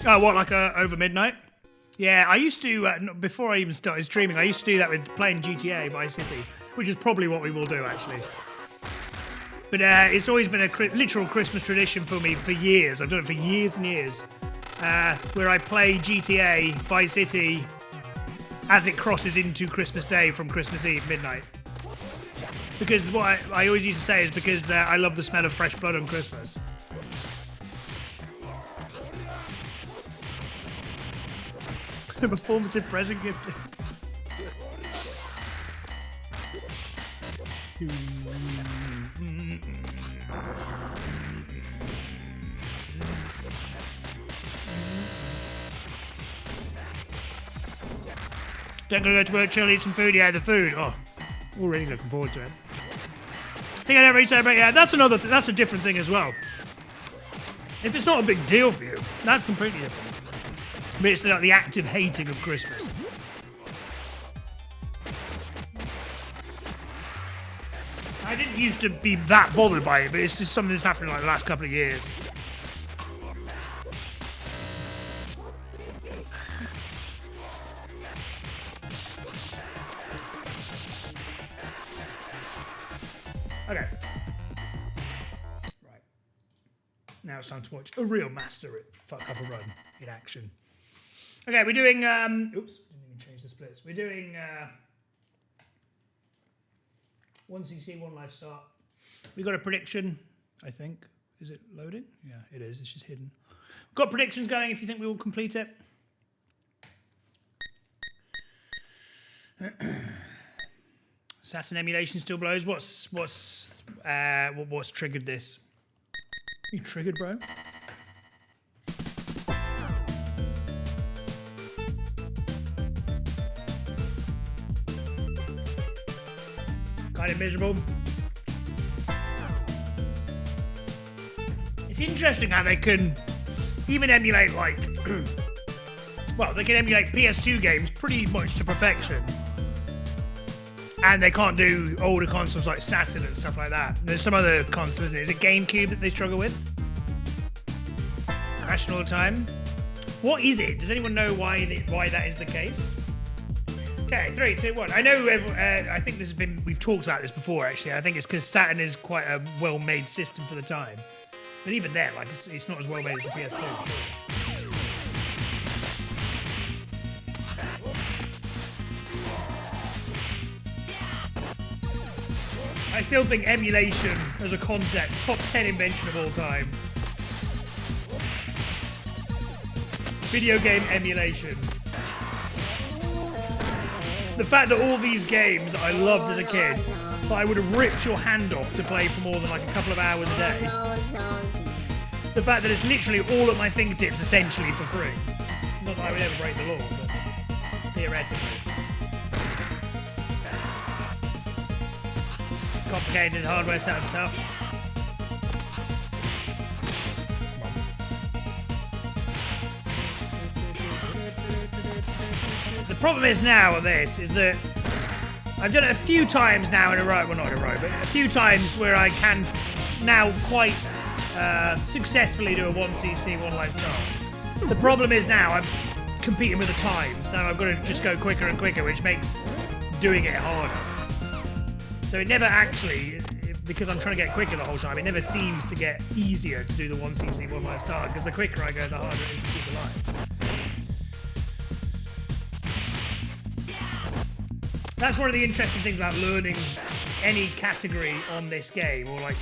Oh, what, like over midnight? Yeah, I used to, before I even started streaming, I used to do that with playing GTA Vice City, which is probably what we will do, actually. But it's always been a literal Christmas tradition for me for years. I've done it for years and years, where I play GTA Vice City as it crosses into Christmas Day from Christmas Eve midnight. Because what I always used to say is because I love the smell of fresh blood on Christmas. A performative present gift. Don't go to work, chill, eat some food. Yeah, the food. Oh, already looking forward to it. I think I don't really celebrate. Yeah, that's another. That's a different thing as well. If it's not a big deal for you, that's completely different. But it's like the active hating of Christmas. I didn't used to be that bothered by it, but it's just something that's happened like the last couple of years. Okay. Right. Now it's time to watch a real master at Fuck Up a Run in action. Okay, we're doing, oops, didn't even change the splits. We're doing 1cc, 1 life start. We got a prediction, I think. Is it loading? Yeah, it is. It's just hidden. We've got predictions going if you think we will complete it. Assassin emulation still blows. What's triggered this? You triggered, bro? Kind of miserable. It's interesting how they can even emulate like, well, they can emulate PS2 games pretty much to perfection. And they can't do older consoles like Saturn and stuff like that. There's some other consoles, isn't it? Is it GameCube that they struggle with? Crashing all the time. What is it? Does anyone know why that is the case? Okay, 3, 2, 1. I know. I think this has been. We've talked about this before. Actually, I think it's because Saturn is quite a well-made system for the time. But even there, like, it's not as well-made as the PS2. I still think emulation as a concept, top 10 invention of all time. Video game emulation. The fact that all these games that I loved as a kid, that I would have ripped your hand off to play for more than like a couple of hours a day. The fact that it's literally all at my fingertips essentially for free. Not that I would ever break the law, but theoretically. Complicated hardware setup stuff. The problem is now with this is that I've done it a few times now in a row. Well, not in a row, but a few times where I can now quite successfully do a 1cc, 1 life start. The problem is now I'm competing with the time, so I've got to just go quicker and quicker, which makes doing it harder. So it never actually, because I'm trying to get quicker the whole time, it never seems to get easier to do the 1cc, 1 life start, because the quicker I go, the harder it is to keep alive. That's one of the interesting things about learning any category on this game, or like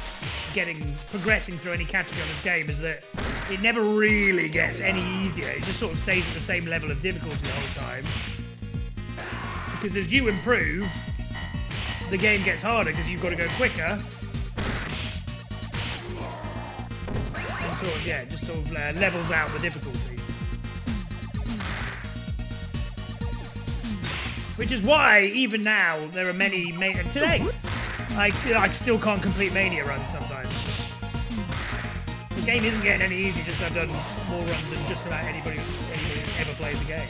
progressing through any category on this game, is that it never really gets any easier. It just sort of stays at the same level of difficulty the whole time. Because as you improve, the game gets harder because you've got to go quicker. And sort of, yeah, just sort of levels out the difficulty. Which is why, even now, there are many... Today, I still can't complete Mania runs sometimes. The game isn't getting any easier, just I've done more runs than just about anybody who's ever played the game.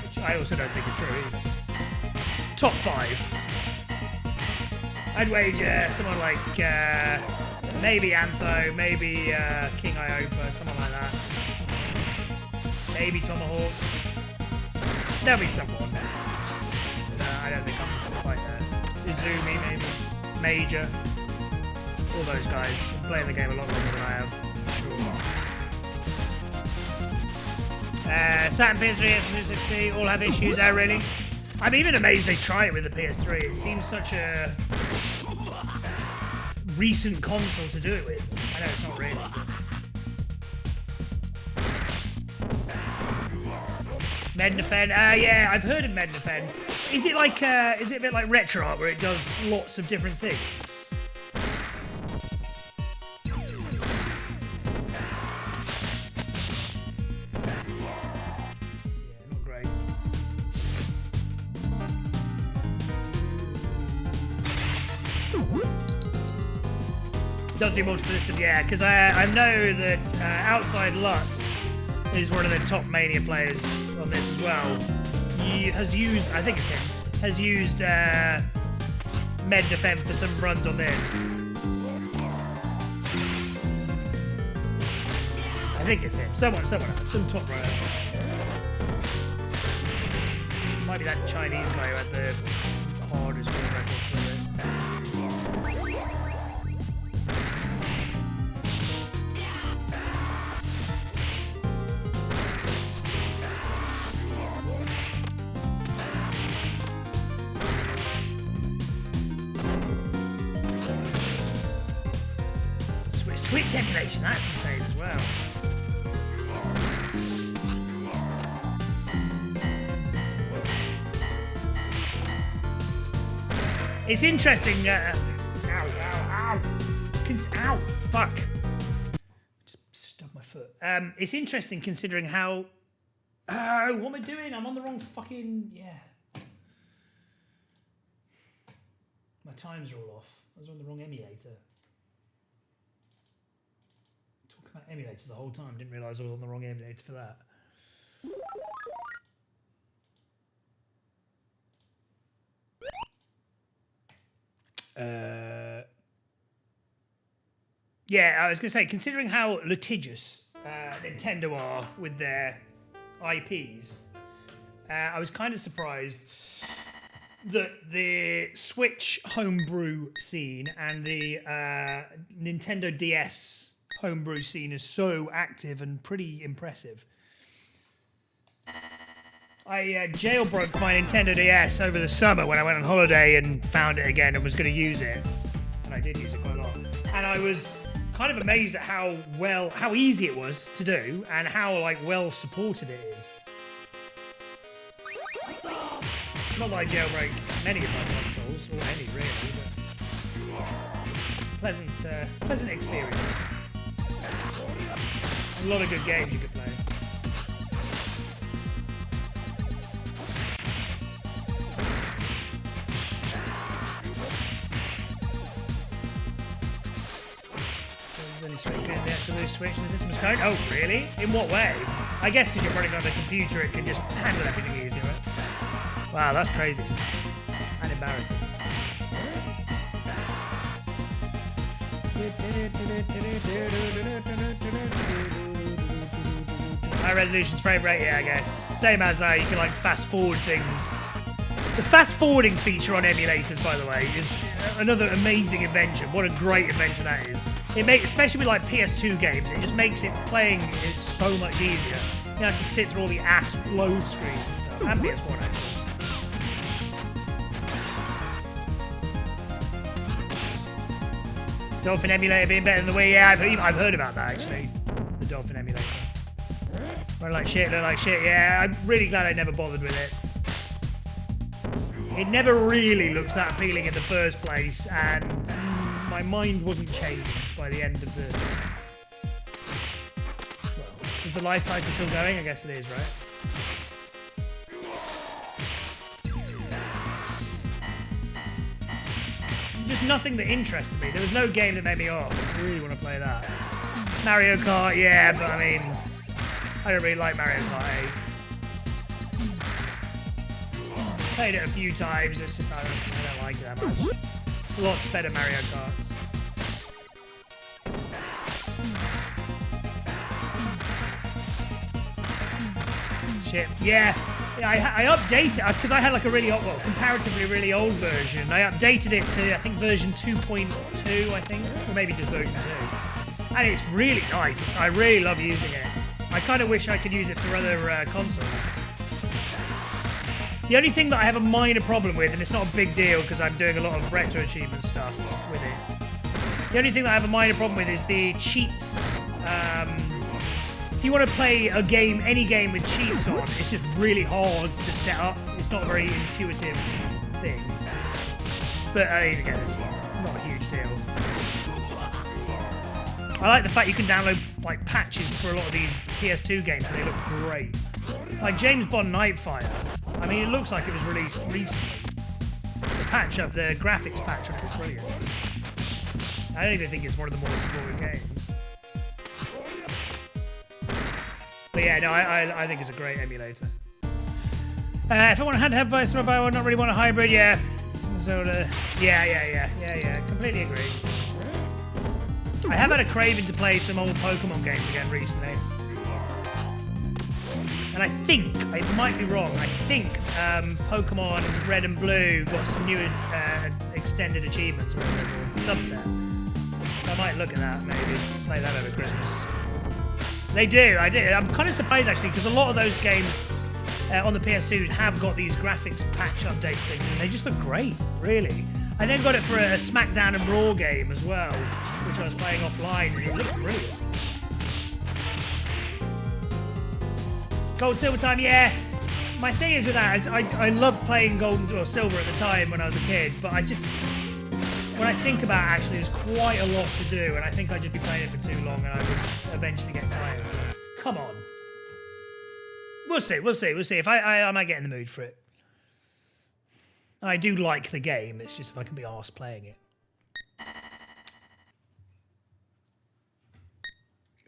Which I also don't think is true either. Top 5. I'd wager someone like maybe Antho, maybe King Iopa, someone like that. Maybe Tomahawk. There'll be someone. No, I don't think I'm quite there. Izumi, maybe. Major. All those guys. I'm playing the game a lot longer than I have. Sure. Saturn PS3, S360, all have issues. Oh, really? I'm even amazed they try it with the PS3. It seems such a recent console to do it with. I know it's not really. Mednafen, yeah, I've heard of Mednafen. Is it like, is it a bit like RetroArch where it does lots of different things? Yeah, not great. Does do multiple systems, yeah, because I know that Outside Lutz is one of the top Mania players on this as well. He has used, I think it's him, has used Mednafen for some runs on this. I think it's him. Someone else, some top runner. Might be that Chinese guy who had the hardest world record for it. Switch emulation, that's insane as well. It's interesting. Ow! Ow! Fuck! Just stubbed my foot. It's interesting considering how. Oh, what am I doing? I'm on the wrong fucking. Yeah. My times are all off. I was on the wrong emulator. About emulators the whole time. Didn't realise I was on the wrong emulator for that. Yeah, I was going to say, considering how litigious Nintendo are with their IPs, I was kind of surprised that the Switch homebrew scene and the Nintendo DS homebrew scene is so active and pretty impressive. I jailbroke my Nintendo DS over the summer when I went on holiday and found it again and was going to use it. And I did use it quite a lot. And I was kind of amazed at how easy it was to do and how well supported it is. Not that I jailbreak many of my consoles, or any really, but pleasant experience. A lot of good games you could play. There's only Switch in the actual Switch and the system is code. Oh, really? In what way? I guess because you're running on a computer, it can just handle everything easier, right? Wow, that's crazy. And embarrassing. High resolution's frame rate, yeah, I guess. Same as you can fast forward things. The fast forwarding feature on emulators, by the way, is another amazing invention. What a great invention that is. It makes, especially with PS2 games, it just makes playing it so much easier. You don't have to sit through all the ass load screens and stuff. And PS1 actually. Dolphin emulator being better than the Wii. Yeah, I've heard about that actually. The Dolphin emulator. Run like shit, look like shit. Yeah, I'm really glad I never bothered with it. It never really looks that appealing in the first place, and my mind wasn't changed by the end of the... Well, is the life cycle still going? I guess it is, right? Just nothing that interested me. There was no game that made me, oh, I really want to play that. Mario Kart, yeah, but I mean, I don't really like Mario Kart 8. Played it a few times, it's just, I don't like it that much. Lots better Mario Karts. Shit, yeah. I updated it because I had like a really old, well, comparatively really old version. I updated it to, I think, version 2.2, I think, or maybe just version 2. And it's really nice. I really love using it. I kind of wish I could use it for other consoles. The only thing that I have a minor problem with, and it's not a big deal because I'm doing a lot of retro achievement stuff with it. The only thing that I have a minor problem with is the cheats. If you want to play a game, any game with cheats on, it's just really hard to set up. It's not a very intuitive thing. But I mean, again, it's not a huge deal. I like the fact you can download like patches for a lot of these PS2 games, and they look great. Like James Bond Nightfire. I mean, it looks like it was released recently. The patch up, the graphics patch on it is brilliant. I don't even think it's one of the more supported games. But yeah, no, I think it's a great emulator. If I want a handheld device, I not really want a hybrid, yeah. So, yeah, completely agree. I have had a craving to play some old Pokemon games again recently. And I think, I might be wrong, I think Pokemon Red and Blue got some new extended achievements, or subset. So I might look at that, maybe. Play that over Christmas. They do, I did. I'm kind of surprised actually, because a lot of those games on the PS2 have got these graphics patch update things, and they just look great, really. I then got it for a SmackDown and Raw game as well, which I was playing offline, and it looked brilliant. Gold Silver time, yeah. My thing is with that, is I loved playing Gold or Silver at the time when I was a kid, but I just, when I think about it, actually, there's quite a lot to do, and I think I'd just be playing it for too long, and I would eventually get tired. Come on. We'll see. If I might get in the mood for it. I do like the game, it's just if I can be arsed playing it.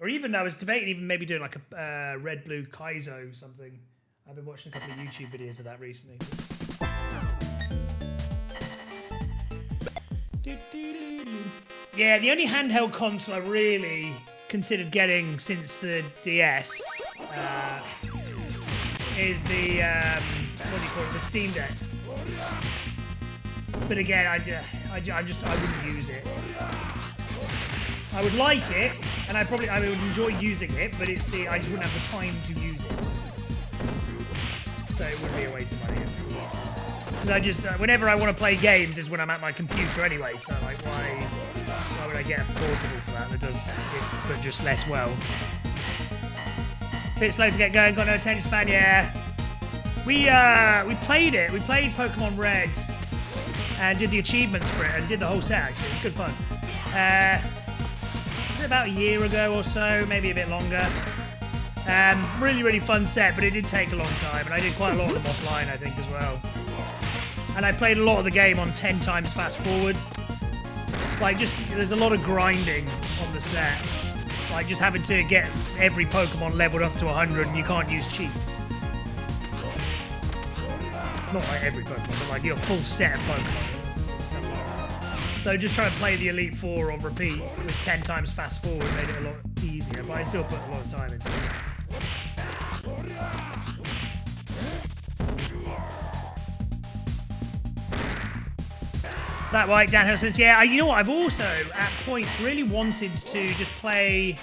Or even, I was debating even maybe doing like a Red Blue Kaizo or something. I've been watching a couple of YouTube videos of that recently. Yeah, the only handheld console I really considered getting since the DS is the, what do you call it, the Steam Deck. But again, I wouldn't use it. I would like it, and I would enjoy using it, but it's I just wouldn't have the time to use it. So it would be a waste of money. Because I just, whenever I want to play games is when I'm at my computer anyway, so like why would I get a portable for that does it, but just less well. Bit slow to get going, got no attention span, yeah. We played it, we played Pokemon Red and did the achievements for it and did the whole set actually, it was good fun. Was it about a year ago or so, maybe a bit longer. Really fun set, but it did take a long time, and I did quite a lot of them offline, I think, as well. And I played a lot of the game on 10 times fast forward. Like, just, there's a lot of grinding on the set. Like, just having to get every Pokemon leveled up to 100, and you can't use cheats. Not like every Pokemon, but like your full set of Pokemon. So just trying to play the Elite Four on repeat with 10 times fast forward made it a lot easier, but I still put a lot of time into it. That white downhill says, yeah, you know what, I've also at points really wanted to just play,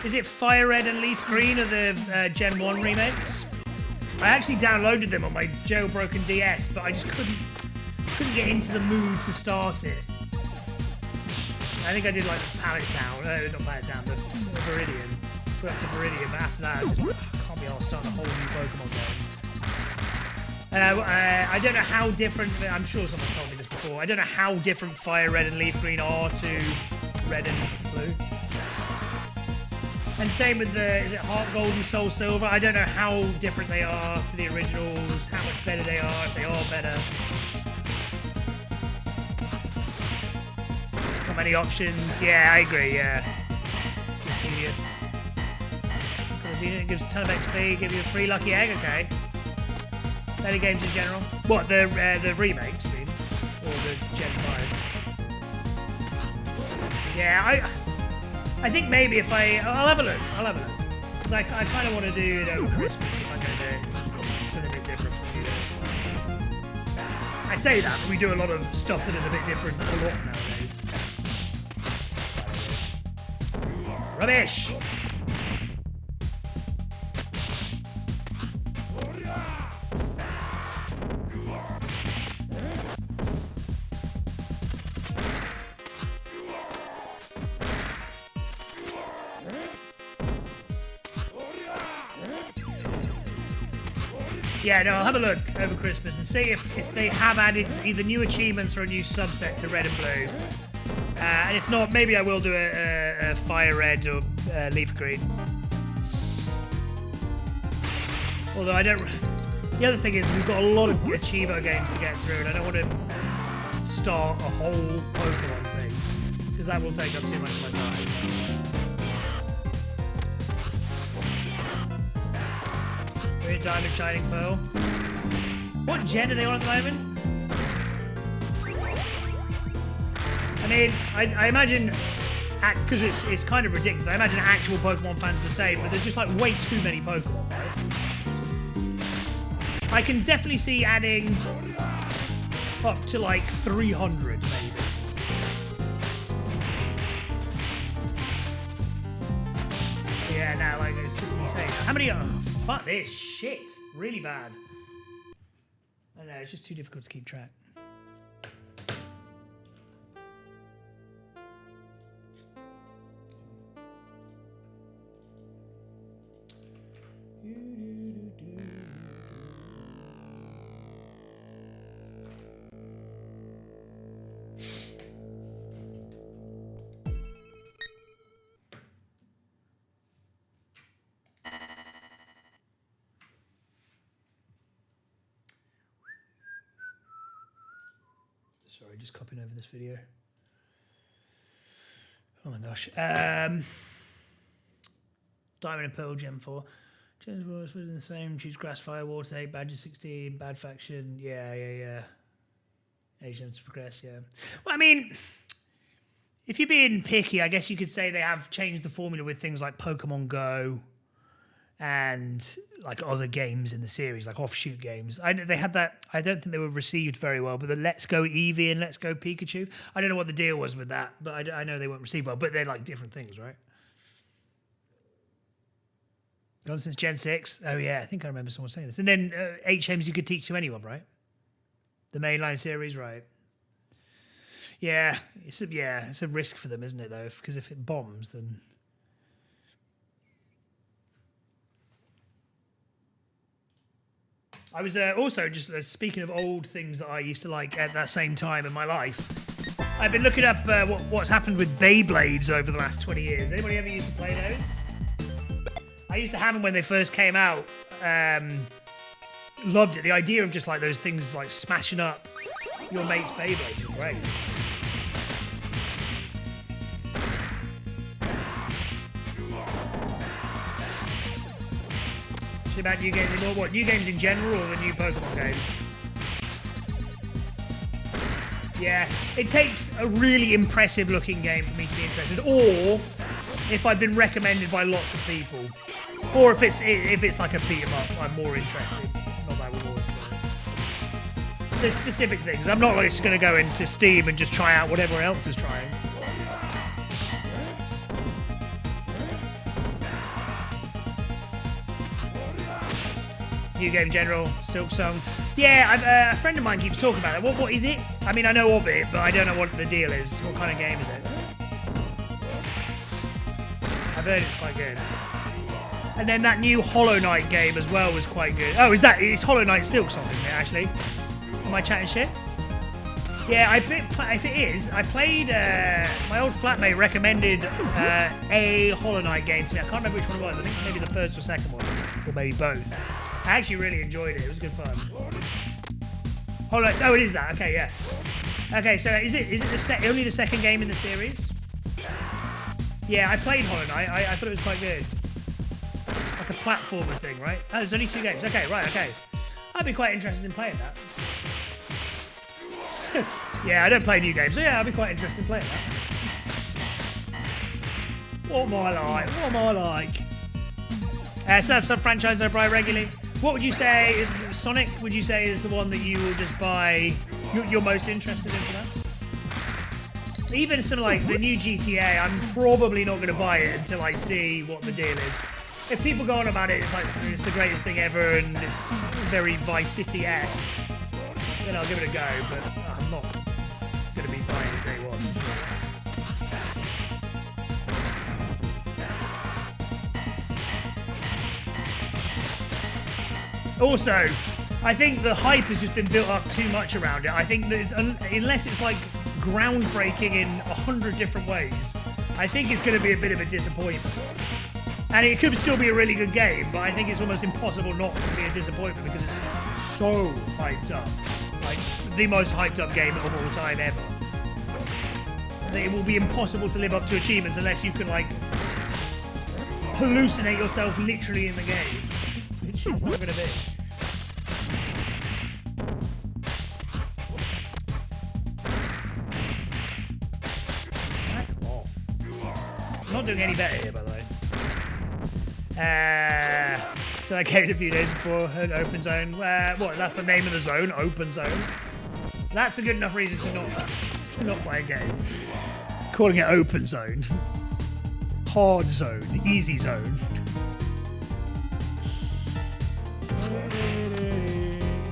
is it Fire Red and Leaf Green or the Gen 1 remakes? I actually downloaded them on my jailbroken DS, but I just couldn't get into the mood to start it. I think I did like Pallet Town, not Pallet Town, but Viridian. Put up to Viridian, but after that, I just can't be arsed starting a whole new Pokemon game. And I don't know how different, I'm sure someone told me this before, I don't know how different Fire Red and Leaf Green are to Red and Blue. And same with the, is it Heart Gold and Soul Silver? I don't know how different they are to the originals, how much better they are, if they are better. Not many options. Yeah, I agree, yeah. It's tedious. It gives a ton of XP, give you a free lucky egg, okay. Better games in general. What, the remakes, you mean? Or the Gen 5? Yeah, I think maybe if I'll have a look. Because I kind of want to do it over Christmas if I'm going to do it. Something a bit different from you. I say that, but we do a lot of stuff that is a bit different a lot nowadays. Rubbish! Yeah, no, I'll have a look over Christmas and see if they have added either new achievements or a new subset to Red and Blue. And if not, maybe I will do a Fire Red or Leaf Green. Although I don't... The other thing is we've got a lot of Achievo games to get through and I don't want to start a whole Pokemon thing because that will take up too much of my time. Diamond Shining Pearl. What gen are they on at the moment? I mean, I imagine, because it's kind of ridiculous, I imagine actual Pokemon fans are the same, but there's just like way too many Pokemon, right? I can definitely see adding up to like 300 maybe. Yeah, no, like it's just insane. How many are... Fuck this shit. Really bad. I don't know, it's just too difficult to keep track. Sorry, just copying over this video. Oh my gosh. Diamond and Pearl Gem 4. Gen 4 is within the same. Choose Grass, Fire, Water 8, Badger 16, Bad Faction. Yeah. Age to progress, yeah. Well, I mean, if you're being picky, I guess you could say they have changed the formula with things like Pokemon Go and like other games in the series, like offshoot games. They had that. I don't think they were received very well, but the Let's Go Eevee and Let's Go Pikachu. I don't know what the deal was with that, but I know they weren't received well. But they're like different things, right? Gone since Gen 6. Oh yeah, I think I remember someone saying this. And then HMs you could teach to anyone, right? The mainline series, right? Yeah, it's a risk for them, isn't it though? Because if it bombs, then. I was also just speaking of old things that I used to like at that same time in my life. I've been looking up what's happened with Beyblades over the last 20 years. Anybody ever used to play those? I used to have them when they first came out. Loved it. The idea of just like those things like smashing up your mate's Beyblades was great. About new games, or what? New games in general, or the new Pokemon games? Yeah, it takes a really impressive looking game for me to be interested, or if I've been recommended by lots of people, or if it's like a beat 'em up, I'm more interested. Not that we've always got. There's specific things. I'm not just going to go into Steam and just try out whatever else is trying. New game general, Silk Song. Yeah, a friend of mine keeps talking about it. What is it? I mean, I know of it, but I don't know what the deal is. What kind of game is it? I've heard it's quite good. And then that new Hollow Knight game as well was quite good. Oh, it's Hollow Knight Silksong, isn't it, actually? Am I chatting shit? Yeah, if it is, I played, my old flatmate recommended a Hollow Knight game to me. I can't remember which one it was. I think maybe the first or second one, or maybe both. I actually really enjoyed it. It was good fun. Hollow Knight, oh, it is that. Okay, yeah. Okay, so is it only the second game in the series? Yeah, I played Hollow Knight. I thought it was quite good. Like a platformer thing, right? Oh, there's only 2 games. Okay, right, okay. I'd be quite interested in playing that. Yeah, I don't play new games, so yeah, I'd be quite interested in playing that. What am I like? What am I like? Some franchise I buy regularly. What would you say, Sonic, would you say is the one that you will just buy, you're most interested in for that? Even something like the new GTA, I'm probably not going to buy it until I see what the deal is. If people go on about it, it's like, it's the greatest thing ever and it's very Vice City-esque, then I'll give it a go, but I'm not going to be buying it day one. Sure. Also, I think the hype has just been built up too much around it. I think that unless it's like groundbreaking in 100 different ways, I think it's going to be a bit of a disappointment. And it could still be a really good game, but I think it's almost impossible not to be a disappointment because it's so hyped up. Like, the most hyped up game of all time ever. It will be impossible to live up to achievements unless you can, like, hallucinate yourself literally in the game. Which it's not going to be. Back off. I'm not doing any better here, by the way. So I came a few days before an open zone. What? That's the name of the zone, open zone. That's a good enough reason to not play a game. Calling it open zone, hard zone, easy zone.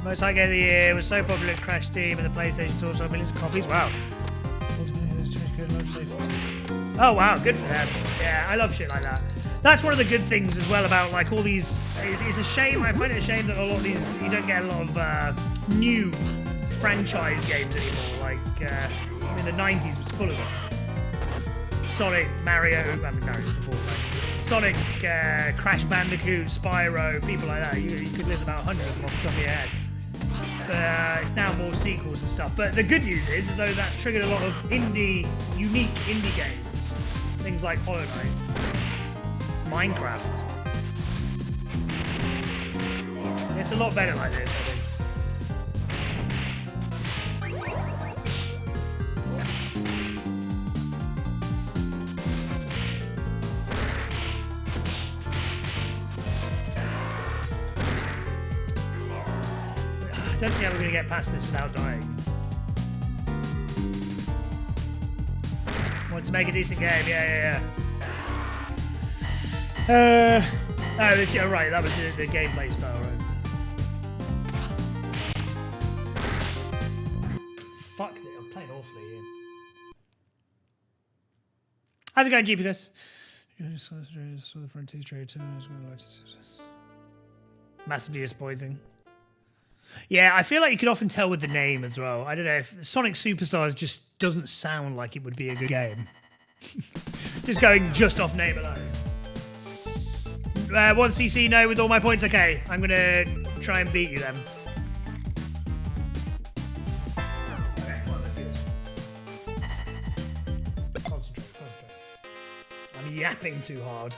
Most high game of the year was so popular at Crash Team and the PlayStation Tour sold millions of copies. Wow. Oh wow, good for them. Yeah, I love shit like that. That's one of the good things as well about like all these. It's a shame. I find it a shame that a lot of these you don't get a lot of new franchise games anymore. Like in the '90s was full of them. Sonic, Mario, before, like, Sonic, Crash Bandicoot, Spyro, people like that. You could list about 100 of them off the top of your head. But it's now more sequels and stuff. But the good news is though that's triggered a lot of unique indie games. Things like Hollow Knight. Minecraft. It's a lot better like this, I think. I don't see how we're going to get past this without dying. Want to make a decent game? Yeah. Oh, right, that was the gameplay style, right? Fuck it, I'm playing awfully here. How's it going, GPGus? Massively disappointing. Yeah, I feel like you could often tell with the name as well. I don't know, if Sonic Superstars just doesn't sound like it would be a good game. Just going just off name alone. 1cc, no, with all my points. Okay, I'm gonna try and beat you then. Okay, come on, let's do this. Concentrate. I'm yapping too hard.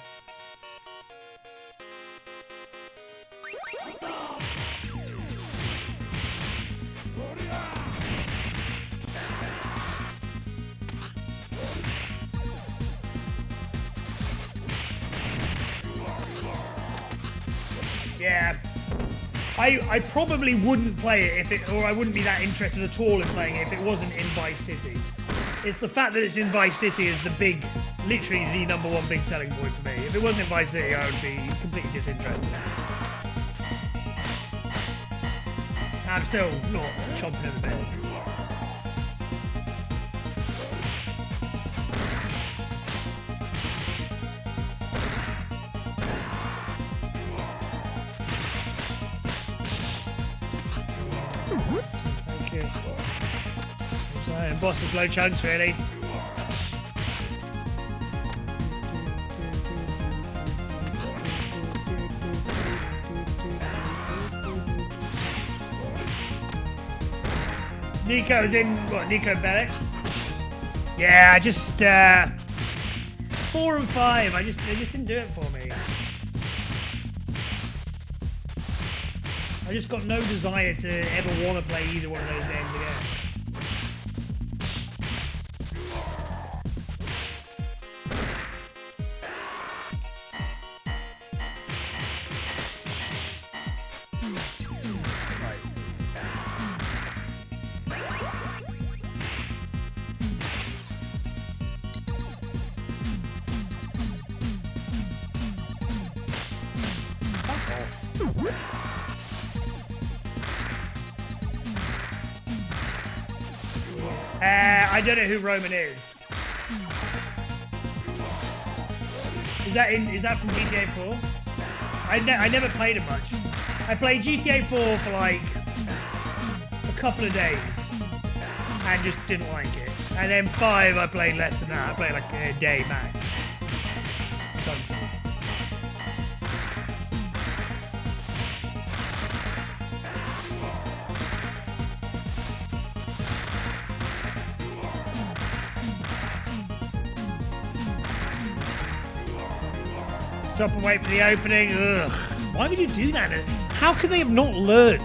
Yeah, I probably wouldn't play it or I wouldn't be that interested at all in playing it if it wasn't in Vice City. It's the fact that it's in Vice City is literally the number one big selling point for me. If it wasn't in Vice City, I would be completely disinterested. I'm still not chomping at the bit. Thank you. So, boss with low chunks, really. Nico's in, what, Nico Bellic? Yeah, I just, 4 and 5, they just didn't do it for me. I just got no desire to ever want to play either one of those games again. I don't know who Roman is. Is that from GTA 4? I never played it much. I played GTA 4 for like a couple of days and just didn't like it. And then 5 I played less than that. I played like a day max. Something. Stop and wait for the opening. Ugh. Why would you do that? How could they have not learned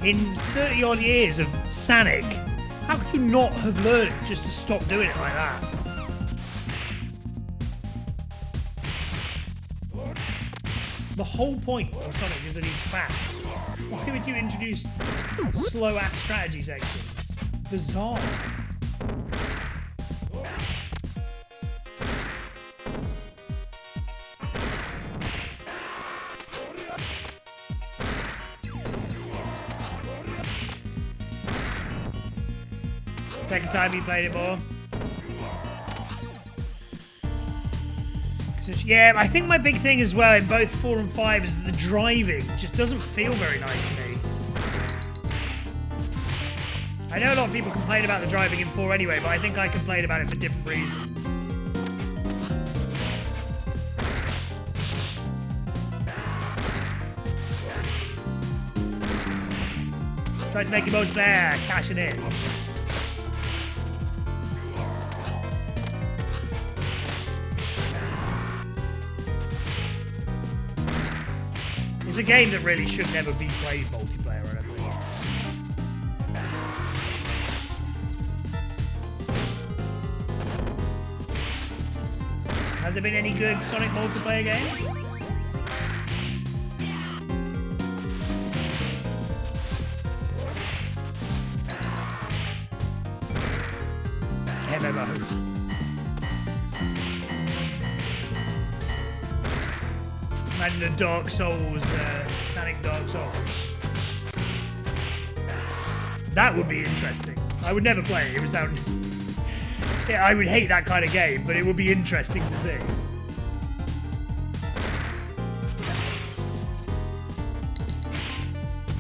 in 30 odd years of Sonic? How could you not have learned just to stop doing it like that? The whole point of Sonic is that he's fast. Why would you introduce slow-ass strategy sections? Bizarre. Second time you played it more. Yeah, I think my big thing as well in both 4 and 5 is the driving just doesn't feel very nice to me. I know a lot of people complain about the driving in 4 anyway, but I think I complain about it for different reasons. Try to make it multiplayer, cashing in. It's a game that really should never be played multiplayer, I don't think. Has there been any good Sonic multiplayer games? MMO. Imagine a Dark Souls, Sonic Dark Souls. That would be interesting. I would never play it. It would sound... Yeah, I would hate that kind of game, but it would be interesting to see.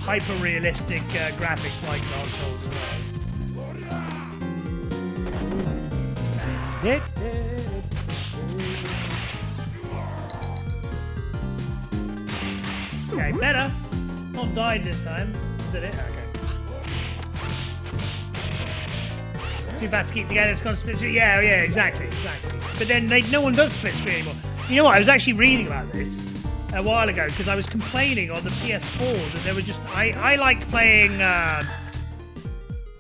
Hyper-realistic graphics like Dark Souls as well. Okay, better. Not died this time. Is that it? Okay. Too fast to keep together. It's got split screen. Yeah, exactly. But then no one does split screen anymore. You know what? I was actually reading about this a while ago because I was complaining on the PS4 that there was just... I like playing...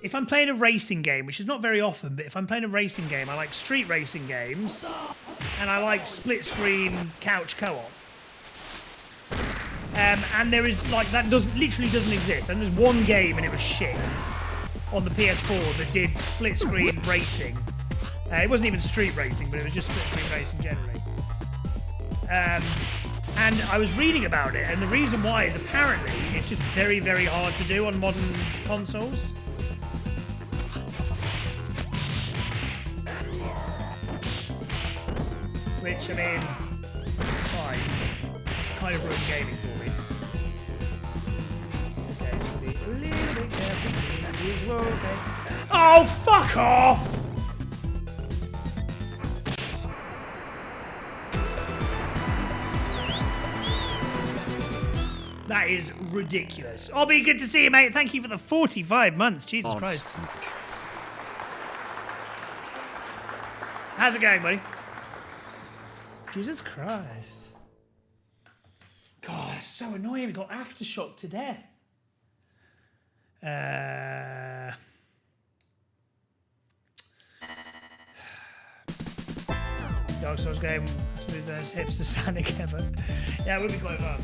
if I'm playing a racing game, which is not very often, but if I'm playing a racing game, I like street racing games and I like split screen couch co-op. And there is, like, that literally doesn't exist. And there's one game, and it was shit, on the PS4 that did split screen racing. It wasn't even street racing, but it was just split screen racing generally. And I was reading about it, and the reason why is apparently it's just very, very hard to do on modern consoles. Which, I mean, fine. Kind of ruined gaming for me. Okay, just be a little bit careful. Oh, fuck off! That is ridiculous. Obby, good to see you, mate. Thank you for the 45 months. Jesus Christ. How's it going, buddy? Jesus Christ. God, it's so annoying. We got Aftershock to death. Dark Souls game with those hips to Sonic ever. Yeah, it would be quite fun.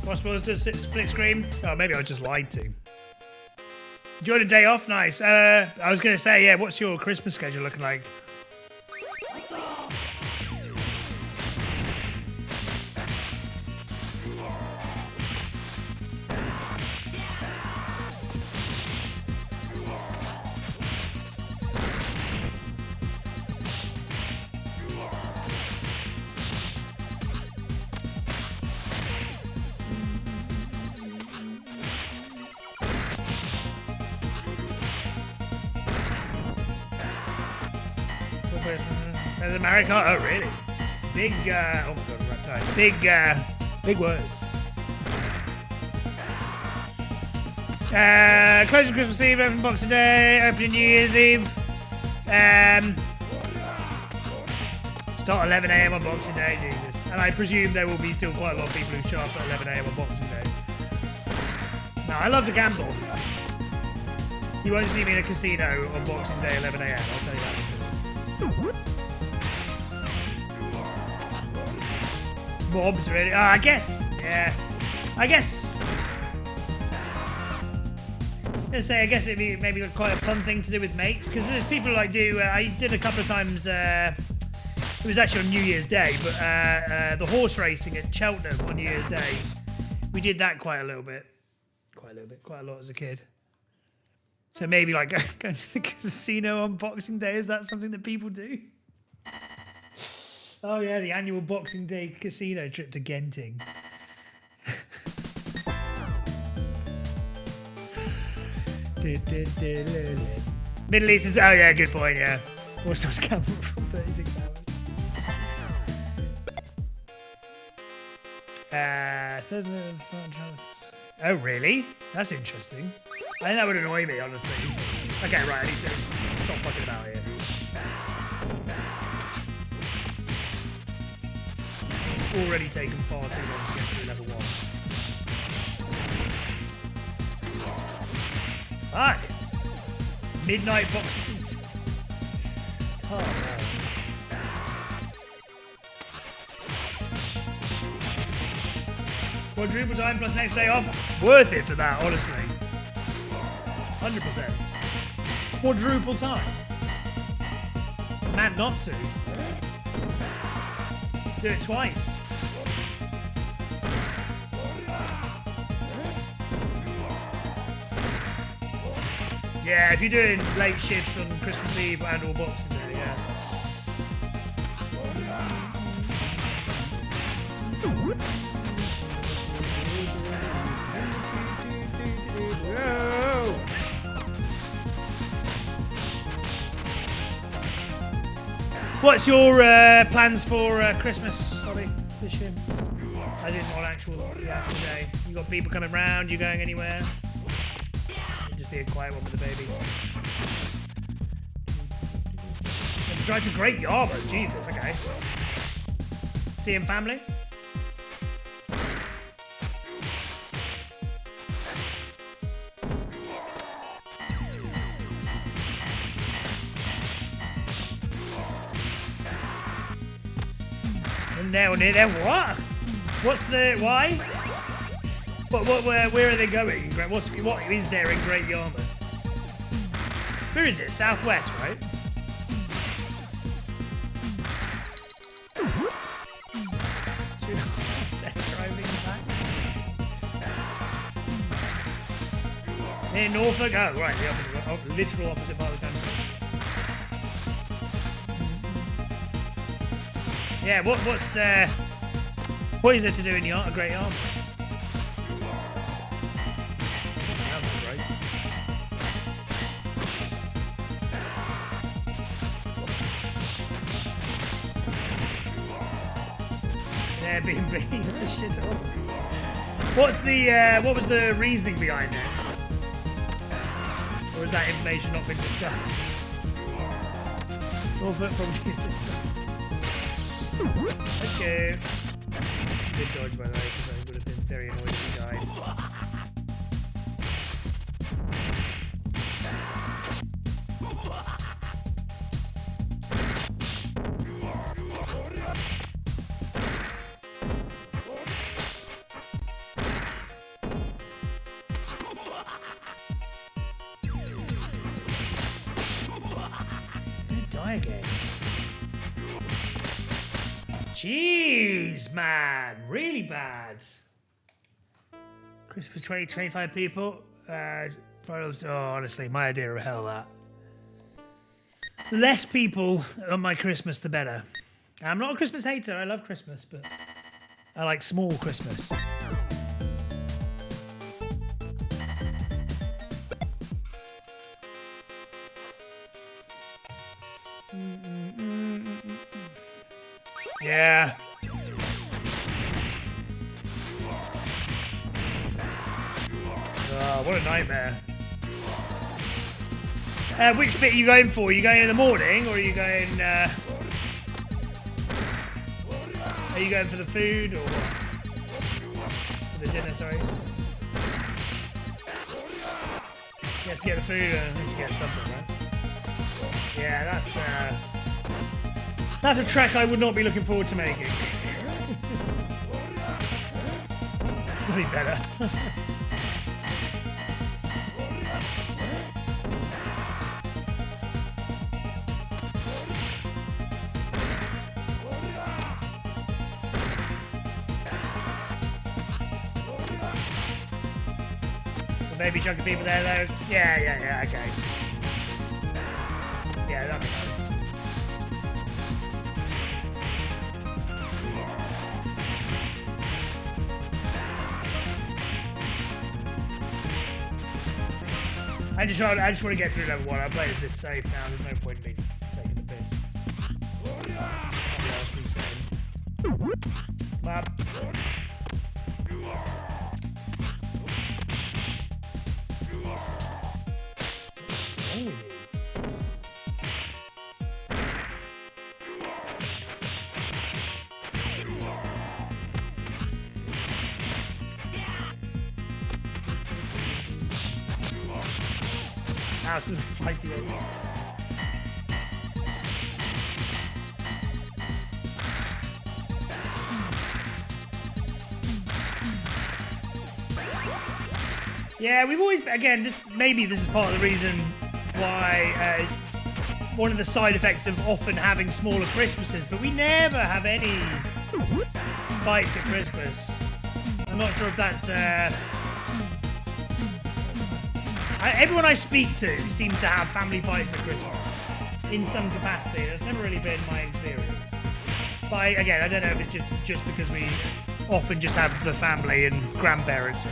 Crossbows does split screen. Oh, maybe I just lied to. Enjoyed a day off? Nice. I was going to say, yeah, what's your Christmas schedule looking like? There's America. Oh, really? Big, oh my god, right side. Big words. Closing Christmas Eve, open Boxing Day, opening New Year's Eve. Start 11 a.m. on Boxing Day, Jesus. And I presume there will be still quite a lot of people who show up at 11 a.m. on Boxing Day. Now, I love to gamble. You won't see me in a casino on Boxing Day, 11 a.m. I'll tell you that. Mobs, really? I guess. Yeah. I guess. I guess it'd be maybe quite a fun thing to do with mates, because there's people like do. I did a couple of times. It was actually on New Year's Day, but the horse racing at Cheltenham on New Year's Day, we did that quite a lot as a kid. So maybe like going to the casino on Boxing Day, is that something that people do? Oh yeah, the annual Boxing Day casino trip to Genting. Middle East is, oh yeah, good point, yeah. Horse was camped for 36 hours. Oh really? That's interesting. I think that would annoy me, honestly. Okay, right, I need to stop fucking about here. Already taken far too long to get through level 1. Fuck! Midnight boxing. Oh no. Quadruple time plus next day off. Worth it for that, honestly. 100%. Quadruple time. Man, not to. Do it twice. Yeah, if you're doing late shifts on Christmas Eve and or Boxing Day, yeah. Whoa. What's your plans for Christmas, Ollie, this year? I didn't want the actual day. You got people coming round, you going anywhere? Just be a quiet one with the baby. Drive to Great Yarmouth, Jesus, okay. Seeing family? Near there. What? What's the why? Where are they going? What is there in Great Yarmouth? Where is it? Southwest, right? Driving back. Near Norfolk. Oh, right, the opposite, literal opposite part of the country. Yeah, what is there to do in the art? A great arm. Sounds great. Airbnb. What's this shit all? What's the what was the reasoning behind it? Or has that information not been discussed? Norfolk property system. Let's go. Good dodge, by the way, because I would have been very annoyed if he died. Again. Jeez, man, really bad. Christmas for 20, 25 people. Honestly, my idea of hell that. The less people on my Christmas, the better. I'm not a Christmas hater. I love Christmas, but I like small Christmas. Yeah. Oh, what a nightmare. Which bit are you going for? Are you going in the morning, or are you going for the food, or what? For the dinner, sorry. Let's get the food, at least get something, right? Yeah, that's a track I would not be looking forward to making. It's gonna be better. Maybe chunk of people there though. Yeah, okay. Yeah, that'd be nice. I just want to get through level 1. I played this safe now. There's no point in me taking the piss. What else were you saying? But what's wrong with you? Out of the fighting over. Yeah, we've always, again, this is part of the reason why it's one of the side effects of often having smaller Christmases, but we never have any fights at Christmas. I'm not sure if that's everyone I speak to seems to have family fights at Christmas in some capacity. That's never really been my experience. But I don't know if it's just because we often just have the family and grandparents.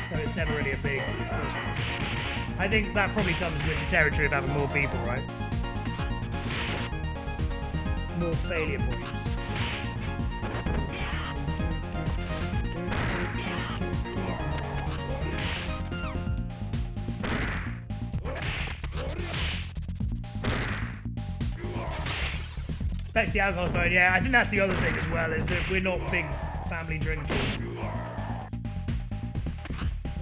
So it's never really a big Christmas. I think that probably comes with the territory of having more people, right? More failure points. Especially the alcohol thrown, yeah. I think that's the other thing as well, is that we're not big family drinkers.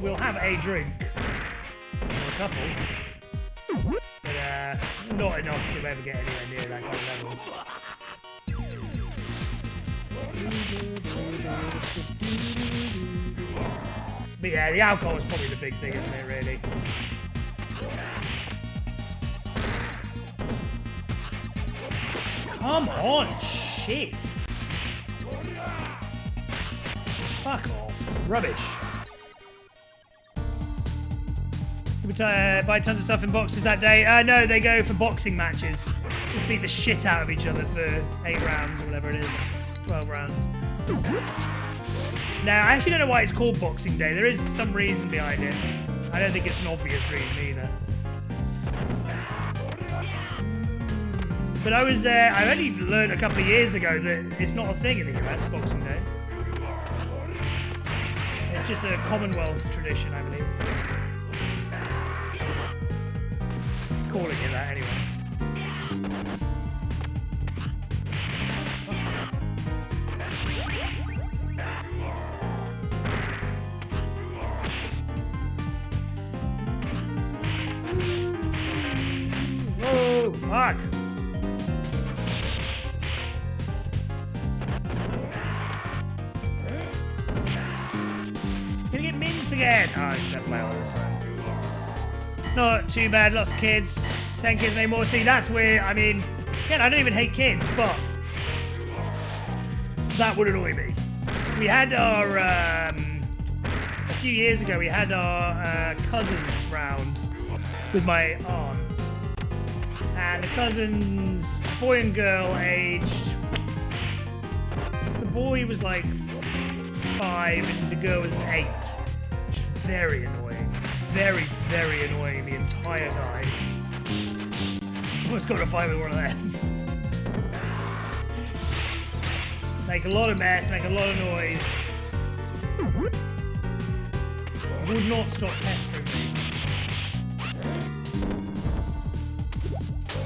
We'll have a drink, or a couple, but not enough to ever get anywhere near that kind of level. But yeah, the alcohol is probably the big thing, isn't it, really? Come on, shit. Fuck off. Rubbish. Did we buy tons of stuff in boxes that day? No, they go for boxing matches. Just beat the shit out of each other for 8 rounds or whatever it is. 12 rounds. Now, I actually don't know why it's called Boxing Day. There is some reason behind it. I don't think it's an obvious reason either. But I only learned a couple of years ago that it's not a thing in the US, Boxing Day. It's just a Commonwealth tradition, I believe. Calling it that anyway. Whoa, fuck. Gonna get minced again. Oh, I should play all this time. Not too bad, lots of kids. 10 kids, maybe more. See, that's where, I mean, again, I don't even hate kids, but that would annoy me. We had our, a few years ago, we had our cousins round with my aunt. And the cousins, boy and girl, aged, the boy was like 5 and the girl was 8. Which is very annoying. Very, very annoying the entire time. Almost got in a fight with one of them. Make a lot of mess, make a lot of noise. Would not stop pestering me.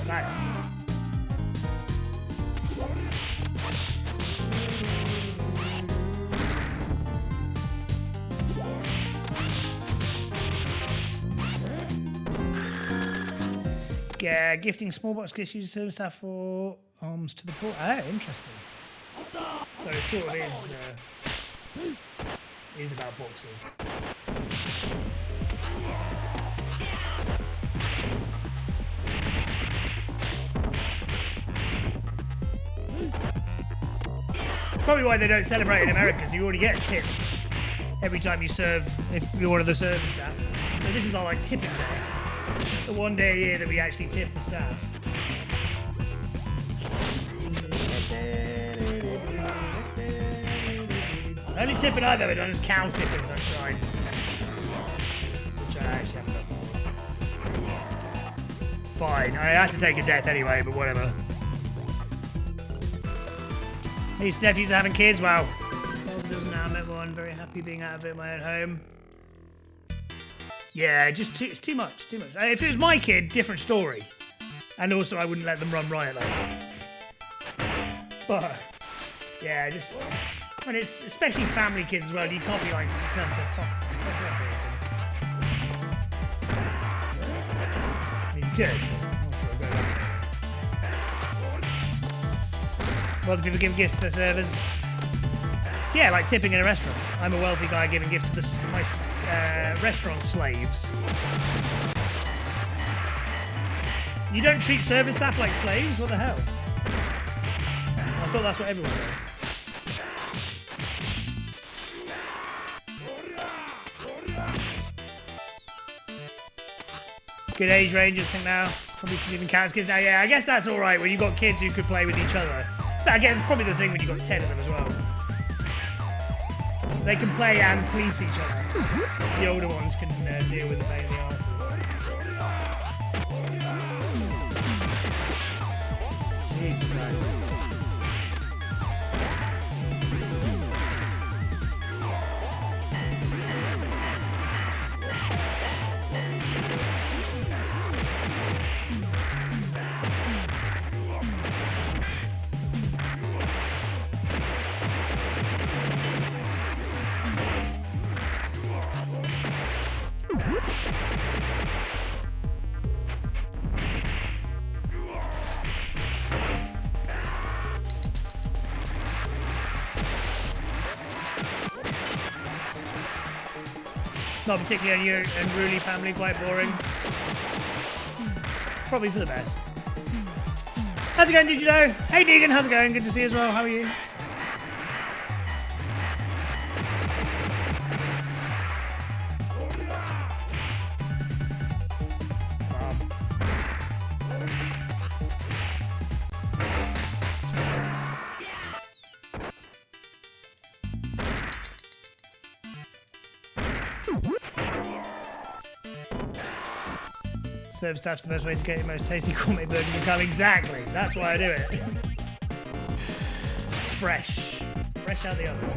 Right. Yeah, gifting small box gifts used service staff for arms to the poor. Oh, interesting. So it sort of is about boxes. Probably why they don't celebrate in America, because you already get a tip every time you serve, if you're one of the serving staff. So this is our like tipping day. The one day a year that we actually tip the staff. The only tipping I've ever done is cow tipping sunshine. Which I actually haven't done. Fine, I had to take a death anyway, but whatever. These nephews are having kids, wow. Doesn't now met one, very happy being out of it in my own home. Yeah, just it's too much, too much. If it was my kid, different story. And also I wouldn't let them run riot like that. But, yeah, just, when it's, especially family kids as well, you can't be like, in terms of, fuck I mean, you could. Wealthy people give gifts to their servants. So yeah, like tipping in a restaurant. I'm a wealthy guy giving gifts to my restaurant slaves. You don't treat service staff like slaves? What the hell? I thought that's what everyone does. Good age range, I think now. Probably even counts kids now. Yeah, I guess that's alright when you've got kids who could play with each other. But again, it's probably the thing when you've got 10 of them as well. They can play and police each other. The older ones can deal with the pain in the arses. Jesus Christ. Not particularly an unruly family, quite boring. Probably for the best. How's it going, did you know? Hey Negan, how's it going? Good to see you as well. How are you? Serve staff's the best way to get your most tasty gourmet burgers and come. Exactly. That's why I do it. Fresh. Fresh out the oven.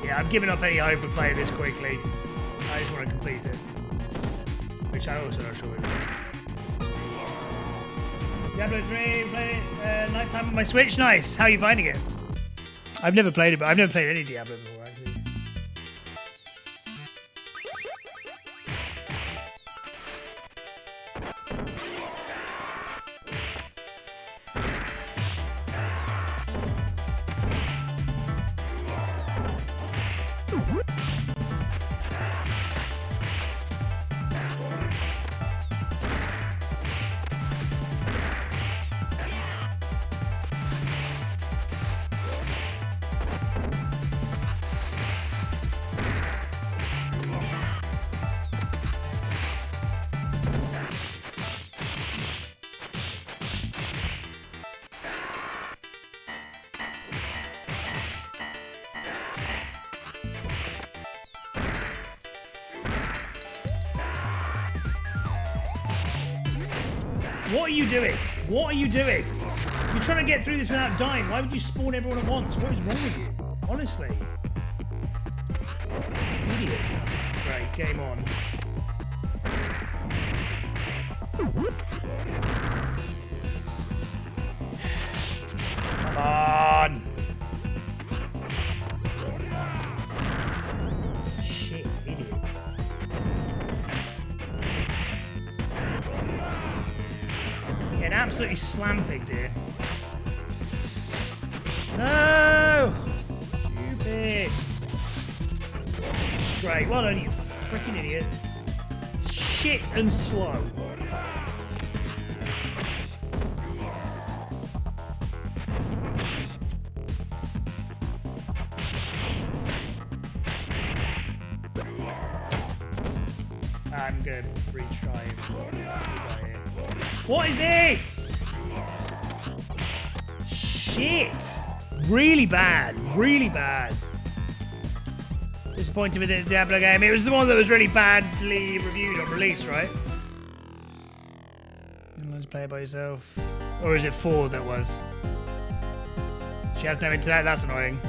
Yeah, I've given up any hope of playing this quickly. I just want to complete it. Which I also not sure we will. Diablo 3, playing it nighttime on my Switch. Nice. How are you finding it? I've never played it, but I've never played any Diablo before, actually. What are you doing? What are you doing? You're trying to get through this without dying. Why would you spawn everyone at once? What is wrong with you? Honestly. Idiot. Right, game on. Come on. Shit, idiot. Getting absolutely slam-pigged here. No! Stupid. Great, well done, you freaking idiots. Shit and slow. I'm gonna retry. What is this? Shit! Really bad. Really bad. Disappointed with the Diablo game. It was the one that was really badly reviewed on release, right? Let's play it by yourself. Or is it 4 that was? She has no internet. That's annoying.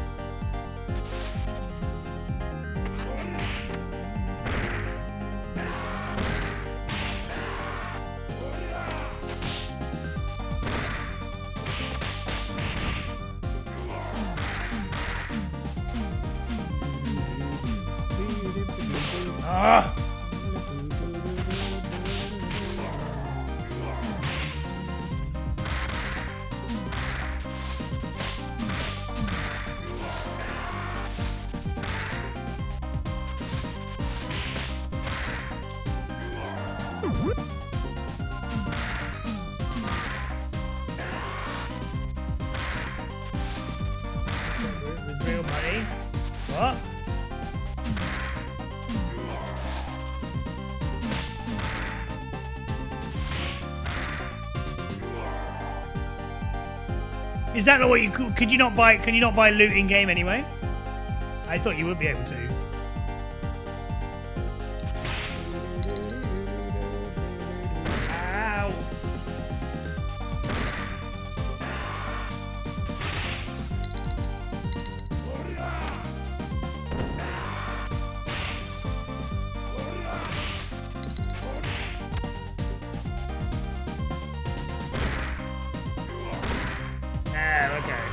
Ah! With real money. What? Is that not what you could you not buy? Can you not buy loot in game anyway? I thought you would be able to. Ow! Okay.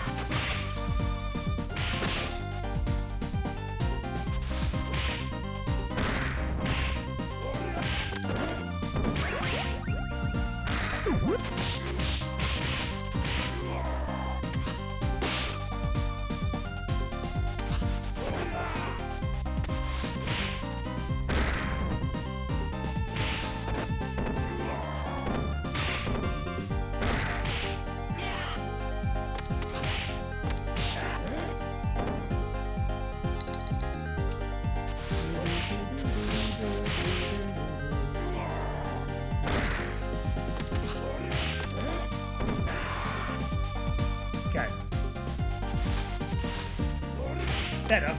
Better.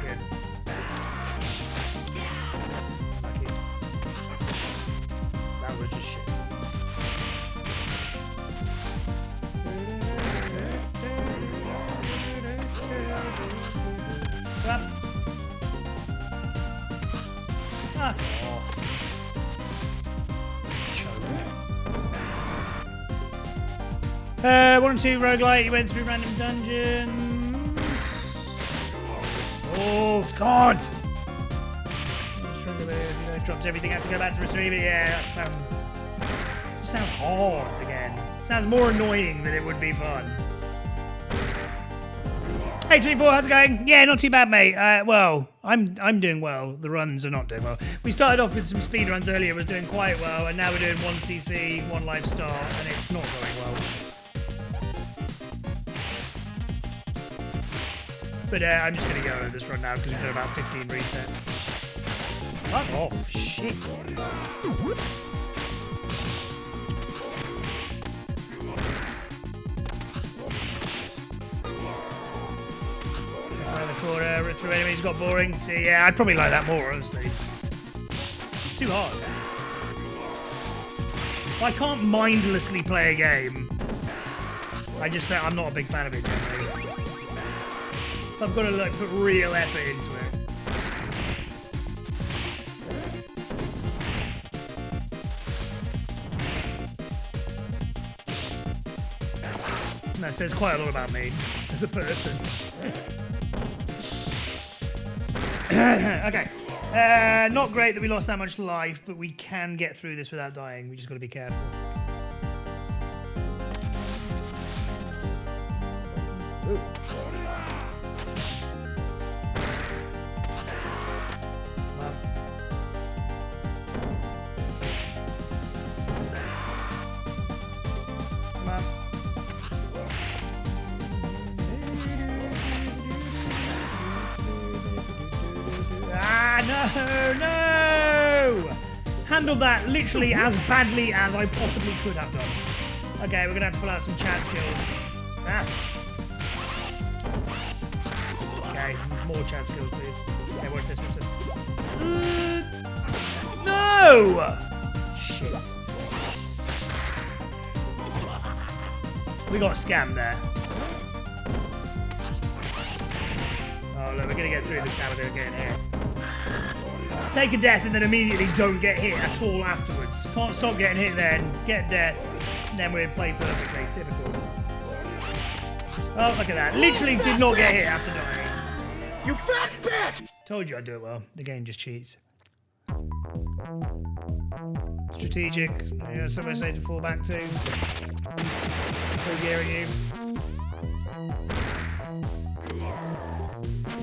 Good. Lucky. That was just shit. Clap. Ah. Off. Choke. 1 and 2 roguelite, you went through random dungeons. Balls, God! Drops everything, have to go back to retrieve it. Yeah, that sounds hard again. Sounds more annoying than it would be fun. Hey, 24, how's it going? Yeah, not too bad, mate. Well, I'm doing well. The runs are not doing well. We started off with some speed runs earlier, was doing quite well, and now we're doing 1 CC, 1 life star, and it's not going well. But I'm just going to go over this run now because we've done about 15 resets. Fuck off, shit. Around the corner, through enemies got boring. See, yeah, I'd probably like that more, honestly. Too hard. I can't mindlessly play a game. I'm not a big fan of it generally. I've got to like put real effort into it. And that says quite a lot about me as a person. Okay. Not great that we lost that much life, but we can get through this without dying. We just got to be careful. Ooh. No! Handled that literally as badly as I possibly could have done. Okay, we're gonna have to pull out some chat skills. Ah. Okay, more chat skills, please. Okay, what's this? What's this? No! Shit. We got scammed there. Oh, look, we're gonna get through this now without getting hit. Take a death and then immediately don't get hit at all afterwards. Can't stop getting hit then, get death, and then we're play perfectly. Typical. Oh, look at that. Literally did not get hit after dying. You fat bitch! Told you I'd do it well. The game just cheats. Strategic. You know, somewhere safe to fall back to. Gearing you.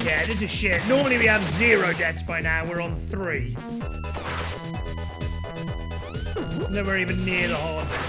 Yeah, this is shit. Normally we have 0 deaths by now. We're on 3. Nowhere even near the hard bit.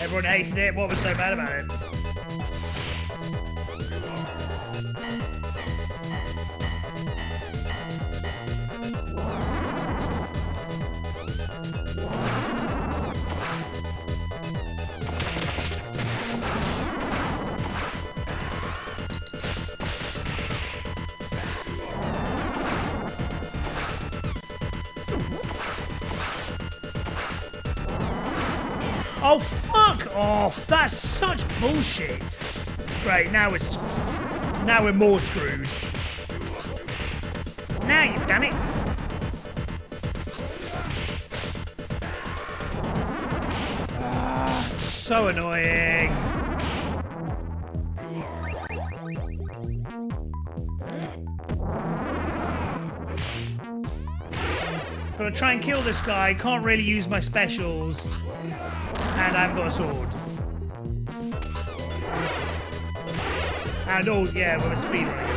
Everyone hated it. What was so bad about it? Oh, fuck off! That's such bullshit. Right, now we're more screwed. Now you've done it. Ah, so annoying. Gotta try and kill this guy. Can't really use my specials. And I haven't got a sword. And oh yeah, we're speedrunning it.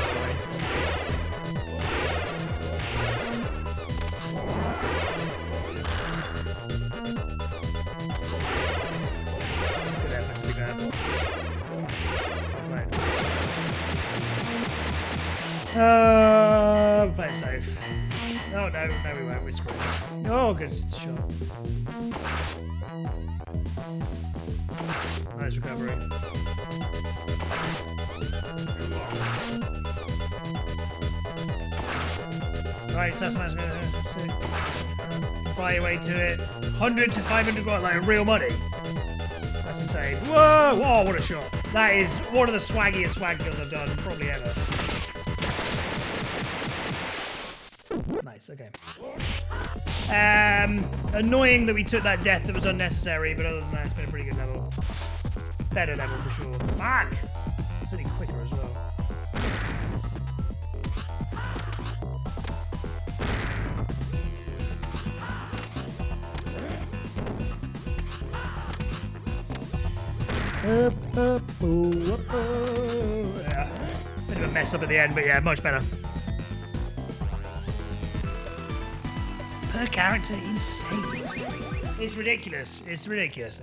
no, we won't. We're screwed. Oh, good shot. Nice recovery. Right, so that's going to buy your way to it. 100 to 500 grand, like real money. That's insane. Whoa! Whoa, what a shot. That is one of the swaggiest swag kills I've done, probably ever. Nice, okay. Annoying that we took that death that was unnecessary, but other than that, it's been a pretty good level. Better level for sure. Fuck! It's only quicker as well. Yeah. Bit of a mess up at the end, but yeah, much better. Per character, insane. It's ridiculous. It's ridiculous.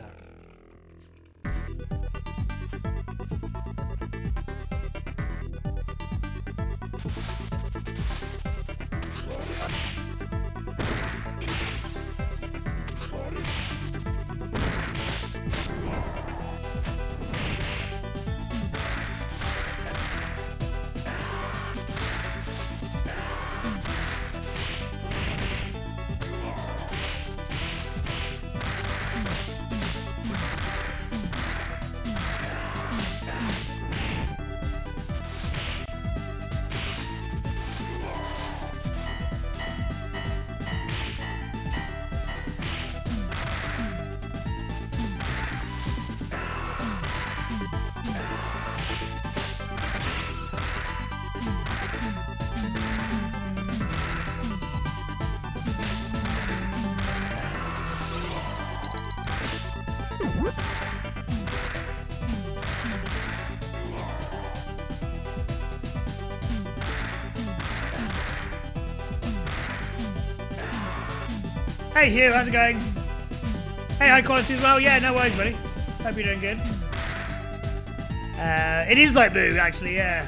Hey Hugh, how's it going? Hey, high quality as well. Yeah, no worries, buddy. Hope you're doing good. It is like Boo, actually. Yeah,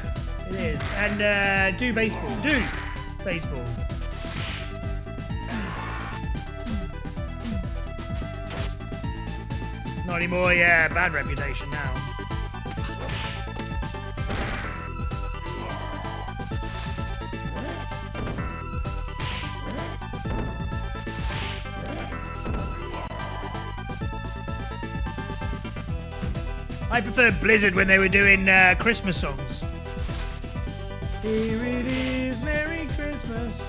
it is. And do baseball. Do baseball. Not anymore. Yeah, bad reputation now. I prefer Blizzard when they were doing Christmas songs. Here it is, Merry Christmas.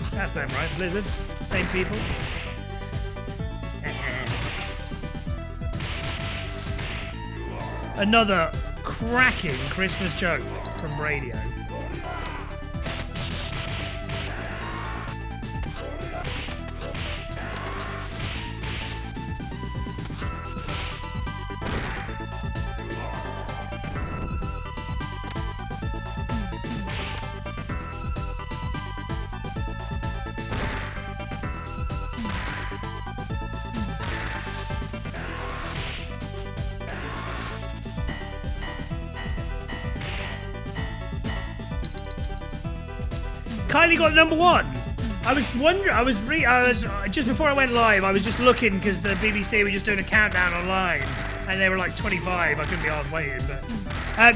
That's them, right? Blizzard. Same people. Another cracking Christmas joke from radio. Kylie got number one. I was wondering. I was just before I went live. I was just looking because the BBC were just doing a countdown online, and they were like 25. I couldn't be arsed waiting, but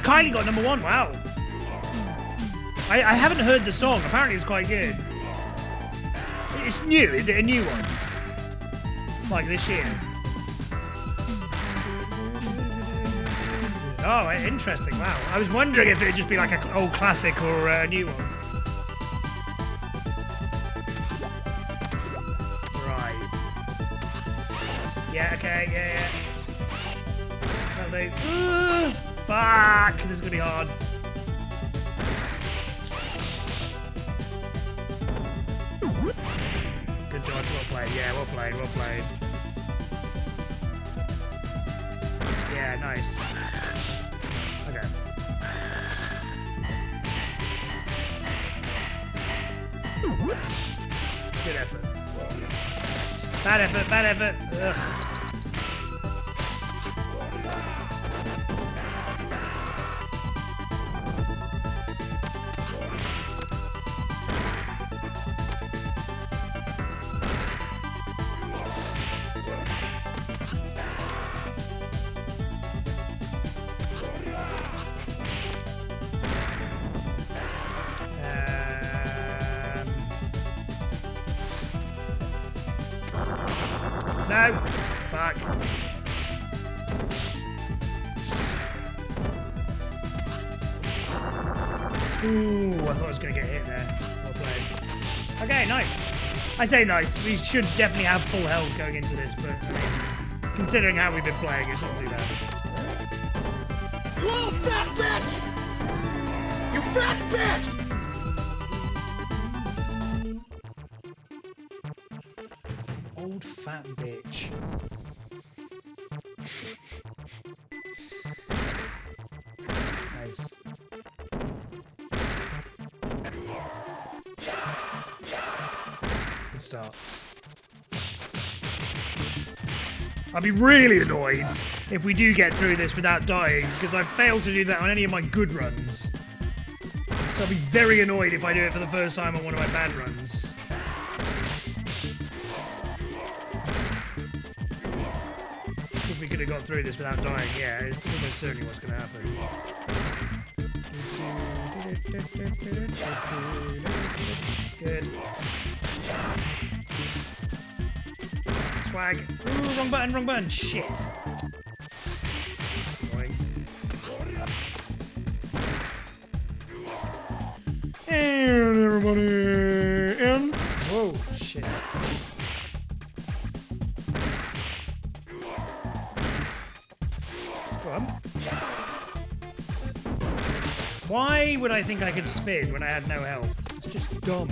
Kylie got number one. Wow. I haven't heard the song. Apparently, it's quite good. It's new. Is it a new one? Like this year? Oh, interesting. Wow. I was wondering if it'd just be like an old classic or a new one. Yeah, okay, yeah. That'll do. Fuck! This is gonna be hard. Good dodge, well played. Yeah, well played, well played. Yeah, nice. Okay. Good effort. Bad effort, bad effort. Ugh. No. Fuck. Ooh, I thought I was going to get hit there. Well played. Okay, nice. I say nice. We should definitely have full health going into this, but I mean, considering how we've been playing, it's not too bad. You little fat bitch! You fat bitch! Old fat bitch. Nice. Good start. I'll be really annoyed if we do get through this without dying, because I've failed to do that on any of my good runs. So I'll be very annoyed if I do it for the first time on one of my bad runs. Because we could have got through this without dying. Yeah, it's almost certainly what's going to happen. Good. Swag. Ooh, wrong button, wrong button. Shit. Annoying. And everybody in. Whoa, shit. Go on. Why would I think I could spin when I had no health? It's just dumb.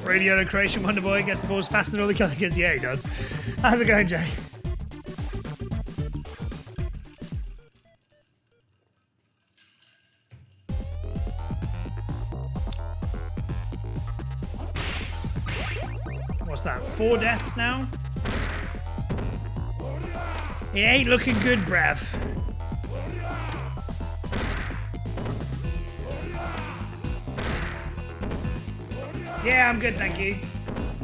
Radio Creation Wonder Boy gets the balls faster than all the other kids. Yeah, he does. How's it going, Jay? What's that? 4 deaths now? It ain't looking good, bruv. Yeah, I'm good, thank you.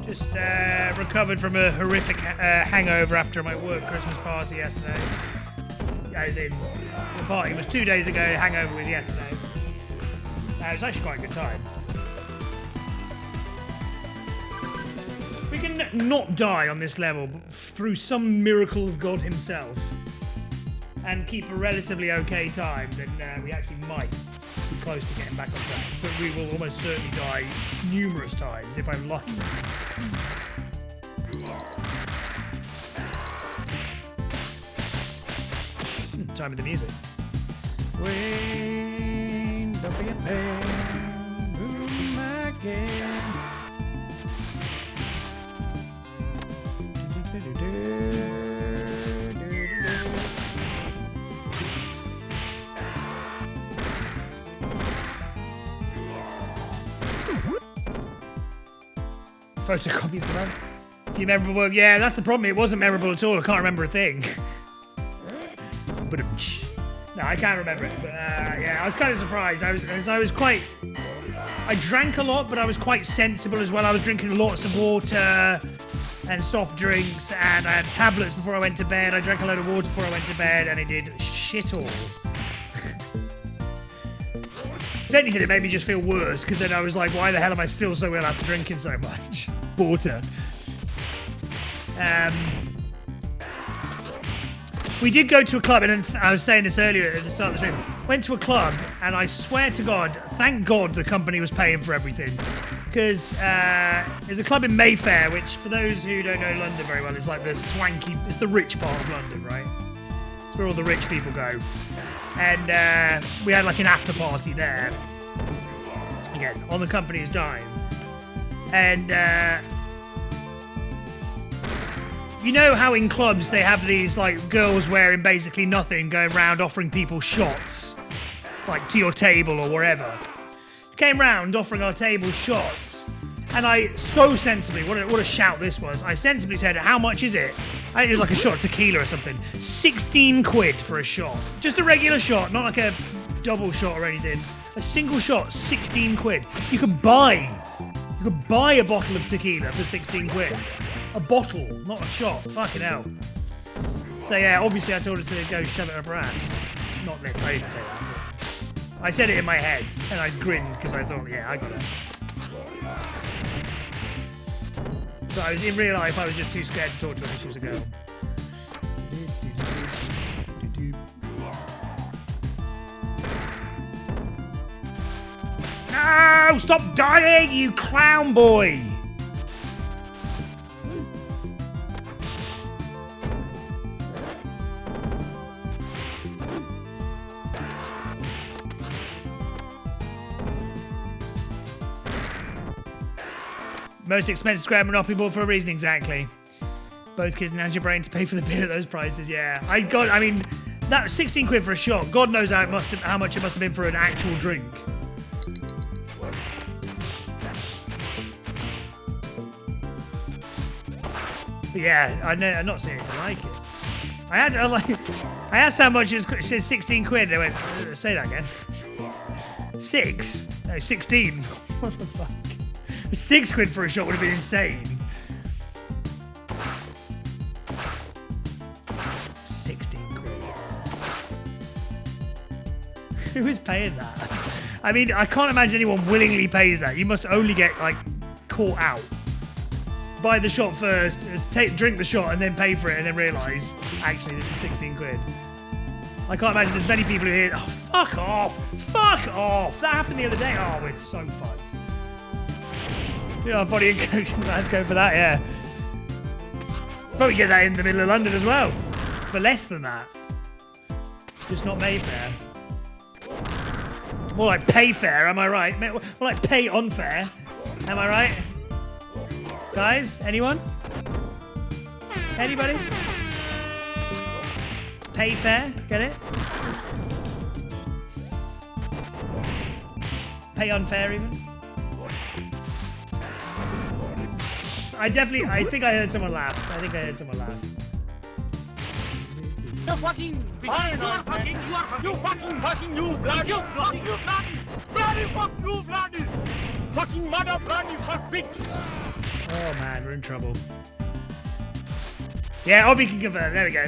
Just recovered from a horrific hangover after my work Christmas party yesterday. As in, the party was 2 days ago, hangover was yesterday. It was actually quite a good time. If we can not die on this level through some miracle of God himself and keep a relatively okay time, then we actually might be close to getting back on track. But we will almost certainly die numerous times if I'm lucky. Time of the music. Wayne, don't be a pain. Ooh, again. Photocopies of that. A few memorable work. Yeah, that's the problem. It wasn't memorable at all. I can't remember a thing. But no, I can't remember it. But yeah, I was kind of surprised. I was quite. I drank a lot, but I was quite sensible as well. I was drinking lots of water and soft drinks, and I had tablets before I went to bed. I drank a load of water before I went to bed, and it did shit all. If anything, it made me just feel worse, because then I was like, why the hell am I still so ill after drinking so much water? We did go to a club, and I was saying this earlier at the start of the stream. Went to a club, and I swear to God, thank God the company was paying for everything. Because there's a club in Mayfair, which, for those who don't know London very well, is like the swanky, it's the rich part of London, right? It's where all the rich people go. And we had like an after party there. Again, on the company's dime. And you know how in clubs they have these like girls wearing basically nothing going around offering people shots, like to your table or wherever. Came round offering our table shots, and I so sensibly, what a shout this was, I sensibly said, how much is it? I think it was like a shot of tequila or something. 16 quid for a shot. Just a regular shot, not like a double shot or anything. A single shot, 16 quid. You could buy a bottle of tequila for 16 quid. A bottle, not a shot. Fucking hell. So yeah, obviously I told her to go shove it up her ass. Not that I didn't say that. But I said it in my head, and I grinned because I thought, yeah, I got it. So I was in real life, I was just too scared to talk to her because she was a girl. No! Stop dying, you clown boy! Most expensive square Monopoly board for a reason, exactly. Both kids and your brain to pay for the beer at those prices, yeah. I mean, that was 16 quid for a shot. God knows how much it must have been for an actual drink. But yeah, I'm not seeing anything like it. I asked how much it was. It said 16 quid. They went, say that again. 6? No, 16. What the fuck? 6 quid for a shot would have been insane. 16 quid. Who is paying that? I mean, I can't imagine anyone willingly pays that. You must only get, like, caught out. Buy the shot first, drink the shot, and then pay for it, and then realise, actually, this is 16 quid. I can't imagine there's many people who hear, oh, fuck off! Fuck off! That happened the other day. Oh, it's so fucked. Yeah, body and coach. Let's go for that, yeah. Probably get that in the middle of London as well. For less than that. Just not Mayfair. More like pay fair, am I right? More like pay unfair. Am I right? Guys, anyone? Anybody? Pay fair, get it? Pay unfair even? I think I heard someone laugh. You fucking bloody fucking mother bloody fuck bitch. Oh man, we're in trouble. Yeah, Obby can confirm. There we go.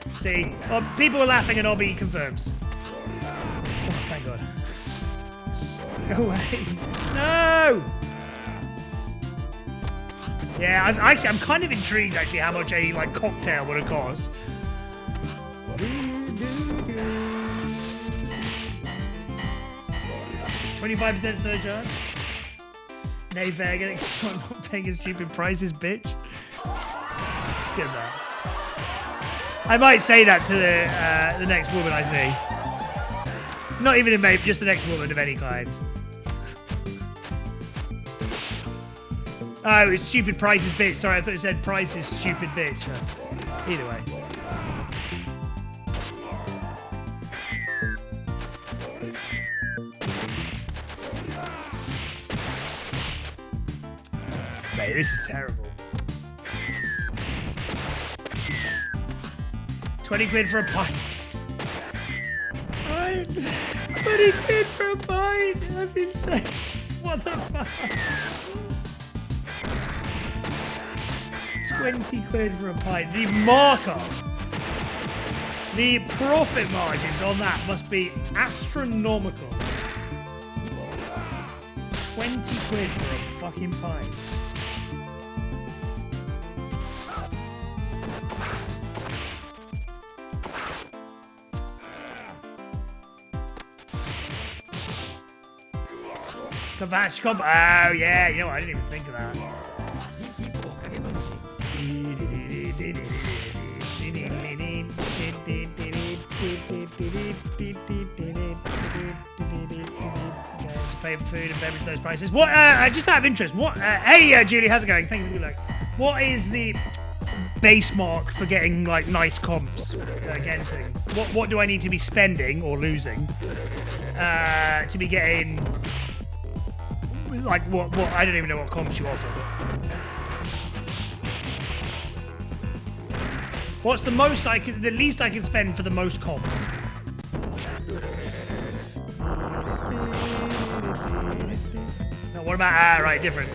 See, people are laughing and Obby confirms. Oh, thank God. Go away. No! Yeah, I'm kind of intrigued actually how much a cocktail would have cost. 25% surcharge. Nay, fair, getting not paying his stupid prices, bitch. Let's get that. I might say that to the next woman I see. Not even a mate, just the next woman of any kind. Oh, it's stupid prices, bitch. Sorry, I thought it said prices, stupid bitch. Either way. Mate, this is terrible. 20 quid for a pint. 20 quid for a pint. That's insane. What the fuck? 20 quid for a pint. The markup. The profit margins on that must be astronomical. 20 quid for a fucking pint. Kavash comp. Oh, yeah. You know what? I didn't even think of that. Pay for food and beverage those prices. What? Just out of interest. What? Hey, Julie, how's it going? Thank you for the What is the base mark for getting like nice comps? Getting. What do I need to be spending or losing to be getting? Like what? I don't even know what comps you offer. What's the most the least I can spend for the most comp? No, what about right, different.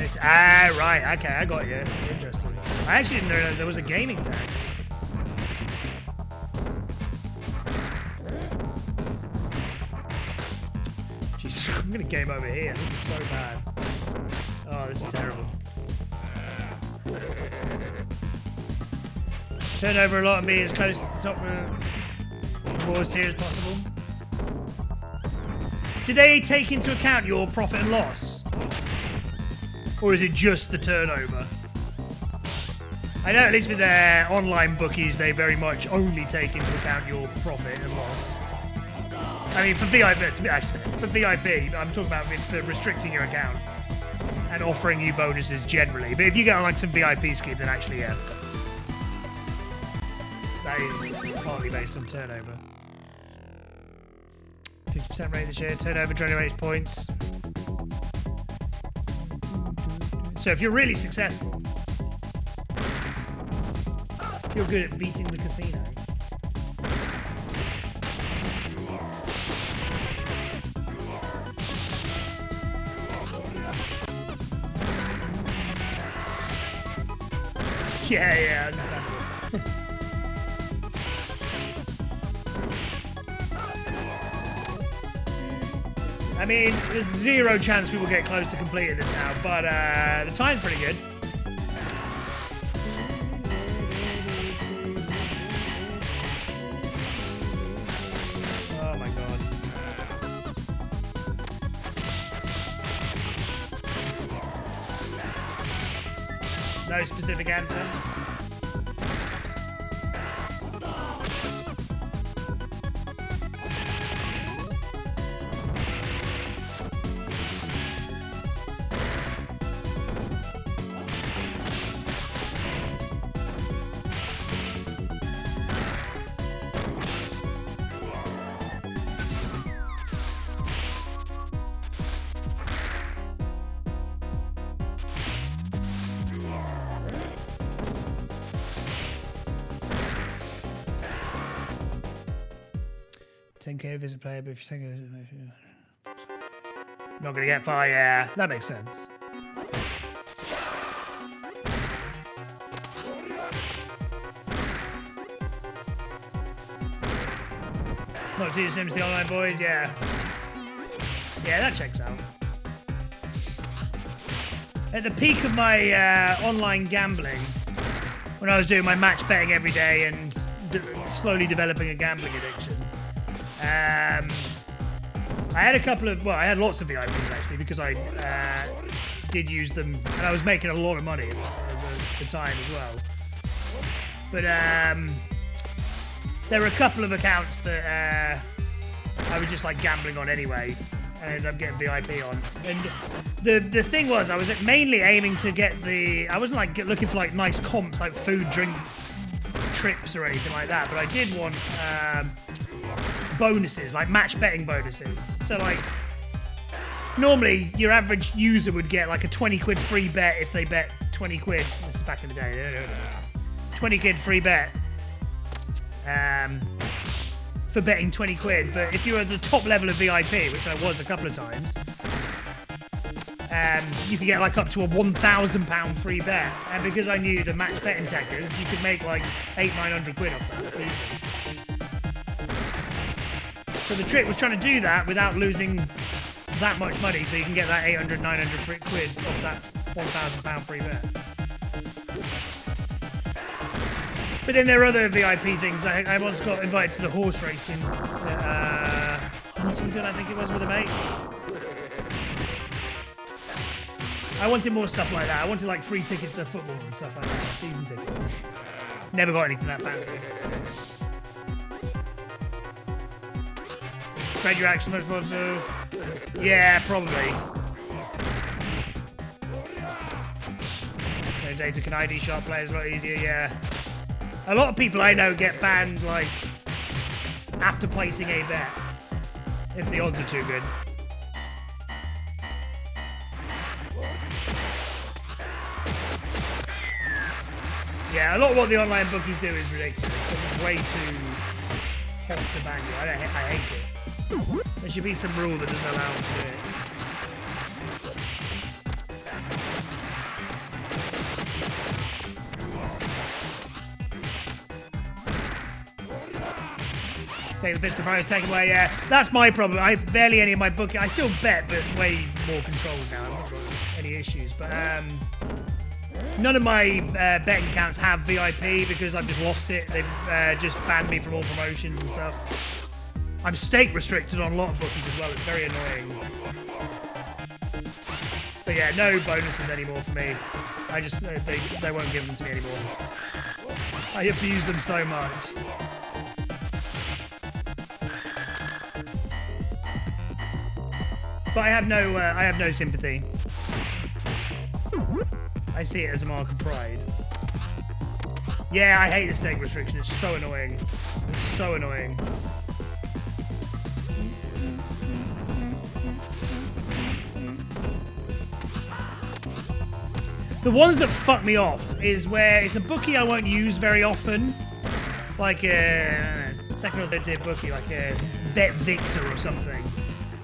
bonus. Ah, right. Okay, I got you. Interesting. I actually didn't realize there was a gaming tax. Jeez, I'm gonna game over here. This is so bad. Oh, this is terrible. Turn over a lot and be as close to the top of the boards here as possible. Do they take into account your profit and loss? Or is it just the turnover? I know at least with their online bookies, they very much only take into account your profit and loss. I mean, for VIP, I'm talking about for restricting your account and offering you bonuses generally. But if you get on like some VIP scheme, then actually, yeah. That is partly based on turnover. 50% rate this year, turnover generates points. So if you're really successful, if you're good at beating the casino, yeah, understandable. I mean, there's zero chance we will get close to completing this now, but the time's pretty good. Oh my god. No specific answer. Visit player, but if you take it, not gonna get far. Yeah, that makes sense. Not too Sims the online boys. Yeah, that checks out. At the peak of my online gambling, when I was doing my match betting every day and slowly developing a gambling addiction. I had a couple of, I had lots of VIPs actually because I did use them and I was making a lot of money at the time as well. But there were a couple of accounts that I was just like gambling on anyway and I ended up getting VIP on. And the thing was, I was mainly aiming to get I wasn't like looking for like nice comps like food, drink, trips or anything like that, but I did want bonuses, like match betting bonuses. So like normally your average user would get like a 20 quid free bet if they bet 20 quid. This is back in the day. 20 quid free bet for betting 20 quid. But if you're at the top level of VIP, which I was a couple of times, you could get like up to a £1,000 free bet. And because I knew the match betting techers, you could make like 800-900 quid off that easily. So the trick was trying to do that without losing that much money, so you can get that 800-900 quid off that £1,000 free bet. But then there are other VIP things. I once got invited to the horse racing at Huntingdon, I think it was, with a mate. I wanted more stuff like that. I wanted like free tickets to the football and stuff like that, season tickets. Never got anything that fancy. Spread your action much more so. Yeah, probably. No data can ID sharp players a lot easier, yeah. A lot of people I know get banned like after placing a bet if the odds are too good. Yeah, a lot of what the online bookies do is ridiculous. It's way too hot to ban you. I hate it. There should be some rule that doesn't allow them to do it. Take the bits to private, take away. Yeah, that's my problem. I barely any of my booking. I still bet, but way more controlled now. I've not got any issues. But none of my betting accounts have VIP because I've just lost it. They've just banned me from all promotions and stuff. I'm stake restricted on a lot of bookies as well. It's very annoying. But yeah, no bonuses anymore for me. I just they won't give them to me anymore. I abuse them so much. But I have no sympathy. I see it as a mark of pride. Yeah, I hate the stake restriction. It's so annoying. It's so annoying. The ones that fuck me off is where it's a bookie I won't use very often. Like a second or third tier bookie, like a Bet Victor or something.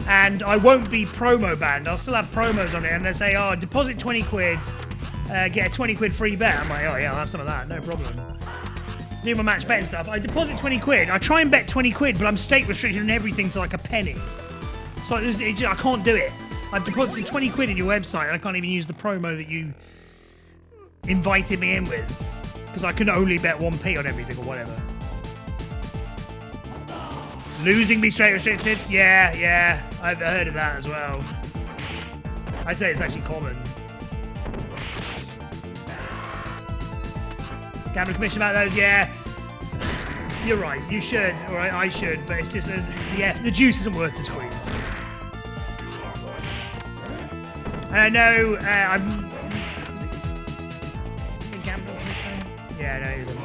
And I won't be promo banned. I'll still have promos on it, and they say, oh, deposit 20 quid, get a 20 quid free bet. I'm like, oh yeah, I'll have some of that, no problem. Do my match bet and stuff. I deposit 20 quid. I try and bet 20 quid, but I'm stake restricted on everything to like a penny. So I can't do it. I've deposited 20 quid in your website, and I can't even use the promo that you invited me in with. Because I can only bet 1p on everything or whatever. Losing me straight restricted? Yeah, I've heard of that as well. I'd say it's actually common. Gambling commission about those, yeah. You're right, you should, or I should, but it's just, the juice isn't worth the squeeze. And I know, gambling commission? Yeah, no, it isn't.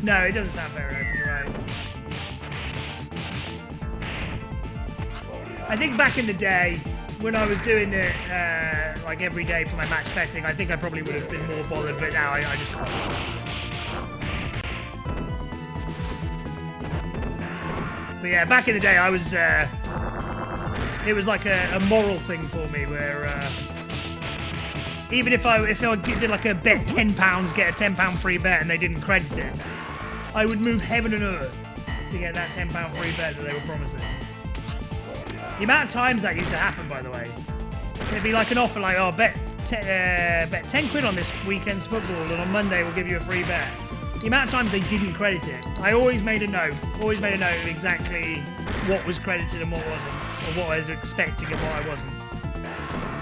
No, it doesn't sound very open, you're right. I think back in the day, when I was doing it like every day for my match betting, I think I probably would have been more bothered, but now I just can't. But yeah, back in the day, I was, it was like a moral thing for me where even if I did like a bet £10, get a £10 free bet and they didn't credit it, I would move heaven and earth to get that £10 free bet that they were promising. The amount of times that used to happen, by the way. It'd be like an offer like, oh, bet 10 quid on this weekend's football and on Monday we'll give you a free bet. The amount of times they didn't credit it. I always made a note of exactly what was credited and what wasn't, or what I was expecting and what I wasn't.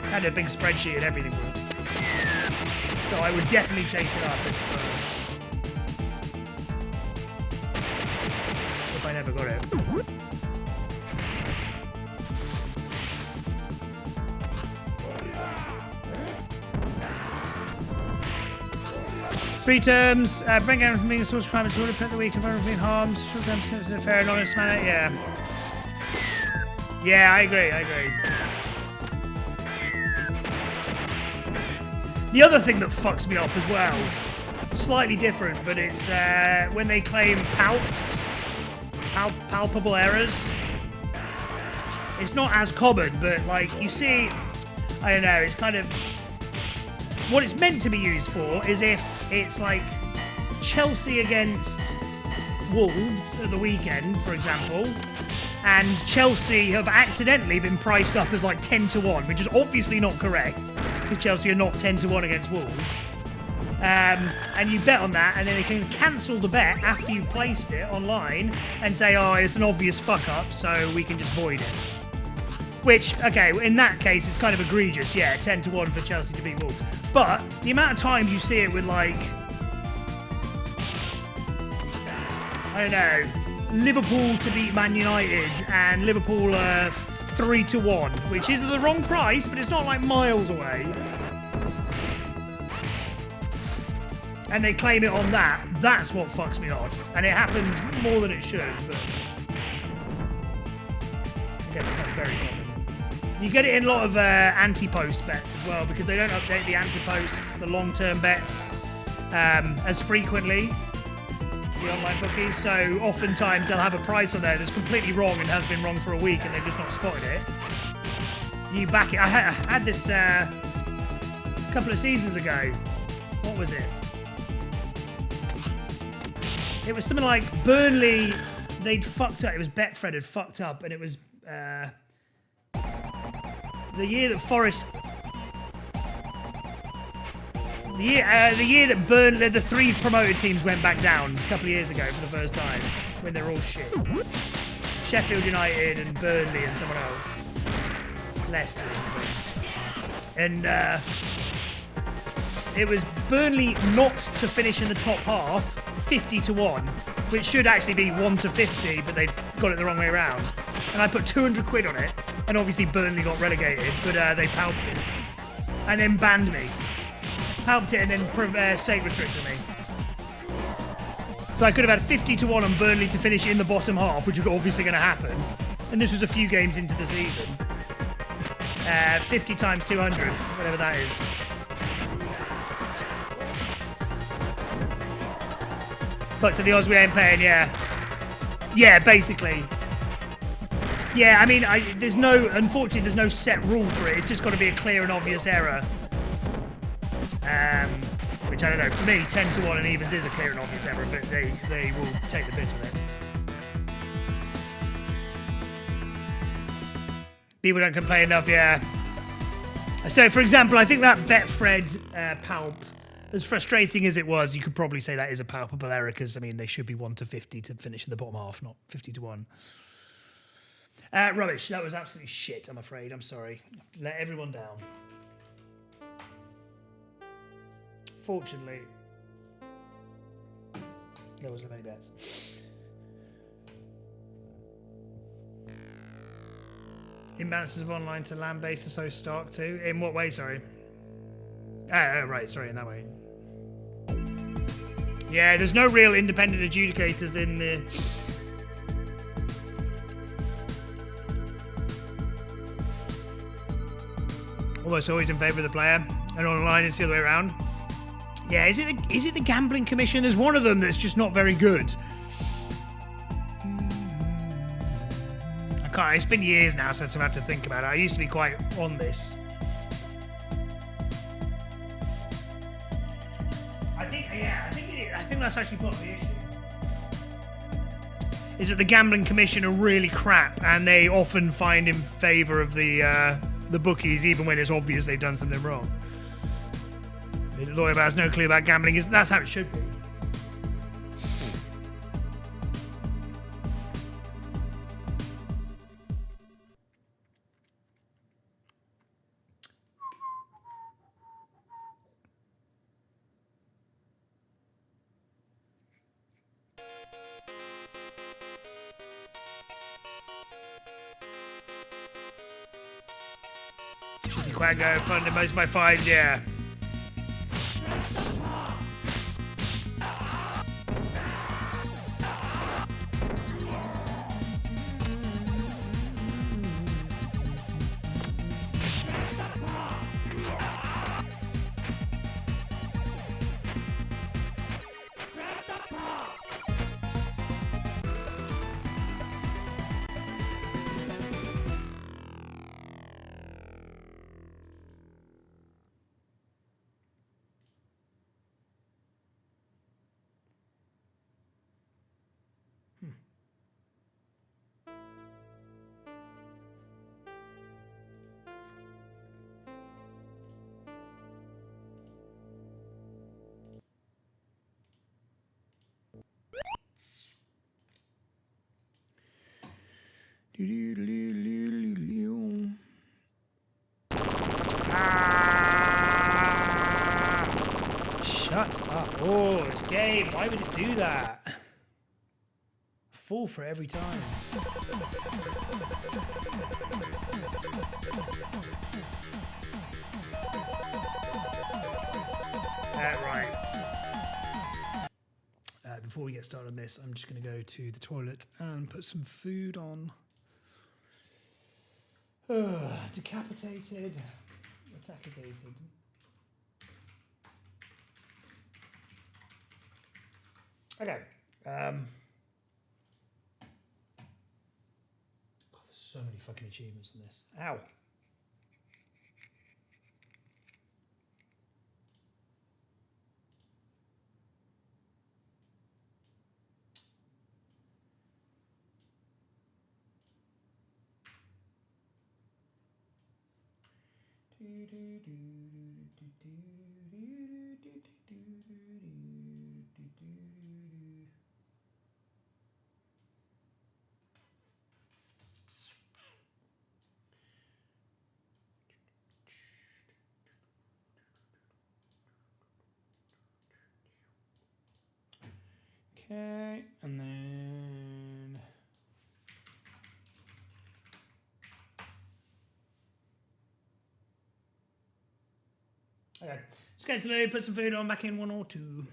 I had a big spreadsheet and everything for it. So I would definitely chase it up if I never got it. 3 terms, bring down from being a source of crime and sort of prevent the weak and vulnerable being harmed. Sometimes in a fair and honest manner, yeah. Yeah, I agree. The other thing that fucks me off as well, slightly different, but it's when they claim palpable errors. It's not as common, but like you see, I don't know, it's kind of, what it's meant to be used for is if it's like Chelsea against Wolves at the weekend, for example, and Chelsea have accidentally been priced up as like 10-1, which is obviously not correct, because Chelsea are not 10-1 against Wolves. And you bet on that, and then they can cancel the bet after you've placed it online and say, oh, it's an obvious fuck up, so we can just void it. Which, okay, in that case, it's kind of egregious, yeah, 10-1 for Chelsea to beat Wolves. But the amount of times you see it with, like, I don't know, Liverpool to beat Man United and Liverpool 3-1, which is the wrong price, but it's not like miles away. And they claim it on that. That's what fucks me off. And it happens more than it should, but I guess it's not very common. You get it in a lot of anti-post bets as well, because they don't update the anti-posts, the long-term bets, as frequently, the online bookies. So oftentimes they'll have a price on there that's completely wrong and has been wrong for a week and they've just not spotted it. You back it. I had this a couple of seasons ago. What was it? It was something like Burnley they'd fucked up. It was Betfred had fucked up, and it was the year that Forest. The year that Burnley, the 3 promoted teams went back down a couple of years ago for the first time, when they're all shit. Sheffield United and Burnley and someone else. Leicester. And it was Burnley not to finish in the top half, 50-1, which should actually be 1-50, but they've got it the wrong way around. And I put 200 quid on it, and obviously Burnley got relegated, but they palped it. And then banned me. Palped it and then state restricted me. So I could have had 50-1 on Burnley to finish in the bottom half, which was obviously going to happen. And this was a few games into the season. 50 times 200, whatever that is. But to the odds we ain't paying, yeah. Yeah, basically. Yeah, I mean, unfortunately, there's no set rule for it. It's just got to be a clear and obvious error. Which I don't know. For me, 10-1 and evens is a clear and obvious error, but they will take the piss with it. People don't complain enough, yeah. So, for example, I think that Betfred palp, as frustrating as it was, you could probably say that is a palpable error because, I mean, they should be 1-50 to finish in the bottom half, not 50-1. Rubbish. That was absolutely shit, I'm afraid. I'm sorry. Let everyone down. Fortunately, there wasn't many bets. Imbalances of online to land-based are so stark too. In what way, sorry? Right, sorry, in that way. Yeah, there's no real independent adjudicators in the... Almost always in favour of the player, and online it's the other way around. Yeah, is it the Gambling Commission? There's one of them that's just not very good. I can't. It's been years now since I've had to think about it. I used to be quite on this. I think that's actually part of the issue. Is that the Gambling Commission are really crap, and they often find in favour of the bookies, even when it's obvious they've done something wrong. The lawyer has no clue about gambling. That's how it should be. Shitty Quango funded most of my fines, yeah. Shut up. Oh, it's game. Why would it do that? Fall for it every time. Right. Before we get started on this, I'm just going to go to the toilet and put some food on. Decapitated. Attacitated. Okay. God, there's so many fucking achievements in this. Ow. Okay, and then okay, just go to the loo, put some food on, back in 1 or 2.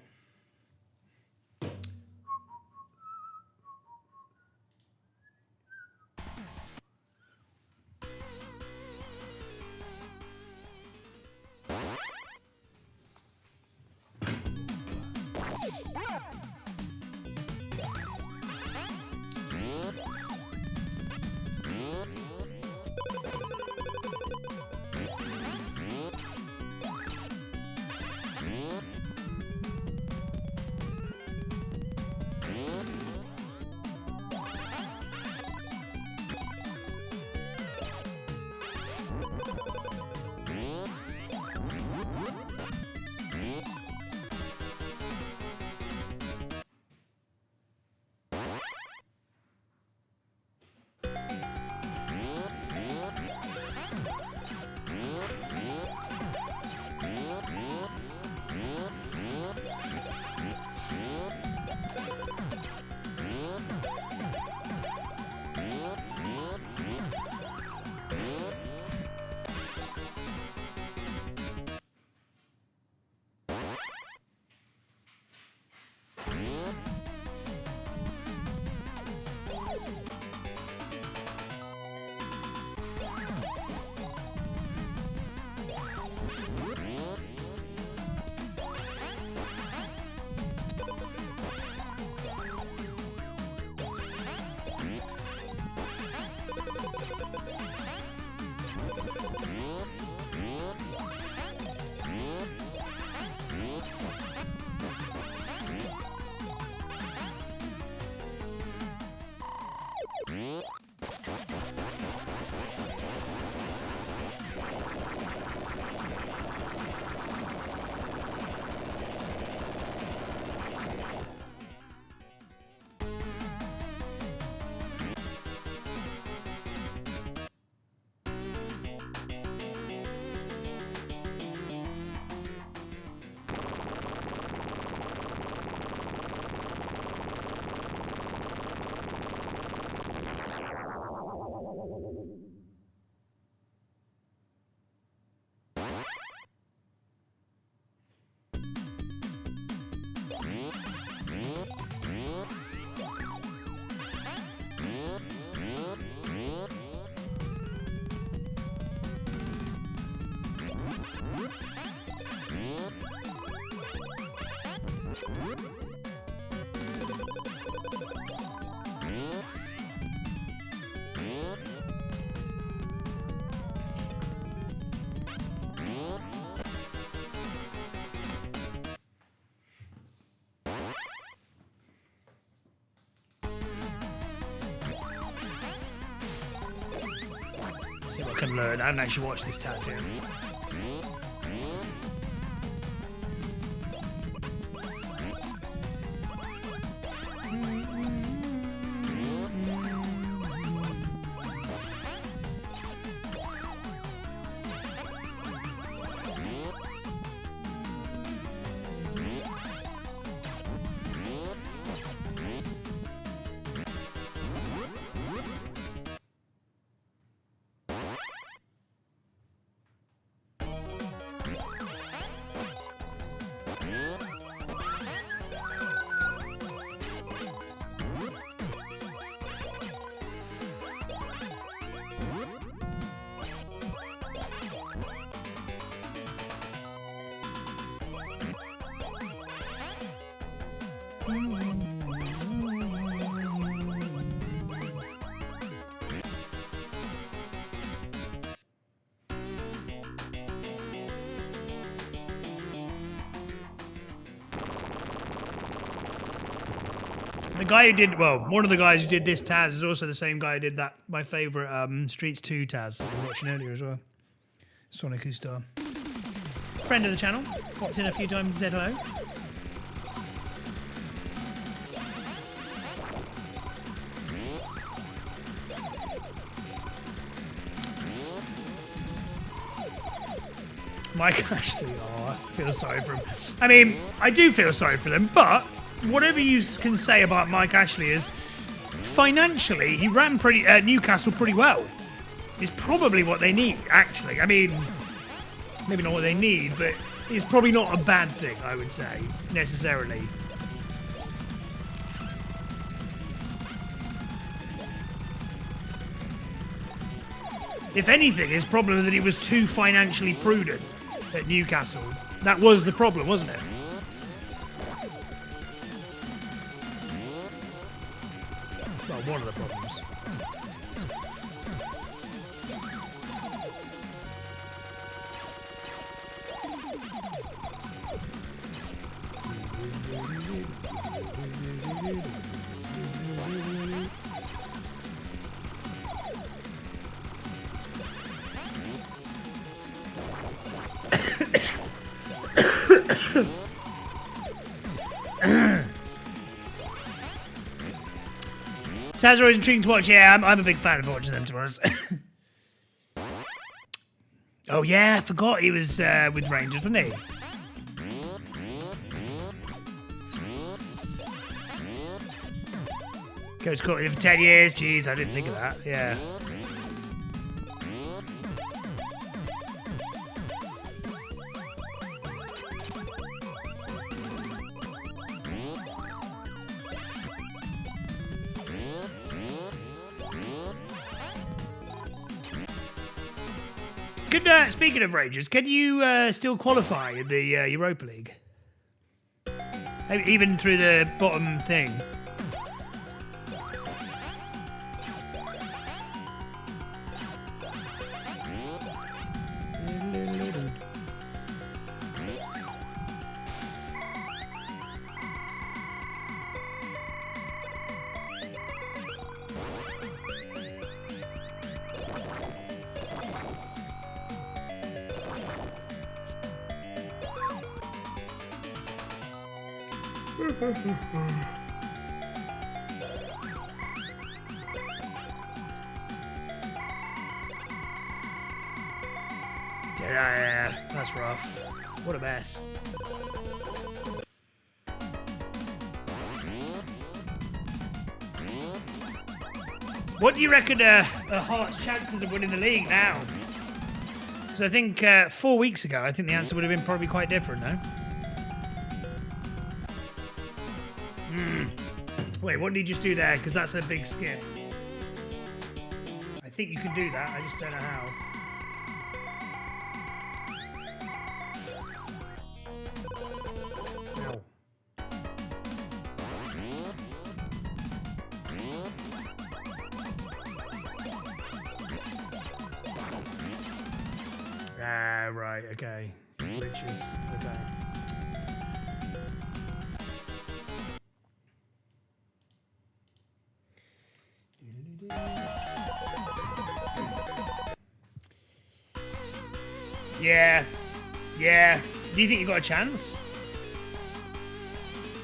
See what I can learn. I haven't actually watched this Taz yet. The guy who did, well, one of the guys who did this Taz is also the same guy who did that, my favourite Streets 2 Taz that we were watching earlier as well. Sonic Star. Friend of the channel. Popped in a few times and said hello. Mike Ashley, oh, I feel sorry for him. I mean, I do feel sorry for them, but whatever you can say about Mike Ashley is, financially, he ran Newcastle pretty well. It's probably what they need, actually. I mean, maybe not what they need, but it's probably not a bad thing, I would say, necessarily. If anything, his problem is that he was too financially prudent at Newcastle. That was the problem, wasn't it? Well, one of the problems. Taz always intriguing to watch. Yeah, I'm a big fan of watching them, to be honest. Oh yeah, I forgot he was with Rangers, wasn't he? Coach caught him for 10 years. Jeez, I didn't think of that. Yeah. Speaking of Rangers, can you still qualify in the Europa League? Even through the bottom thing? Yeah, that's rough. What a mess. What do you reckon Hearts' chances of winning the league now? Because I think 4 weeks ago, I think the answer would have been probably quite different, no? Wait, what did you just do there? Because that's a big skip. I think you can do that, I just don't know how. Right, okay. Glitches, okay. Yeah. Do you think you got a chance?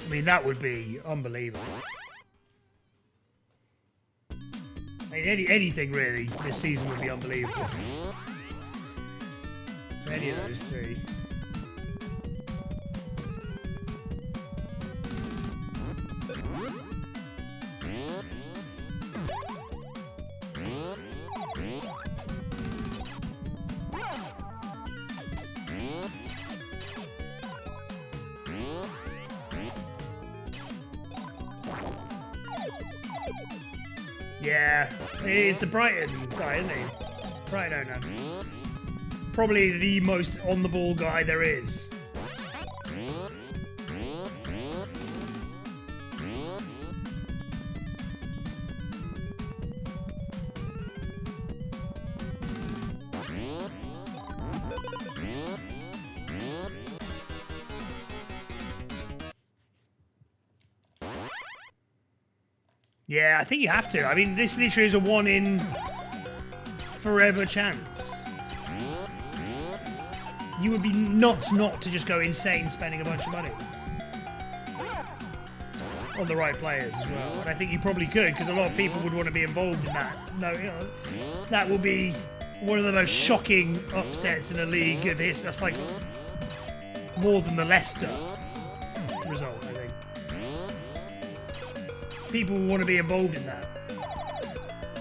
I mean, that would be unbelievable. I mean, anything really this season would be unbelievable. For any of those three. Yeah, he's the Brighton guy, isn't he? Brighton owner. Probably the most on-the-ball guy there is. Yeah, I think you have to. I mean, this literally is a one in forever chance. you would be nuts not to just go insane spending a bunch of money on the right players as well. And I think you probably could, because a lot of people would want to be involved in that. No, you know, that will be one of the most shocking upsets in a league of history. That's like more than the Leicester result, I think. People will want to be involved in that.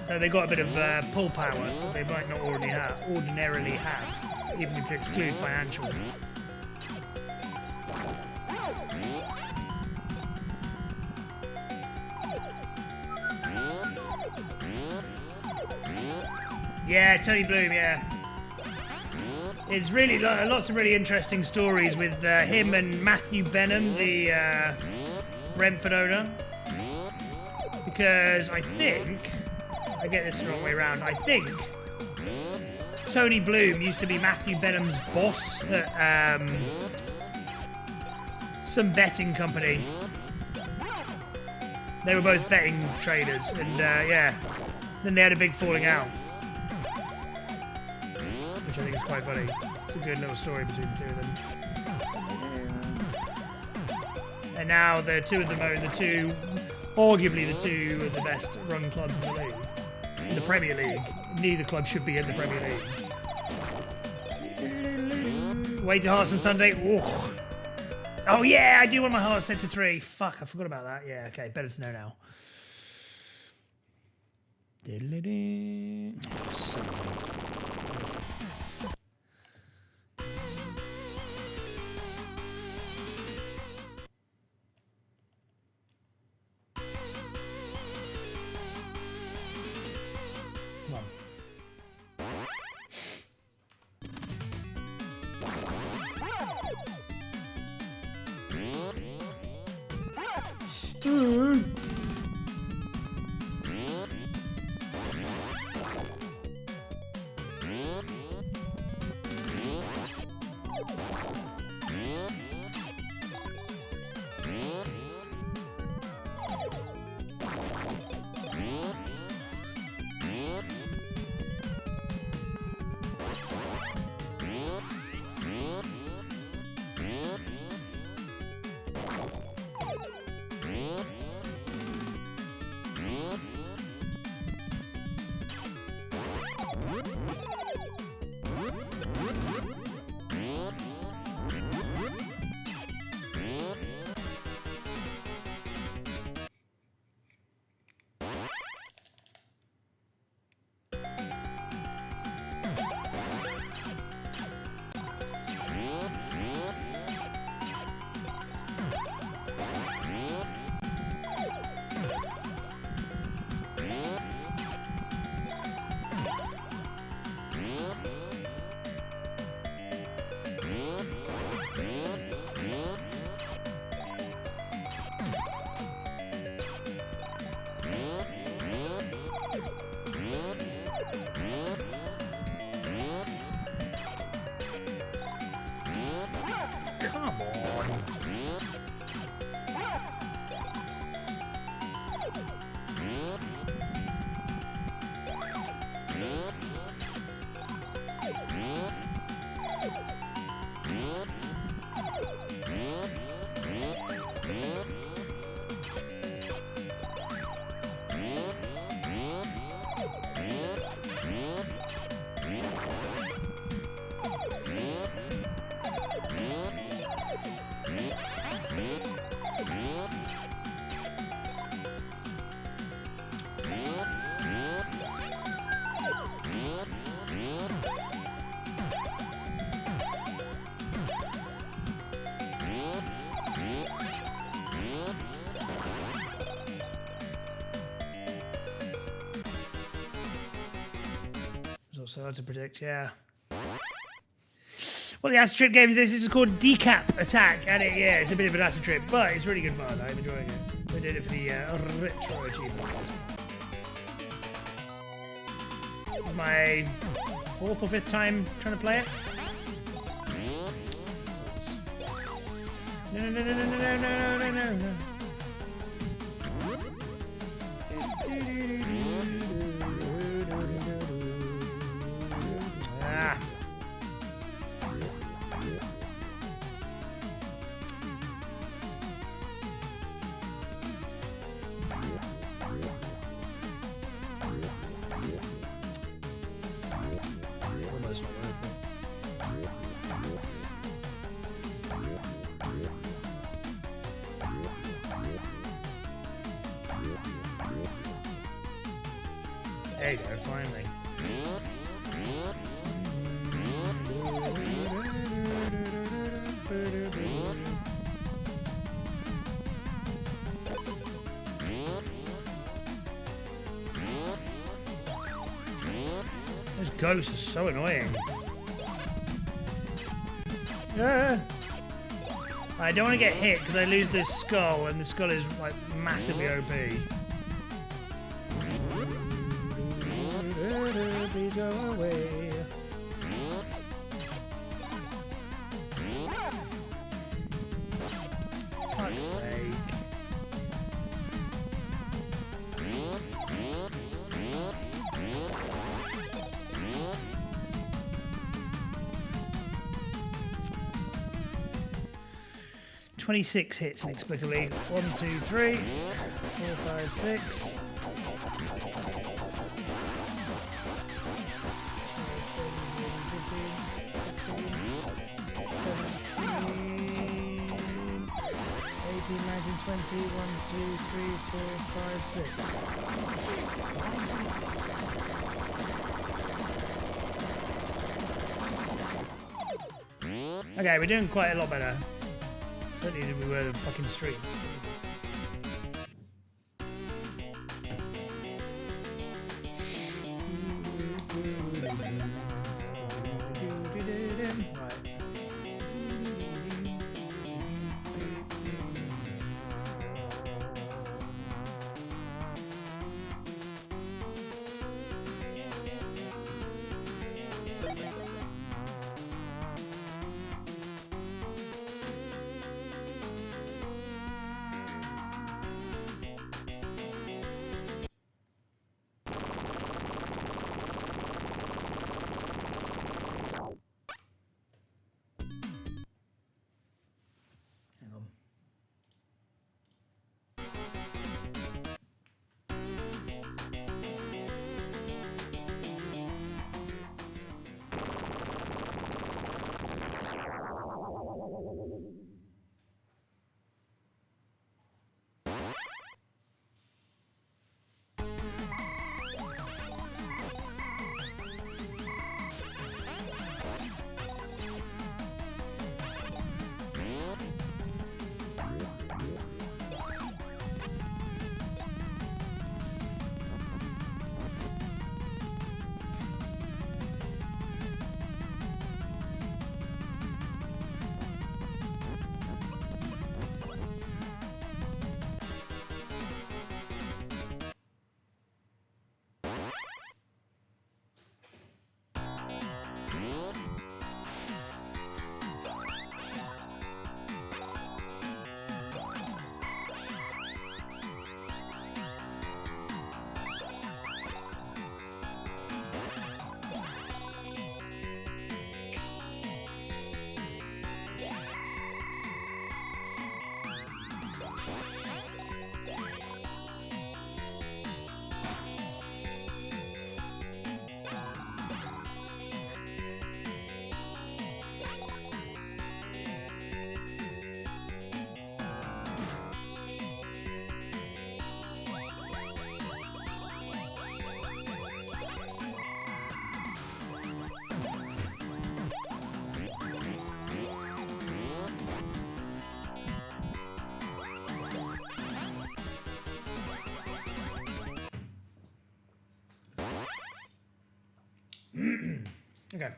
So they got a bit of pull power that they might not ordinarily have, even if you exclude financial. Yeah, Tony Bloom, yeah. It's really lots of really interesting stories with him and Matthew Benham, the Brentford owner. Because I think, I get this the wrong way around, I think Tony Bloom used to be Matthew Benham's boss at some betting company. They were both betting traders, and yeah, then they had a big falling out. Which I think is quite funny. It's a good little story between the two of them. And now the two of them are arguably the two of the best run clubs in the league. In the Premier League. Neither club should be in the Premier League. Away to Hearts on Sunday. Ooh. Oh yeah, I do want my Hearts set to 3. Fuck, I forgot about that. Yeah, okay, better to know now. So hard to predict, yeah. Well, the acid trip game is this. This is called Decap Attack, and it's a bit of an acid trip, but it's really good fun. I'm enjoying it. We did it for the retro achievements. This is my 4th or 5th time trying to play it. No. There you go, finally. Those ghosts are so annoying. Yeah. I don't want to get hit because I lose this skull, and the skull is like massively OP. Please go away. Fuck's sake. "26 hits inexplicably. 1, 2, 3, 4, 5, 6. 18, 19, 20, 1, 2, 3, 4, 5, 6. Okay, we're doing quite a lot better. Certainly than we were in the fucking street. Okay.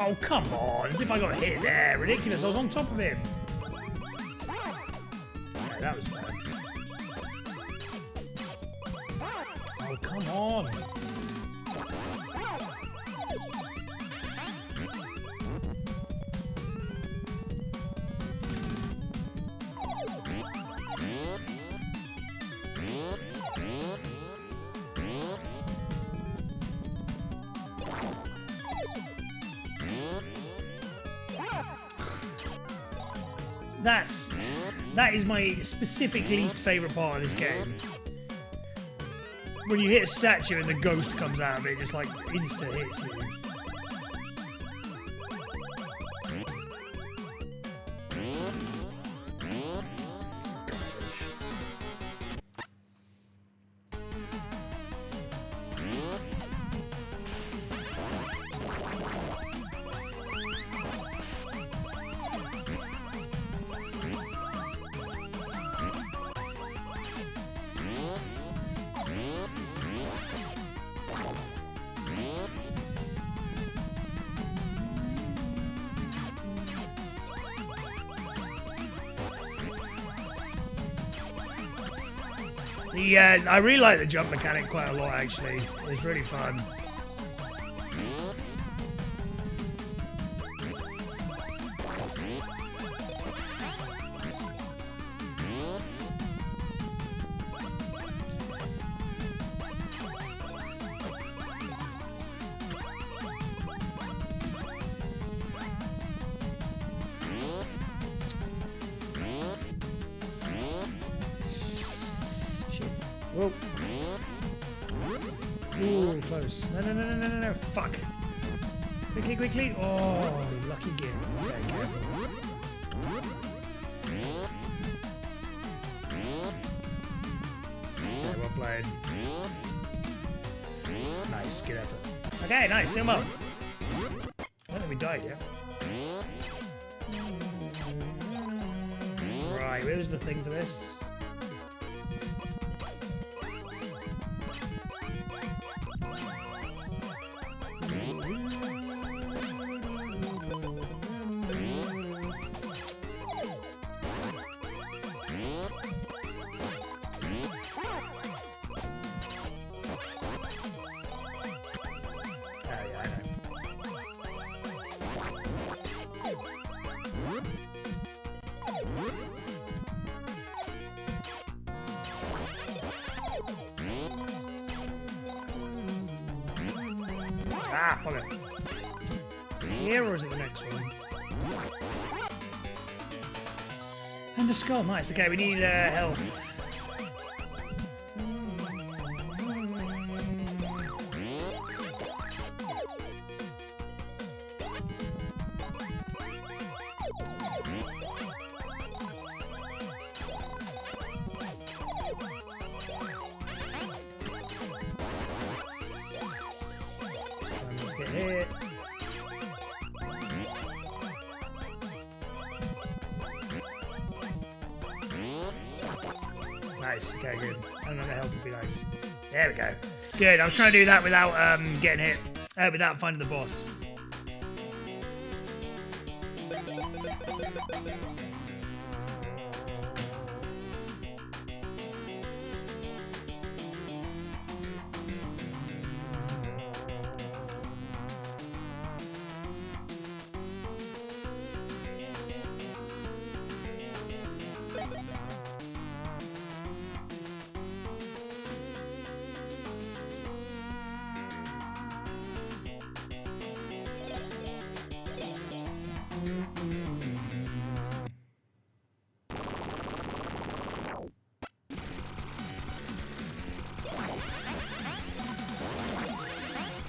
Oh, come on. As if I got hit there. Ridiculous. I was on top of him. Yeah, that was fun. Oh, come on. That is my specific least favourite part of this game. When you hit a statue and the ghost comes out of it, just like insta hits you. I really like the jump mechanic quite a lot, actually. It's really fun. Whoa. Ooh, close. No. Fuck. Quickly. Oh, lucky gear. Okay, careful. Okay, well played. Nice, good effort. Okay, nice, 2 more. I don't think we died yet. Right, where was the thing for this? Ah, fuck it. Is it here or is it the next one? And a skull, nice. Okay, we need health. Get hit. Nice, okay, good. Another health would be nice. There we go. Good, I was trying to do that without getting hit. Without finding the boss.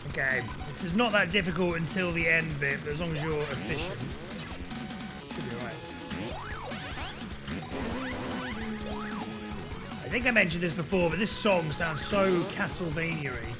Okay, this is not that difficult until the end bit, but as long as you're efficient, should be alright. I think I mentioned this before, but this song sounds so Castlevania-y.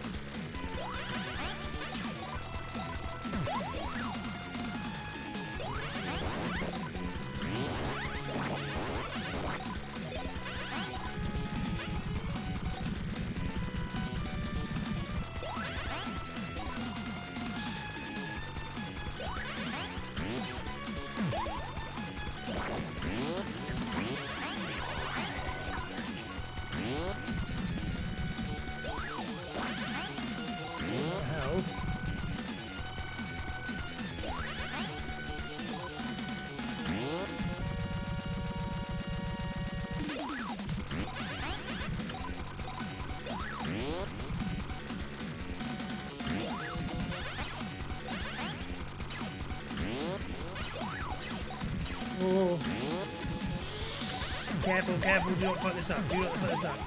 Careful, careful, do not fuck this up. Do not fuck this up.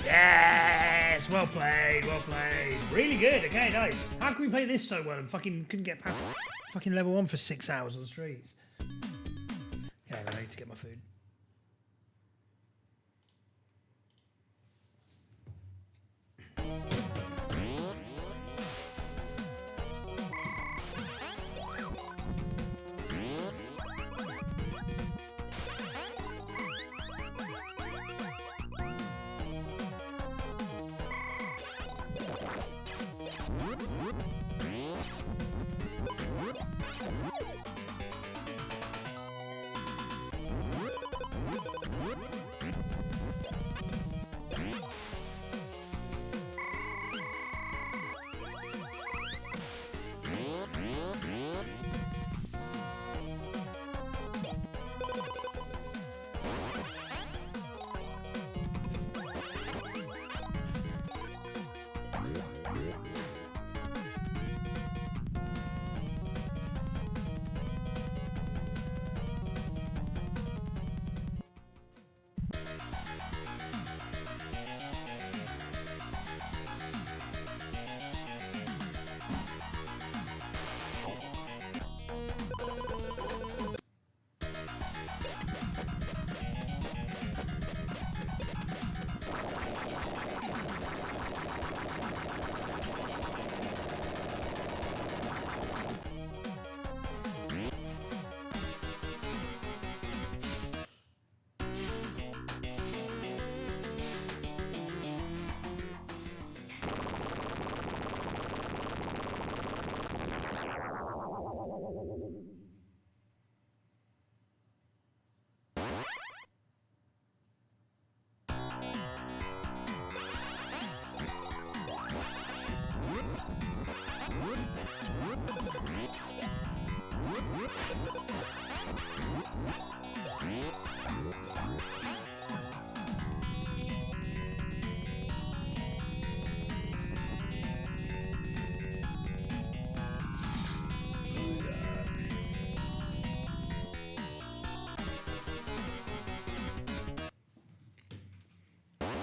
Yes! Well played, well played. Really good, okay, nice. How can we play this so well and fucking couldn't get past fucking level 1 for 6 hours on the streets? Okay, I need to get my food.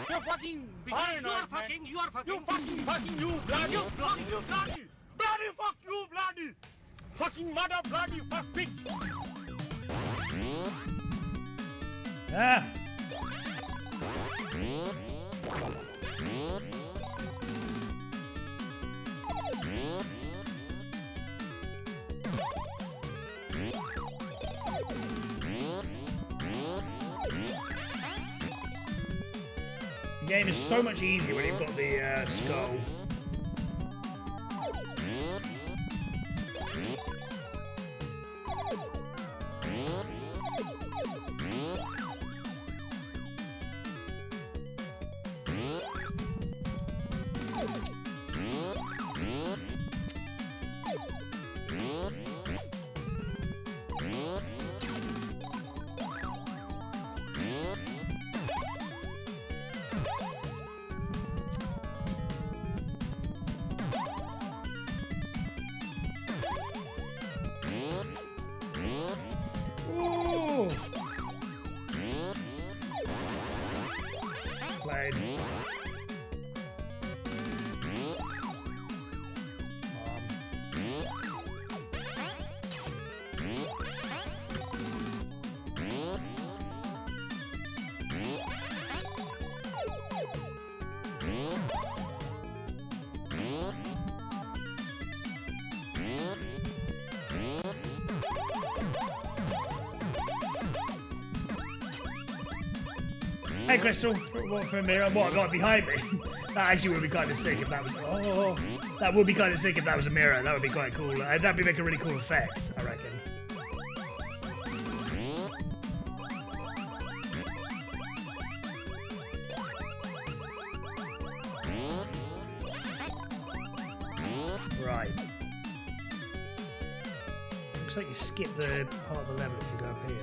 You fucking bitch. You are fucking. You fucking. You bloody. You bloody. You bloody. Bloody fuck you bloody. Fucking mother bloody fuck bitch. Ah! The game is so much easier when you've got the skull. Ooh. Played. Hey Crystal, what for a mirror? What, right behind me? That actually would be kind of sick if that was. Oh, that would be kind of sick if that was a mirror. That would be quite cool. That'd be make a really cool effect, I reckon. Right. Looks like you skipped the part of the level if you go up here.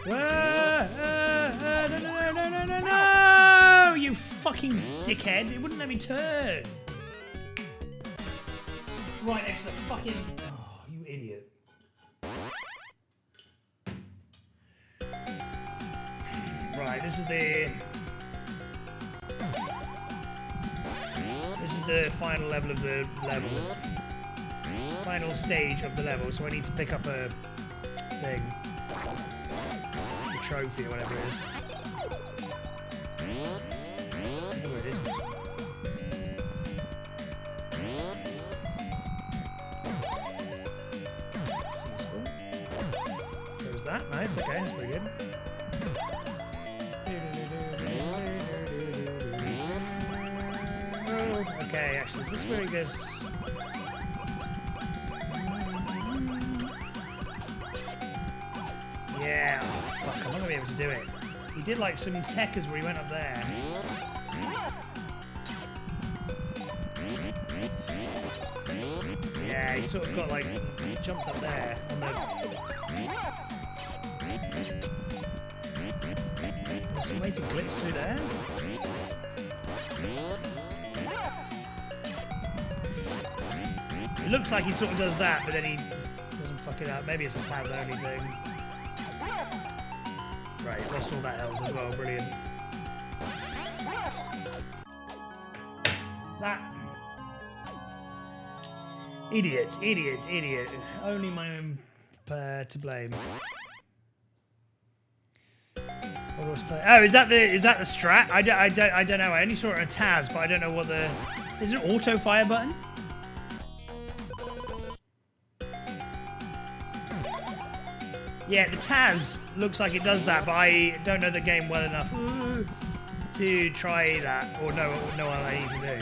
No! You fucking dickhead! It wouldn't let me turn. right next to the fucking... Oh, you idiot. Right, this is the final level of the level. Final stage of the level, so I need to pick up a thing. A trophy or whatever it is. I don't know where it is. So is that? Nice, okay, that's pretty good. Okay, actually, is this where he goes? Yeah, oh, fuck, I'm not gonna be able to do it. He did like some techers where he went up there. Yeah, he sort of got like, jumped up there on the... There's some way to glitch through there. It looks like he sort of does that, but then he doesn't fuck it up. Maybe it's a Taz only thing. Right, he lost all that health as well. Brilliant. That. Idiot, idiot, idiot. Only my own to blame. Oh, is that the strat? I don't know. I only saw it on a Taz, but I don't know what the... Is it an auto fire button? Yeah, the Taz looks like it does that, but I don't know the game well enough to try that, or know what I need to do.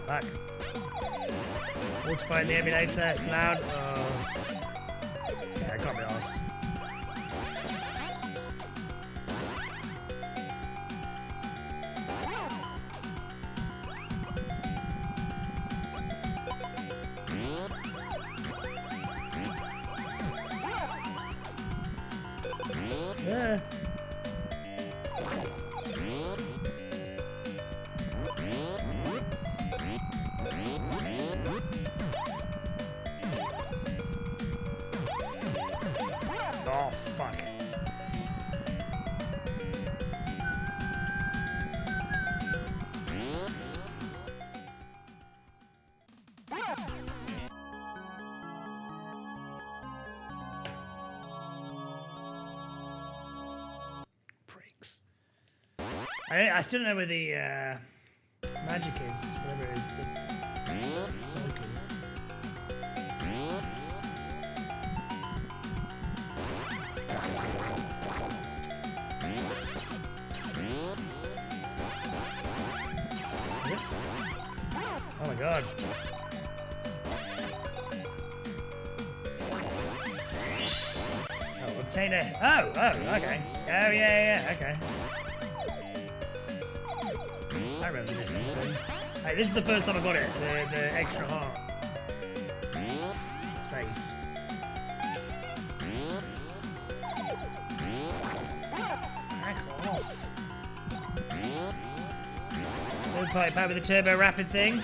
Fuck. Multiply the emulator, it's loud. Yeah, I can't be asked. Yeah. Oh, fuck. Pricks. I still don't know where the magic is, whatever it is. The token. Oh my god. Oh, obtain a... Oh, okay. Oh, yeah, okay. I remember this thing. Hey, this is the first time I got it. The extra heart. Space. Back off. Third party power with the turbo rapid thing.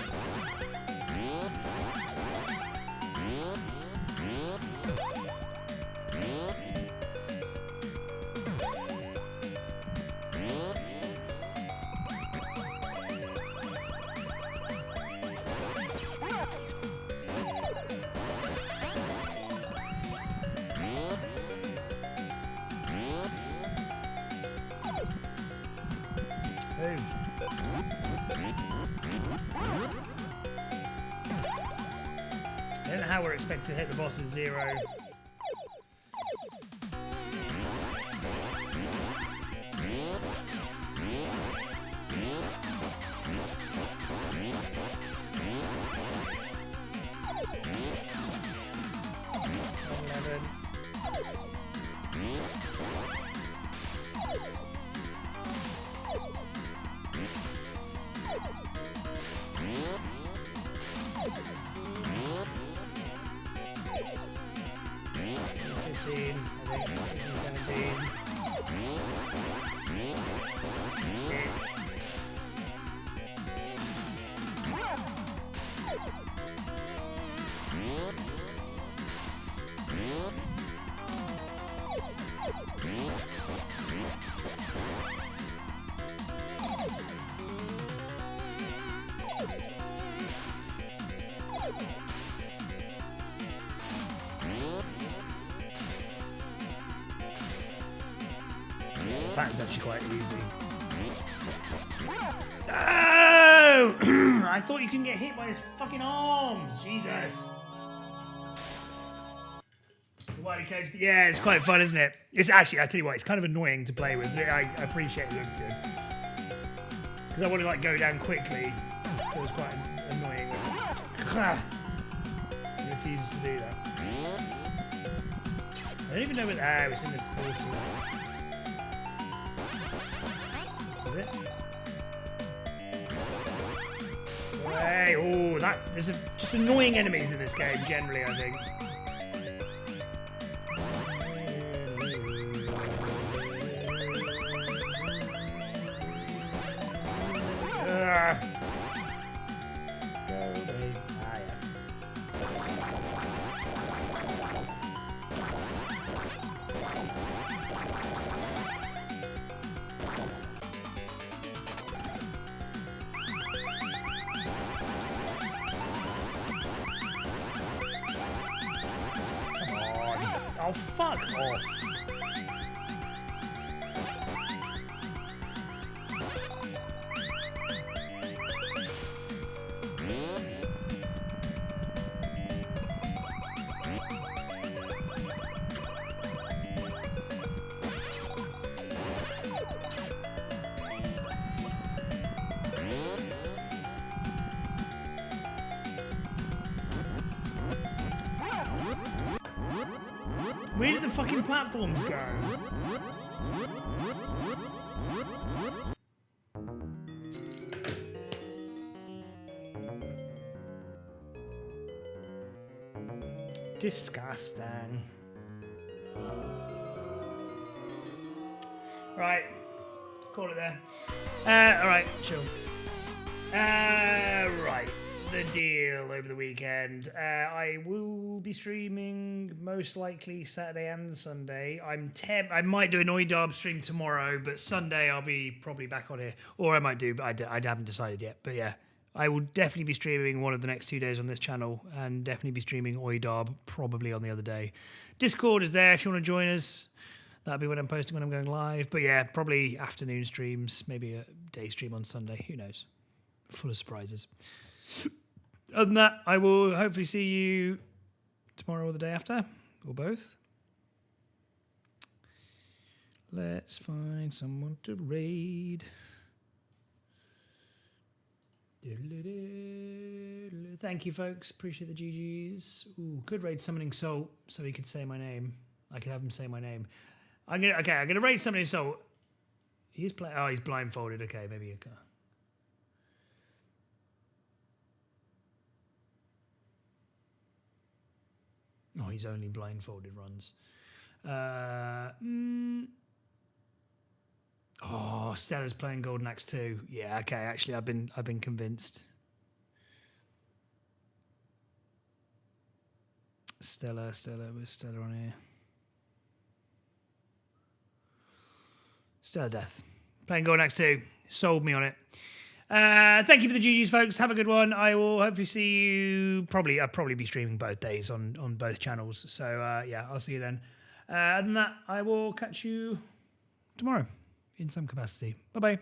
Move. I don't know how we're expected to hit the boss with 0. pattern's actually quite easy. Oh! I thought you couldn't get hit by his fucking arms. Jesus. Wily Coach, yeah, it's quite fun, isn't it? It's actually, I tell you what, it's kind of annoying to play with. I appreciate it. Because I want to like go down quickly, so it's quite annoying. It refuses to do that. I don't even know where. Ah, it's in the portal. Is it? Hey, oh, there's just annoying enemies in this game generally, I think. Go away. Ah, yeah. Come on. Oh, fuck off. Where did the fucking platforms go? Disgusting. Right. Call it there. Alright, chill. Right. The deal over the weekend. I will be streaming most likely Saturday and Sunday. I might do an Oidarb stream tomorrow, but Sunday I'll be probably back on here. Or I might do, but I haven't decided yet. But yeah, I will definitely be streaming one of the next 2 days on this channel and definitely be streaming Oidarb probably on the other day. Discord is there if you want to join us. That'll be when I'm posting when I'm going live. But yeah, probably afternoon streams, maybe a day stream on Sunday. Who knows? Full of surprises. Other than that, I will hopefully see you tomorrow or the day after, or both. Let's find someone to raid. Thank you, folks. Appreciate the GGs. Ooh, could raid Summoning Soul so he could say my name. I could have him say my name. I'm gonna raid Summoning Soul. He's blindfolded. Okay, maybe you can. Oh, he's only blindfolded runs. Oh, Stella's playing Golden Axe 2. Yeah, okay. Actually, I've been convinced. Stella, where's Stella on here? Stella Death. Playing Golden Axe 2. Sold me on it. Thank you for the GGs, folks. Have a good one. I will hopefully see you. I'll probably be streaming both days on both channels. So, yeah, I'll see you then. Other than that, I will catch you tomorrow in some capacity. Bye-bye.